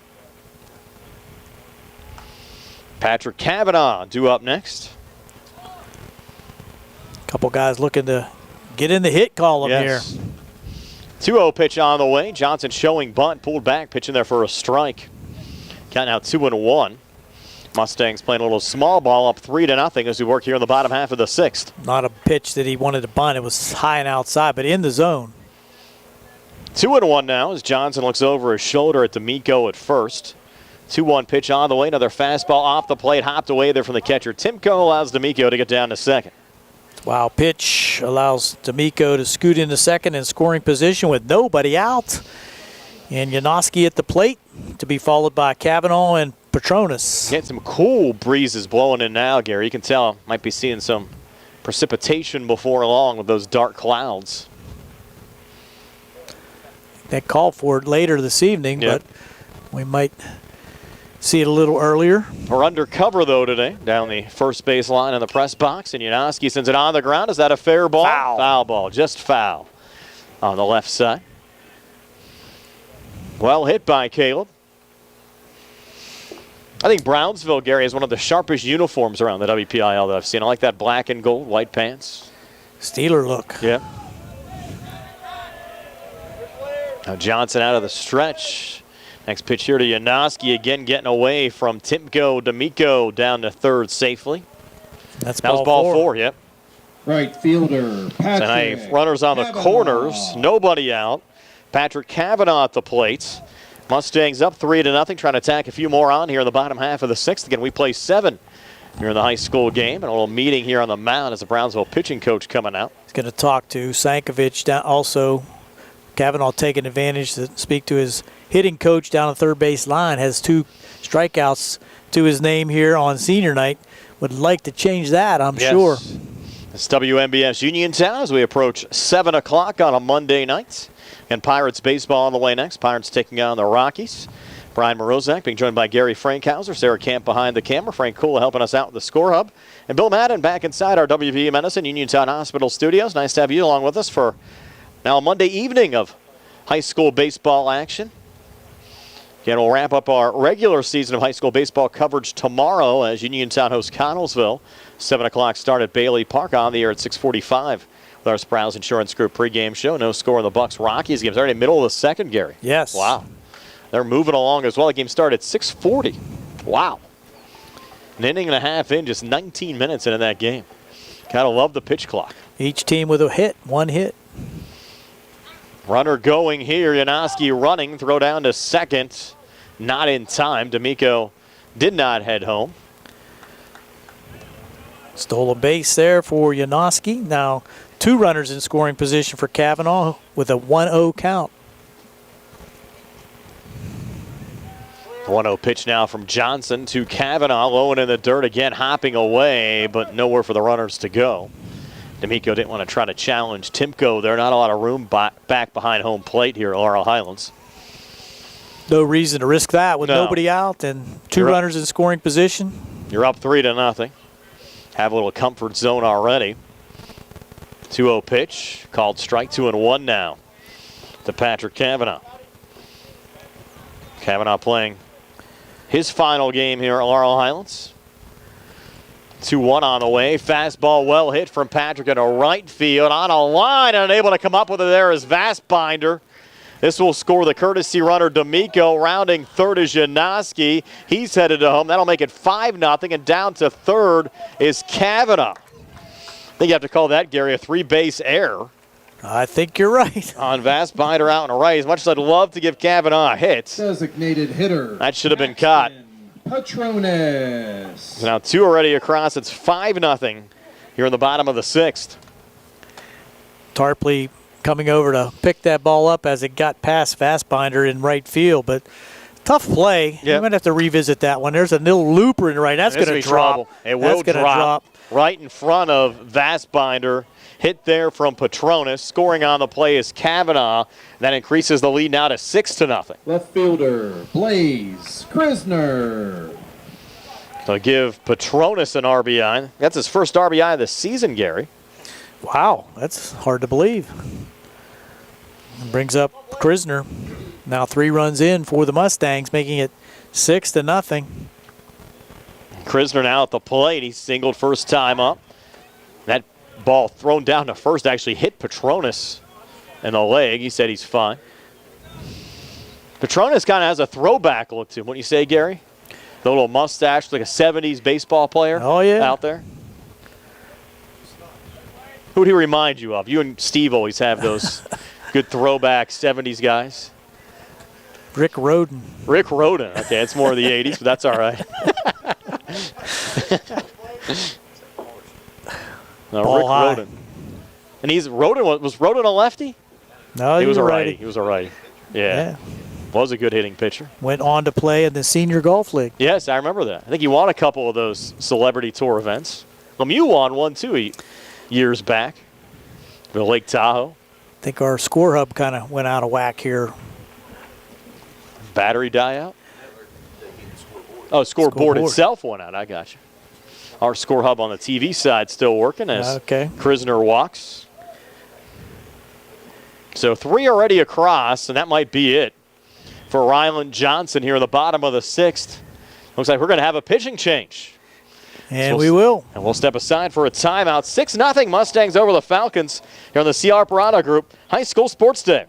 Patrick Kavanaugh due up next. Couple guys looking to get in the hit column here. 2-0 pitch on the way. Johnson showing bunt, pulled back, pitching there for a strike. Count now 2-1. Mustangs playing a little small ball up 3-0 as we work here in the bottom half of the sixth. Not a pitch that he wanted to bunt. It was high and outside, but in the zone. 2-1 now as Johnson looks over his shoulder at D'Amico at first. 2-1 pitch on the way. Another fastball off the plate, hopped away there from the catcher. Timko allows D'Amico to get down to second. Wow, pitch allows D'Amico to scoot into second in scoring position with nobody out. And Yanoski at the plate to be followed by Kavanaugh and Petronas. Getting some cool breezes blowing in now, Gary. You can tell might be seeing some precipitation before long with those dark clouds. They called for it later this evening, but we might see it a little earlier. We're under cover, though, today, down the first base line in the press box. And Yanoski sends it on the ground. Is that a fair ball? Foul. Foul ball, just foul on the left side. Well hit by Caleb. I think Brownsville, Gary, is one of the sharpest uniforms around the WPIAL that I've seen. I like that black and gold, white pants. Steeler look. Yeah. Now Johnson out of the stretch. Next pitch here to Yanoski, again getting away from Timko. D'Amico down to third safely. That's ball four. Yep. Right fielder, Patrick. So now runners on the corners, nobody out. Patrick Kavanaugh at the plate. Mustangs up 3-0, trying to tack a few more on here in the bottom half of the sixth. Again, we play 7 here in the high school game. And a little meeting here on the mound as the Brownsville pitching coach coming out. He's going to talk to Sankovic. Down also, Kavanaugh taking advantage to speak to his hitting coach down the third base line. Has 2 strikeouts to his name here on senior night. Would like to change that, I'm sure. It's WNBS Uniontown as we approach 7 o'clock on a Monday night. And Pirates baseball on the way next. Pirates taking on the Rockies. Brian Morozak being joined by Gary Frankhauser. Sarah Camp behind the camera. Frank Kula helping us out with the score hub. And Bill Madden back inside our WVU Medicine Uniontown Hospital studios. Nice to have you along with us for now a Monday evening of high school baseball action. Again, we'll wrap up our regular season of high school baseball coverage tomorrow as Uniontown hosts Connellsville. 7 o'clock start at Bailey Park, on the air at 6:45. With our Sprouse Insurance Group pregame show. No score in the Bucks-Rockies game. It's already middle of the second, Gary. Yes. Wow. They're moving along as well. The game started at 6:40. Wow. An inning and a half in, just 19 minutes into that game. Gotta love the pitch clock. Each team with a hit, 1 hit. Runner going here. Yanoski running. Throw down to second. Not in time. D'Amico did not head home. Stole a base there for Yanoski. Now 2 runners in scoring position for Kavanaugh with a 1-0 count. 1-0 pitch now from Johnson to Kavanaugh. Low and in the dirt again, hopping away, but nowhere for the runners to go. D'Amico didn't want to try to challenge Timko. There not a lot of room back behind home plate here at Laurel Highlands. No reason to risk that with nobody out and 2 runners in scoring position. You're up 3-0. Have a little comfort zone already. 2-0 pitch, called strike 2-1 now to Patrick Kavanaugh. Kavanaugh playing his final game here at Laurel Highlands. 2-1 on the way. Fastball well hit from Patrick into right field. On a line and unable to come up with it there is Vastbinder. This will score the courtesy runner D'Amico. Rounding third is Yanoski. He's headed to home. That'll make it 5-0. And down to third is Kavanaugh. I think you have to call that, Gary, a 3-base error. I think you're right. On Vastbinder out and right. As much as I'd love to give Kavanaugh a hit, Designated hitter. that should have been caught. Petronas. So now 2 already across. It's 5-0 here in the bottom of the sixth. Tarpley coming over to pick that ball up as it got past Fastbinder in right field, but tough play. Yep. You're going to have to revisit that one. There's a little looper in the right. That's going to drop. Trouble. It will drop right in front of Fastbinder. Hit there from Petronas. Scoring on the play is Kavanaugh. That increases the lead now to 6-0. Left fielder, Blaze Krisner. So give Petronas an RBI. That's his first RBI of the season, Gary. Wow, that's hard to believe. Brings up Krisner. Now 3 runs in for the Mustangs, making it 6-0. Krisner now at the plate. He singled first time up. That ball thrown down to first actually hit Petronas in the leg. He said he's fine. Petronas kind of has a throwback look to him. What do you say, Gary? The little mustache, like a 70s baseball player out there. Who do he remind you of? You and Steve always have those good throwback 70s guys. Rick Rhoden. Rick Rhoden. Okay, it's more of the 80s, but that's all right. No, Rick Rhoden. And was Rhoden a lefty? No, he was a righty. He was a righty. Yeah. Was a good hitting pitcher. Went on to play in the Senior Golf League. Yes, I remember that. I think he won a couple of those celebrity tour events. Lemieux won one, too, years back. The Lake Tahoe. I think our score hub kind of went out of whack here. Battery die out? Oh, scoreboard itself went out. I got you. Our score hub on the TV side still working as Krisner walks. So 3 already across, and that might be it for Ryland Johnson here in the bottom of the 6th. Looks like we're going to have a pitching change. And we will. And we'll step aside for a timeout. 6-0 Mustangs over the Falcons here on the C.R. Parada Group High School Sports Day.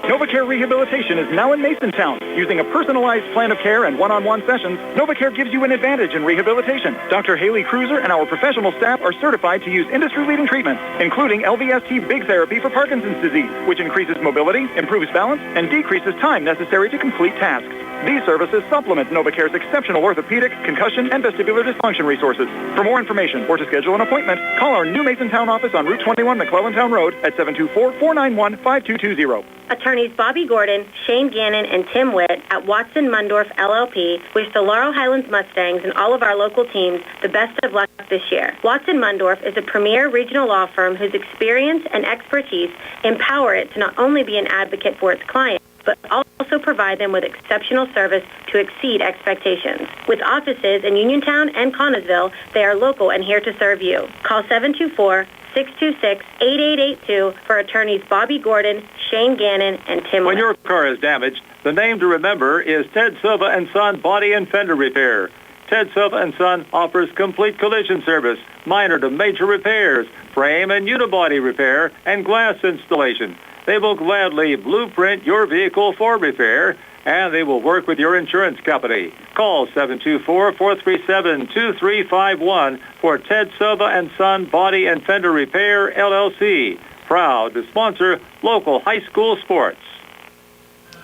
NovaCare Rehabilitation is now in Masontown. Using a personalized plan of care and one-on-one sessions, NovaCare gives you an advantage in rehabilitation. Dr. Haley Cruiser and our professional staff are certified to use industry-leading treatments, including LVST Big Therapy for Parkinson's disease, which increases mobility, improves balance, and decreases time necessary to complete tasks. These services supplement NovaCare's exceptional orthopedic, concussion, and vestibular dysfunction resources. For more information or to schedule an appointment, call our new Masontown office on Route 21 McClellantown Road at 724-491-5220. Attorneys Bobby Gordon, Shane Gannon, and Tim Witt at Watson Mundorf LLP wish the Laurel Highlands Mustangs and all of our local teams the best of luck this year. Watson Mundorf is a premier regional law firm whose experience and expertise empower it to not only be an advocate for its clients, but also provide them with exceptional service to exceed expectations. With offices in Uniontown and Connellsville, they are local and here to serve you. Call 724-626-8882 for attorneys Bobby Gordon, Shane Gannon, and Tim When Witt. your car is damaged, the name to remember is Ted Silva & Son Body and Fender Repair. Ted Silva & Son offers complete collision service, minor to major repairs, frame and unibody repair, and glass installation. They will gladly blueprint your vehicle for repair, and they will work with your insurance company. Call 724-437-2351 for Ted Silva & Son Body and Fender Repair, LLC. Proud to sponsor local high school sports.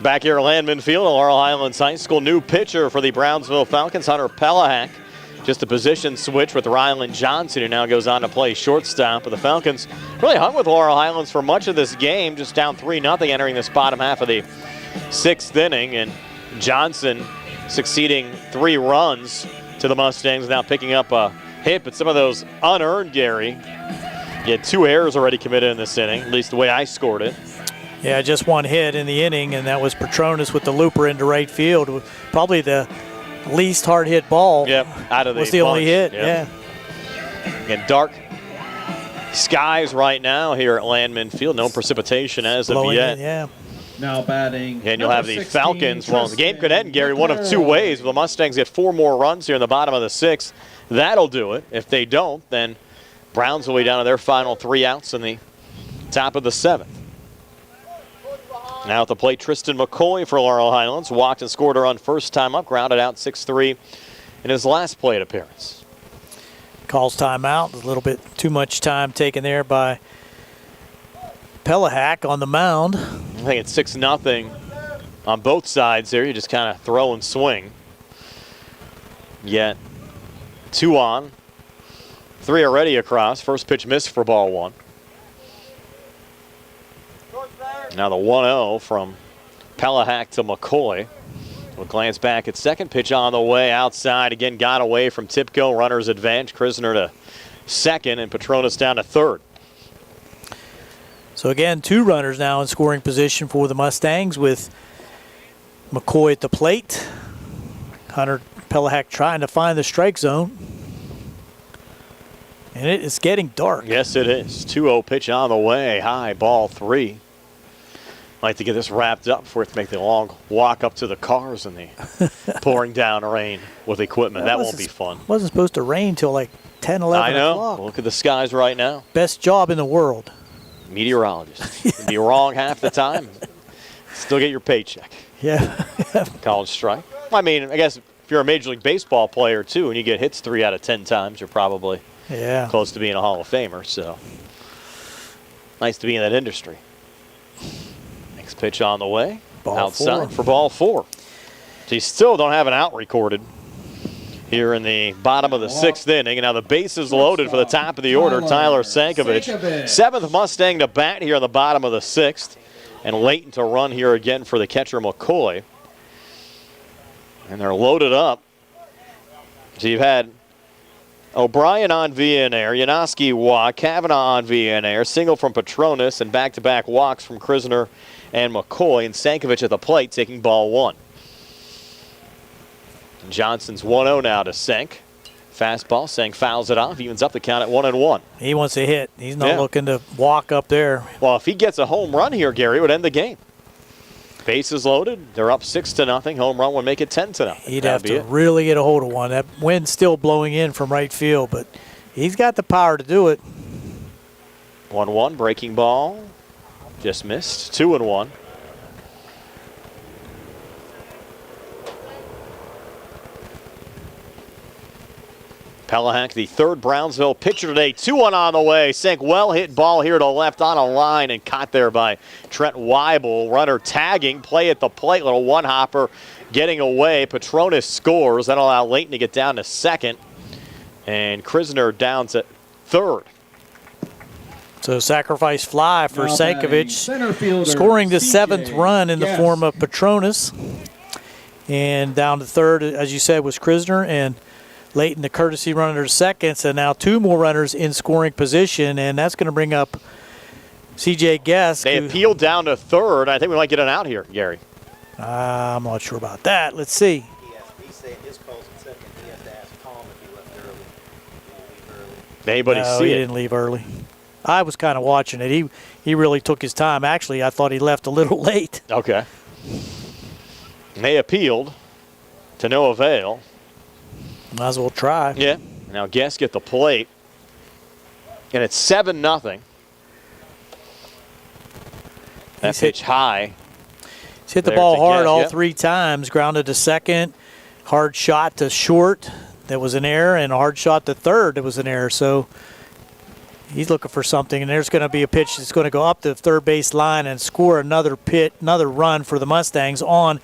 Back here at Landman Field, Laurel Highlands High School, new pitcher for the Brownsville Falcons, Hunter Pelahak. Just a position switch with Ryland Johnson, who now goes on to play shortstop. But the Falcons really hung with Laurel Highlands for much of this game, just down 3-0 entering this bottom half of the 6th inning. And Johnson succeeding 3 runs to the Mustangs, now picking up a hit. But some of those unearned, Gary, he had 2 errors already committed in this inning, at least the way I scored it. Yeah, just 1 hit in the inning, and that was Petronas with the looper into right field. Probably the least hard hit ball. Yep, out of was the only hit. Yep. Yeah. And dark skies right now here at Landman Field. No precipitation as of yet. Yeah. Now batting. And you'll have the Falcons. Well, the game could end, Gary, one of 2 ways. The Mustangs get 4 more runs here in the bottom of the 6th. That'll do it. If they don't, then Browns will be down to their final 3 outs in the top of the 7th. Now at the plate, Tristan McCoy for Laurel Highlands. Walked and scored a run first time up, grounded out 6-3 in his last plate appearance. Calls timeout. A little bit too much time taken there by Pelahak on the mound. I think it's 6-0 on both sides there. You just kind of throw and swing. Yet 2 on, 3 already across. First pitch missed for ball 1. Now the 1-0 from Pelahak to McCoy. We'll glance back at second pitch on the way outside. Again, got away from Tipko. Runners advance. Krisner to second and Petronas down to third. So again, 2 runners now in scoring position for the Mustangs with McCoy at the plate. Hunter Pelahak trying to find the strike zone. And it is getting dark. Yes, it is. 2-0 pitch on the way. High, ball 3. Like to get this wrapped up before we have to make the long walk up to the cars in the pouring down rain with equipment. That won't be fun. Wasn't supposed to rain till like 10, 11 I know. o'clock. Look at the skies right now. Best job in the world. Meteorologist. You'd be wrong half the time. Still get your paycheck. Yeah. College strike. I mean, I guess if you're a Major League Baseball player, too, and you get hits 3 out of 10 times, you're probably close to being a Hall of Famer. So nice to be in that industry. Next pitch on the way. Ball outside 4. for ball 4. So you still don't have an out recorded here in the bottom of the 6th inning. And now the base is loaded for the top of the order. Tyler Sankovic, 7th Mustang to bat here in the bottom of the 6th. And Layton to run here again for the catcher McCoy. And they're loaded up. So you've had O'Brien on Villanueva, Yanoski walk, Kavanaugh on Villanueva, single from Petronas, and back-to-back walks from Krisner and McCoy. And Sankovic at the plate taking ball 1. And Johnson's 1-0 now to Sank. Fastball, Sank fouls it off, evens up the count at 1-1. He wants a hit. He's not looking to walk up there. Well, if he gets a home run here, Gary, it would end the game. Bases loaded. They're up 6-0. Home run would make it 10-0. He'd have to really get a hold of one. That wind's still blowing in from right field, but he's got the power to do it. 1-1, breaking ball. Just missed. 2-1. Pelahak, the 3rd Brownsville pitcher today. 2-1 on the way. Sank well hit ball here to left on a line and caught there by Trent Weibel. Runner tagging, play at the plate. Little one-hopper getting away. Petronas scores. That'll allow Layton to get down to second. And Krisner down to 3rd. So sacrifice fly for Sankovic, scoring the 7th run in the form of Petronas. And down to 3rd, as you said, was Krisner. And Layton, the courtesy runner to second, so now 2 more runners in scoring position, and that's going to bring up C.J. Guest. They appealed down to 3rd. I think we might get an out here, Gary. I'm not sure about that. Let's see. Anybody no, see he it? didn't leave early. I was kind of watching it. He really took his time. Actually, I thought he left a little late. Okay. And they appealed to no avail. Might as well try. Yeah. Now Guest at the plate. And it's 7-0. That pitch high. He's hit the ball hard all 3 times. Grounded to second. Hard shot to short. That was an error. And a hard shot to third. That was an error. So he's looking for something. And there's going to be a pitch that's going to go up the third base line and score another run for the Mustangs on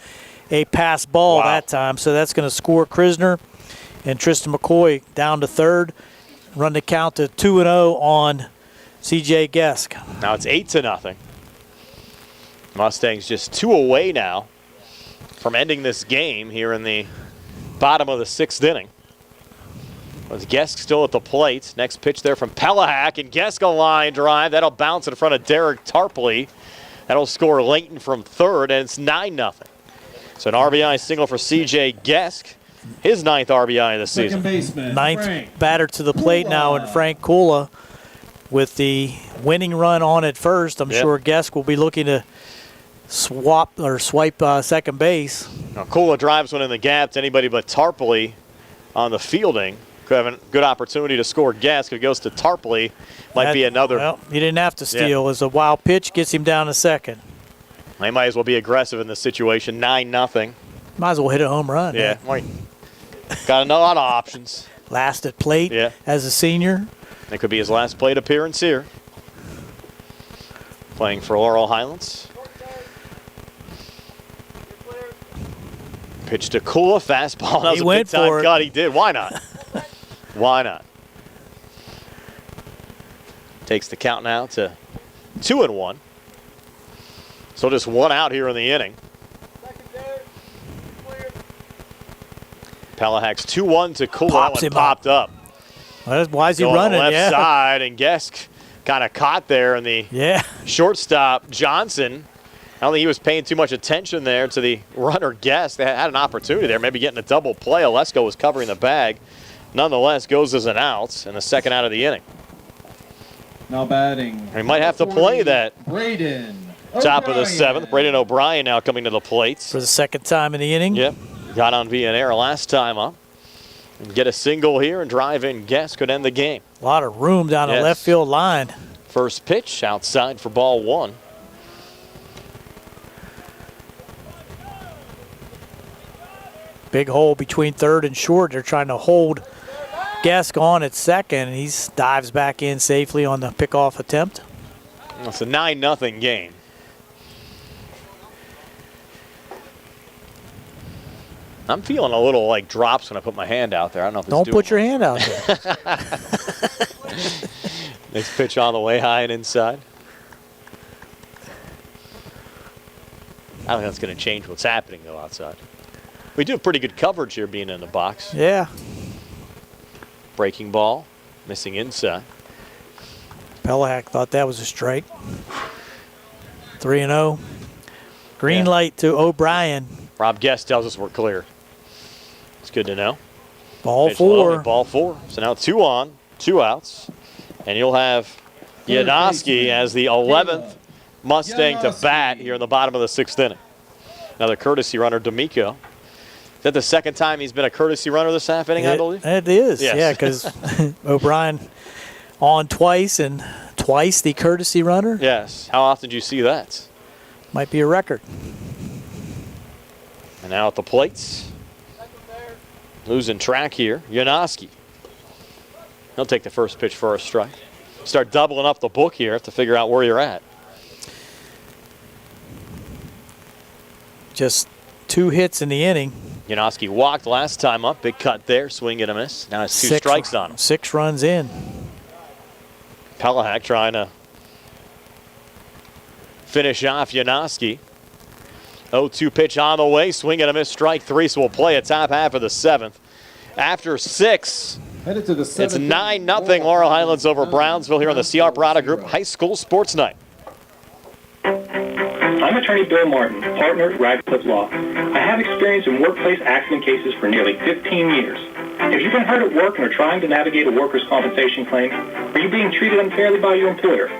a pass ball that time. So that's going to score Krisner. And Tristan McCoy down to 3rd. Run the count to 2-0 on C.J. Guest. Now it's 8-0. Mustangs just 2 away now from ending this game here in the bottom of the 6th inning. With Guest still at the plate. Next pitch there from Pelahak, and Guest a line drive. That'll bounce in front of Derek Tarpley. That'll score Layton from 3rd, and it's 9-0. So an RBI single for C.J. Guest. His 9th RBI of the season. Ninth batter to the plate now, and Frank Kula with the winning run on at first. I'm sure Guest will be looking to swipe second base. Now Kula drives one in the gap to anybody but Tarpley on the fielding. Could have a good opportunity to score Guest. If it goes to Tarpley, might be another. Well, he didn't have to steal. It's a wild pitch, gets him down to second. They might as well be aggressive in this situation. 9-0. Might as well hit a home run. Yeah. Got a lot of options. Last at plate as a senior. It could be his last plate appearance here. Playing for Laurel Highlands. Pitch to Kula, fastball. That was he a went big time for it. cut. He did. Why not? Why not? Takes the count now to 2-1. So just one out here in the inning. Pelahak's 2-1 to Kulo and popped up. Why is he Going running? left side, and Gesk kind of caught there in the shortstop Johnson. I don't think he was paying too much attention there to the runner Gesk. They had an opportunity there, maybe getting a double play. Olesko was covering the bag. Nonetheless, goes as an out in the second out of the inning. Now batting. He might have to play that Braden top of the seventh. Braden O'Brien now coming to the plate. For the second time in the inning. Yep. Got on via an error last time up. And get a single here and drive in Guess could end the game. A lot of room down the left field line. First pitch outside for ball one. Big hole between third and short. They're trying to hold Gesk on at second, and he dives back in safely on the pickoff attempt. It's a 9-0 game. I'm feeling a little like drops when I put my hand out there. I don't know if it's Don't put your hand out there. Next pitch on the way high and inside. I don't think that's going to change what's happening, though, outside. We do have pretty good coverage here being in the box. Yeah. Breaking ball, missing inside. Pelahak thought that was a strike. 3-0. Green light to O'Brien. Rob Guest tells us we're clear. It's good to know. Ball Pitch four. low, ball four. So now 2 on, 2 outs. And you'll have Yanoski as the 11th Mustang to bat here in the bottom of the 6th inning. Another courtesy runner, D'Amico. Is that the second time he's been a courtesy runner this half inning, I believe? It is, yes. yeah, because O'Brien on twice and twice the courtesy runner. Yes. How often do you see that? Might be a record. And now at the plates. Losing track here, Yanoski. He'll take the first pitch for a strike. Start doubling up the book here to figure out where you're at. Just 2 hits in the inning. Yanoski walked last time up. Big cut there. Swing and a miss. Now it's 2 strikes on him. 6 runs in. Pelahak trying to finish off Yanoski. 0-2 pitch on the way. Swing and a miss. Strike 3. So we'll play a top half of the 7th. After 6, headed to the it's 9-0 Laurel Highlands over Brownsville here on the CR Parada Group High School Sports Night. I'm attorney Bill Martin, partner at Radcliffe Law. I have experience in workplace accident cases for nearly 15 years. If you've been hurt at work and are trying to navigate a workers' compensation claim, are you being treated unfairly by your employer?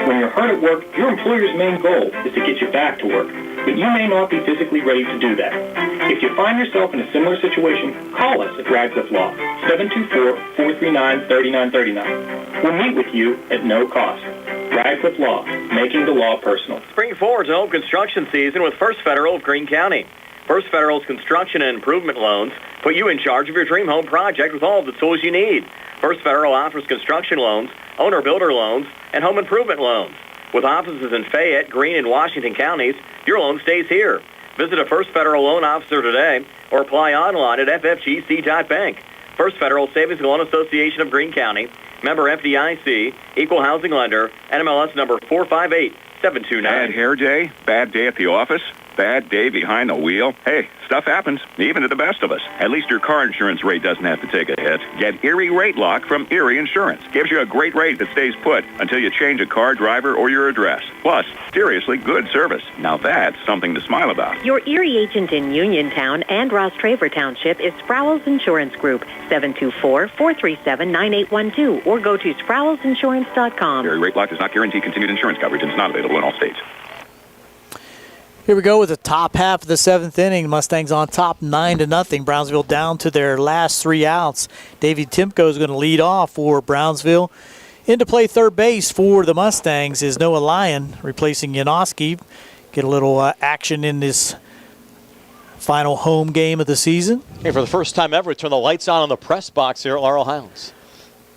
When you're hurt at work, your employer's main goal is to get you back to work, but you may not be physically ready to do that. If you find yourself in a similar situation, call us at Radcliffe Law, 724-439-3939. We'll meet with you at no cost. Radcliffe Law, making the law personal. Spring forward to home construction season with First Federal of Greene County. First Federal's construction and improvement loans put you in charge of your dream home project with all of the tools you need. First Federal offers construction loans, owner-builder loans, and home improvement loans. With offices in Fayette, Greene, and Washington counties, your loan stays here. Visit a First Federal loan officer today or apply online at ffgc.bank. First Federal Savings and Loan Association of Greene County, member FDIC, equal housing lender, NMLS number 458729. Bad hair day? Bad day at the office? Bad day behind the wheel? Hey, stuff happens, even to the best of us. At least your car insurance rate doesn't have to take a hit. Get Erie Rate Lock from Erie Insurance. Gives you a great rate that stays put until you change a car, driver, or your address. Plus, seriously good service. Now that's something to smile about. Your Erie agent in Uniontown and Ross Traver Township is Sproul's Insurance Group, 724-437-9812, or go to sproulsinsurance.com. Erie Rate Lock does not guarantee continued insurance coverage and is not available in all states. Here we go with the top half of the 7th inning. Mustangs on top 9-0. Brownsville down to their last 3 outs. Davey Timko is going to lead off for Brownsville. In to play third base for the Mustangs is Noah Lyon, replacing Yanoski. Get a little action in this final home game of the season. Hey, for the first time ever, we turn the lights on in the press box here at Laurel Highlands.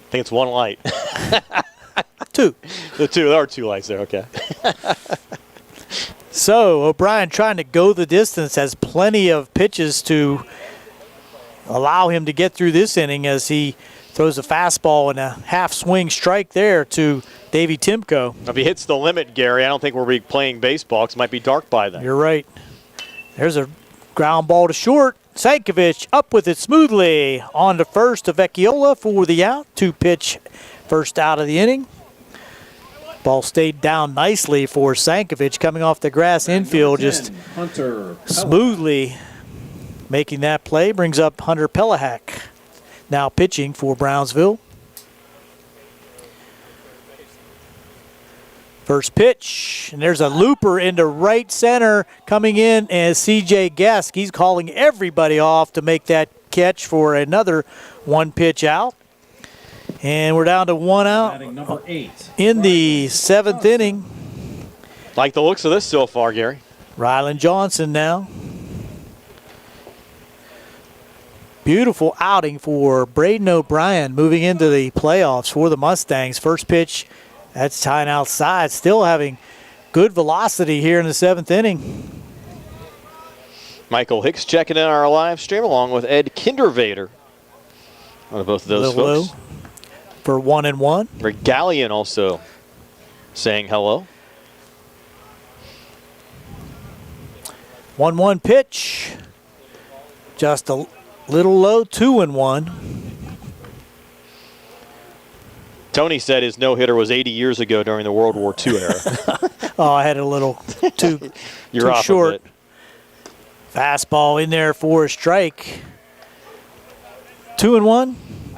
I think it's 1 light. 2. There are 2 lights there, okay. So O'Brien trying to go the distance, has plenty of pitches to allow him to get through this inning as he throws a fastball and a half-swing strike there to Davey Timko. If he hits the limit, Gary, I don't think we'll be playing baseball because it might be dark by then. You're right. There's a ground ball to short. Sankovic up with it smoothly. On to first to Vecchiola for the out. 2-pitch first out of the inning. Ball stayed down nicely for Sankovic coming off the grass infield, just smoothly making that play. Brings up Hunter Pelahak, now pitching for Brownsville. First pitch, and there's a looper into right center coming in as C.J. Gesk. He's calling everybody off to make that catch for another 1-pitch out. And we're down to 1 out number 8. in the 7th inning. Like the looks of this so far, Gary. Rylan Johnson now. Beautiful outing for Braden O'Brien moving into the playoffs for the Mustangs. First pitch, that's tying outside. Still having good velocity here in the 7th inning. Michael Hicks checking in our live stream along with Ed Kindervader. One of both of those folks. Low for 1-1. Rick Gallion also saying hello. 1-1 pitch. Just a little low, 2-1. Tony said his no-hitter was 80 years ago during the World War II era. Oh, I had a little too short. A bit. Fastball in there for a strike. 2-1?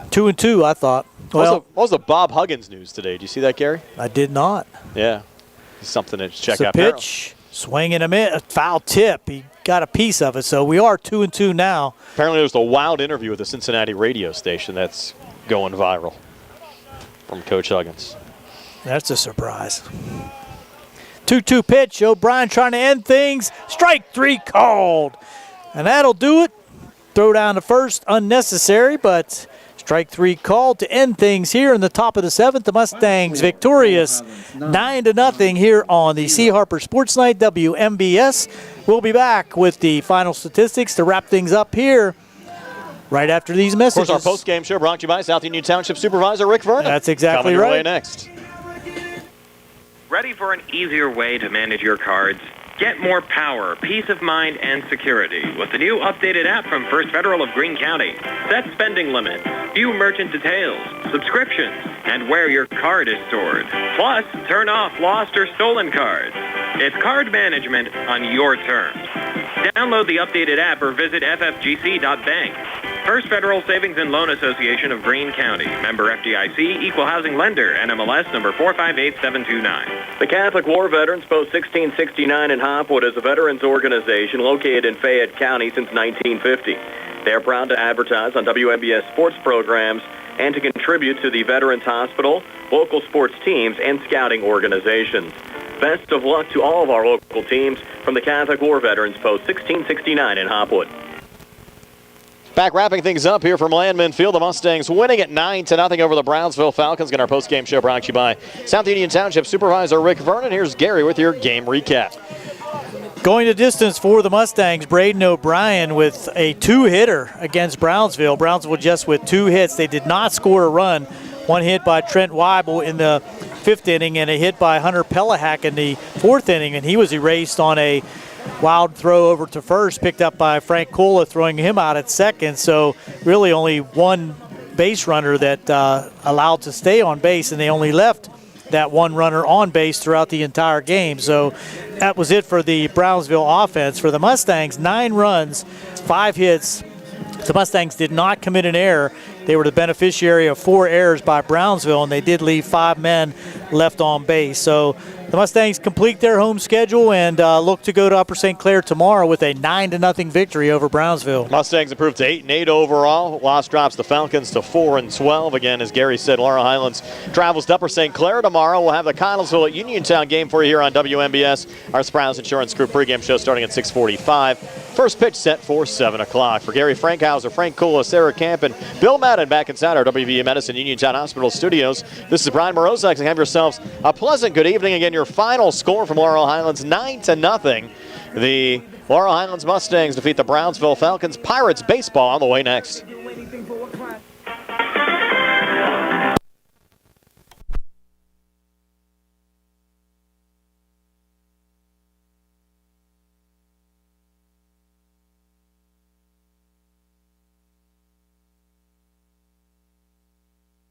2-2, I thought. Well, what was the Bob Huggins news today? Did you see that, Gary? I did not. Yeah. Something to check it's out. A pitch, swing and a miss, a foul tip. He got a piece of it, so we are 2-2 now. Apparently there's a wild interview with the Cincinnati radio station that's going viral from Coach Huggins. That's a surprise. 2-2 pitch. O'Brien trying to end things. Strike 3 called. And that'll do it. Throw down to first, unnecessary, but strike 3 called to end things here in the top of the 7th. The Mustangs victorious 9-0 here on the C. Harper Sports Night WMBS. We'll be back with the final statistics to wrap things up here right after these messages. Of course, our post-game show brought to you by South Union Township Supervisor Rick Vernon. That's exactly Coming right. your way next. Ready for an easier way to manage your cards? Get more power, peace of mind, and security with the new updated app from First Federal of Greene County. Set spending limits, view merchant details, subscriptions, and where your card is stored. Plus, turn off lost or stolen cards. It's card management on your terms. Download the updated app or visit ffgc.bank. First Federal Savings and Loan Association of Greene County. Member FDIC, Equal Housing Lender, NMLS number 458729. The Catholic War Veterans Post 1669 in Hopwood is a veterans organization located in Fayette County since 1950. They are proud to advertise on WMBS sports programs and to contribute to the Veterans Hospital, local sports teams, and scouting organizations. Best of luck to all of our local teams from the Catholic War Veterans Post 1669 in Hopwood. Back wrapping things up here from Landman Field. The Mustangs winning at 9-0 over the Brownsville Falcons. Get our post-game show brought to you by South Union Township Supervisor Rick Vernon. Here's Gary with your game recap. Going the distance for the Mustangs, Braden O'Brien with a 2-hitter against Brownsville. Brownsville just with 2 hits. They did not score a run. 1 hit by Trent Weibel in the 5th inning and a hit by Hunter Pelahak in the 4th inning, and he was erased on a wild throw over to first, picked up by Frank Cola, throwing him out at second. So really only 1 base runner that allowed to stay on base, and they only left that 1 runner on base throughout the entire game. So that was it for the Brownsville offense. For the Mustangs, 9 runs, 5 hits. The Mustangs did not commit an error. They were the beneficiary of 4 errors by Brownsville, and they did leave 5 men left on base. So the Mustangs complete their home schedule and look to go to Upper St. Clair tomorrow with a 9-0 victory over Brownsville. Mustangs improved to 8-8 overall. Loss drops the Falcons to 4-12. Again, as Gary said, Laurel Highlands travels to Upper St. Clair tomorrow. We'll have the Connellsville at Uniontown game for you here on WMBS. Our Sprouse Insurance Group pregame show starting at 6:45. First pitch set for 7 o'clock. For Gary Frankhauser, Frank Kula, Sarah Camp, and Bill Madden back inside our WVU Medicine Uniontown Hospital studios. This is Brian Morozak, and have yourselves a pleasant good evening. Again, your final score from Laurel Highlands, 9-0 The Laurel Highlands Mustangs defeat the Brownsville Falcons. Pirates baseball on the way next.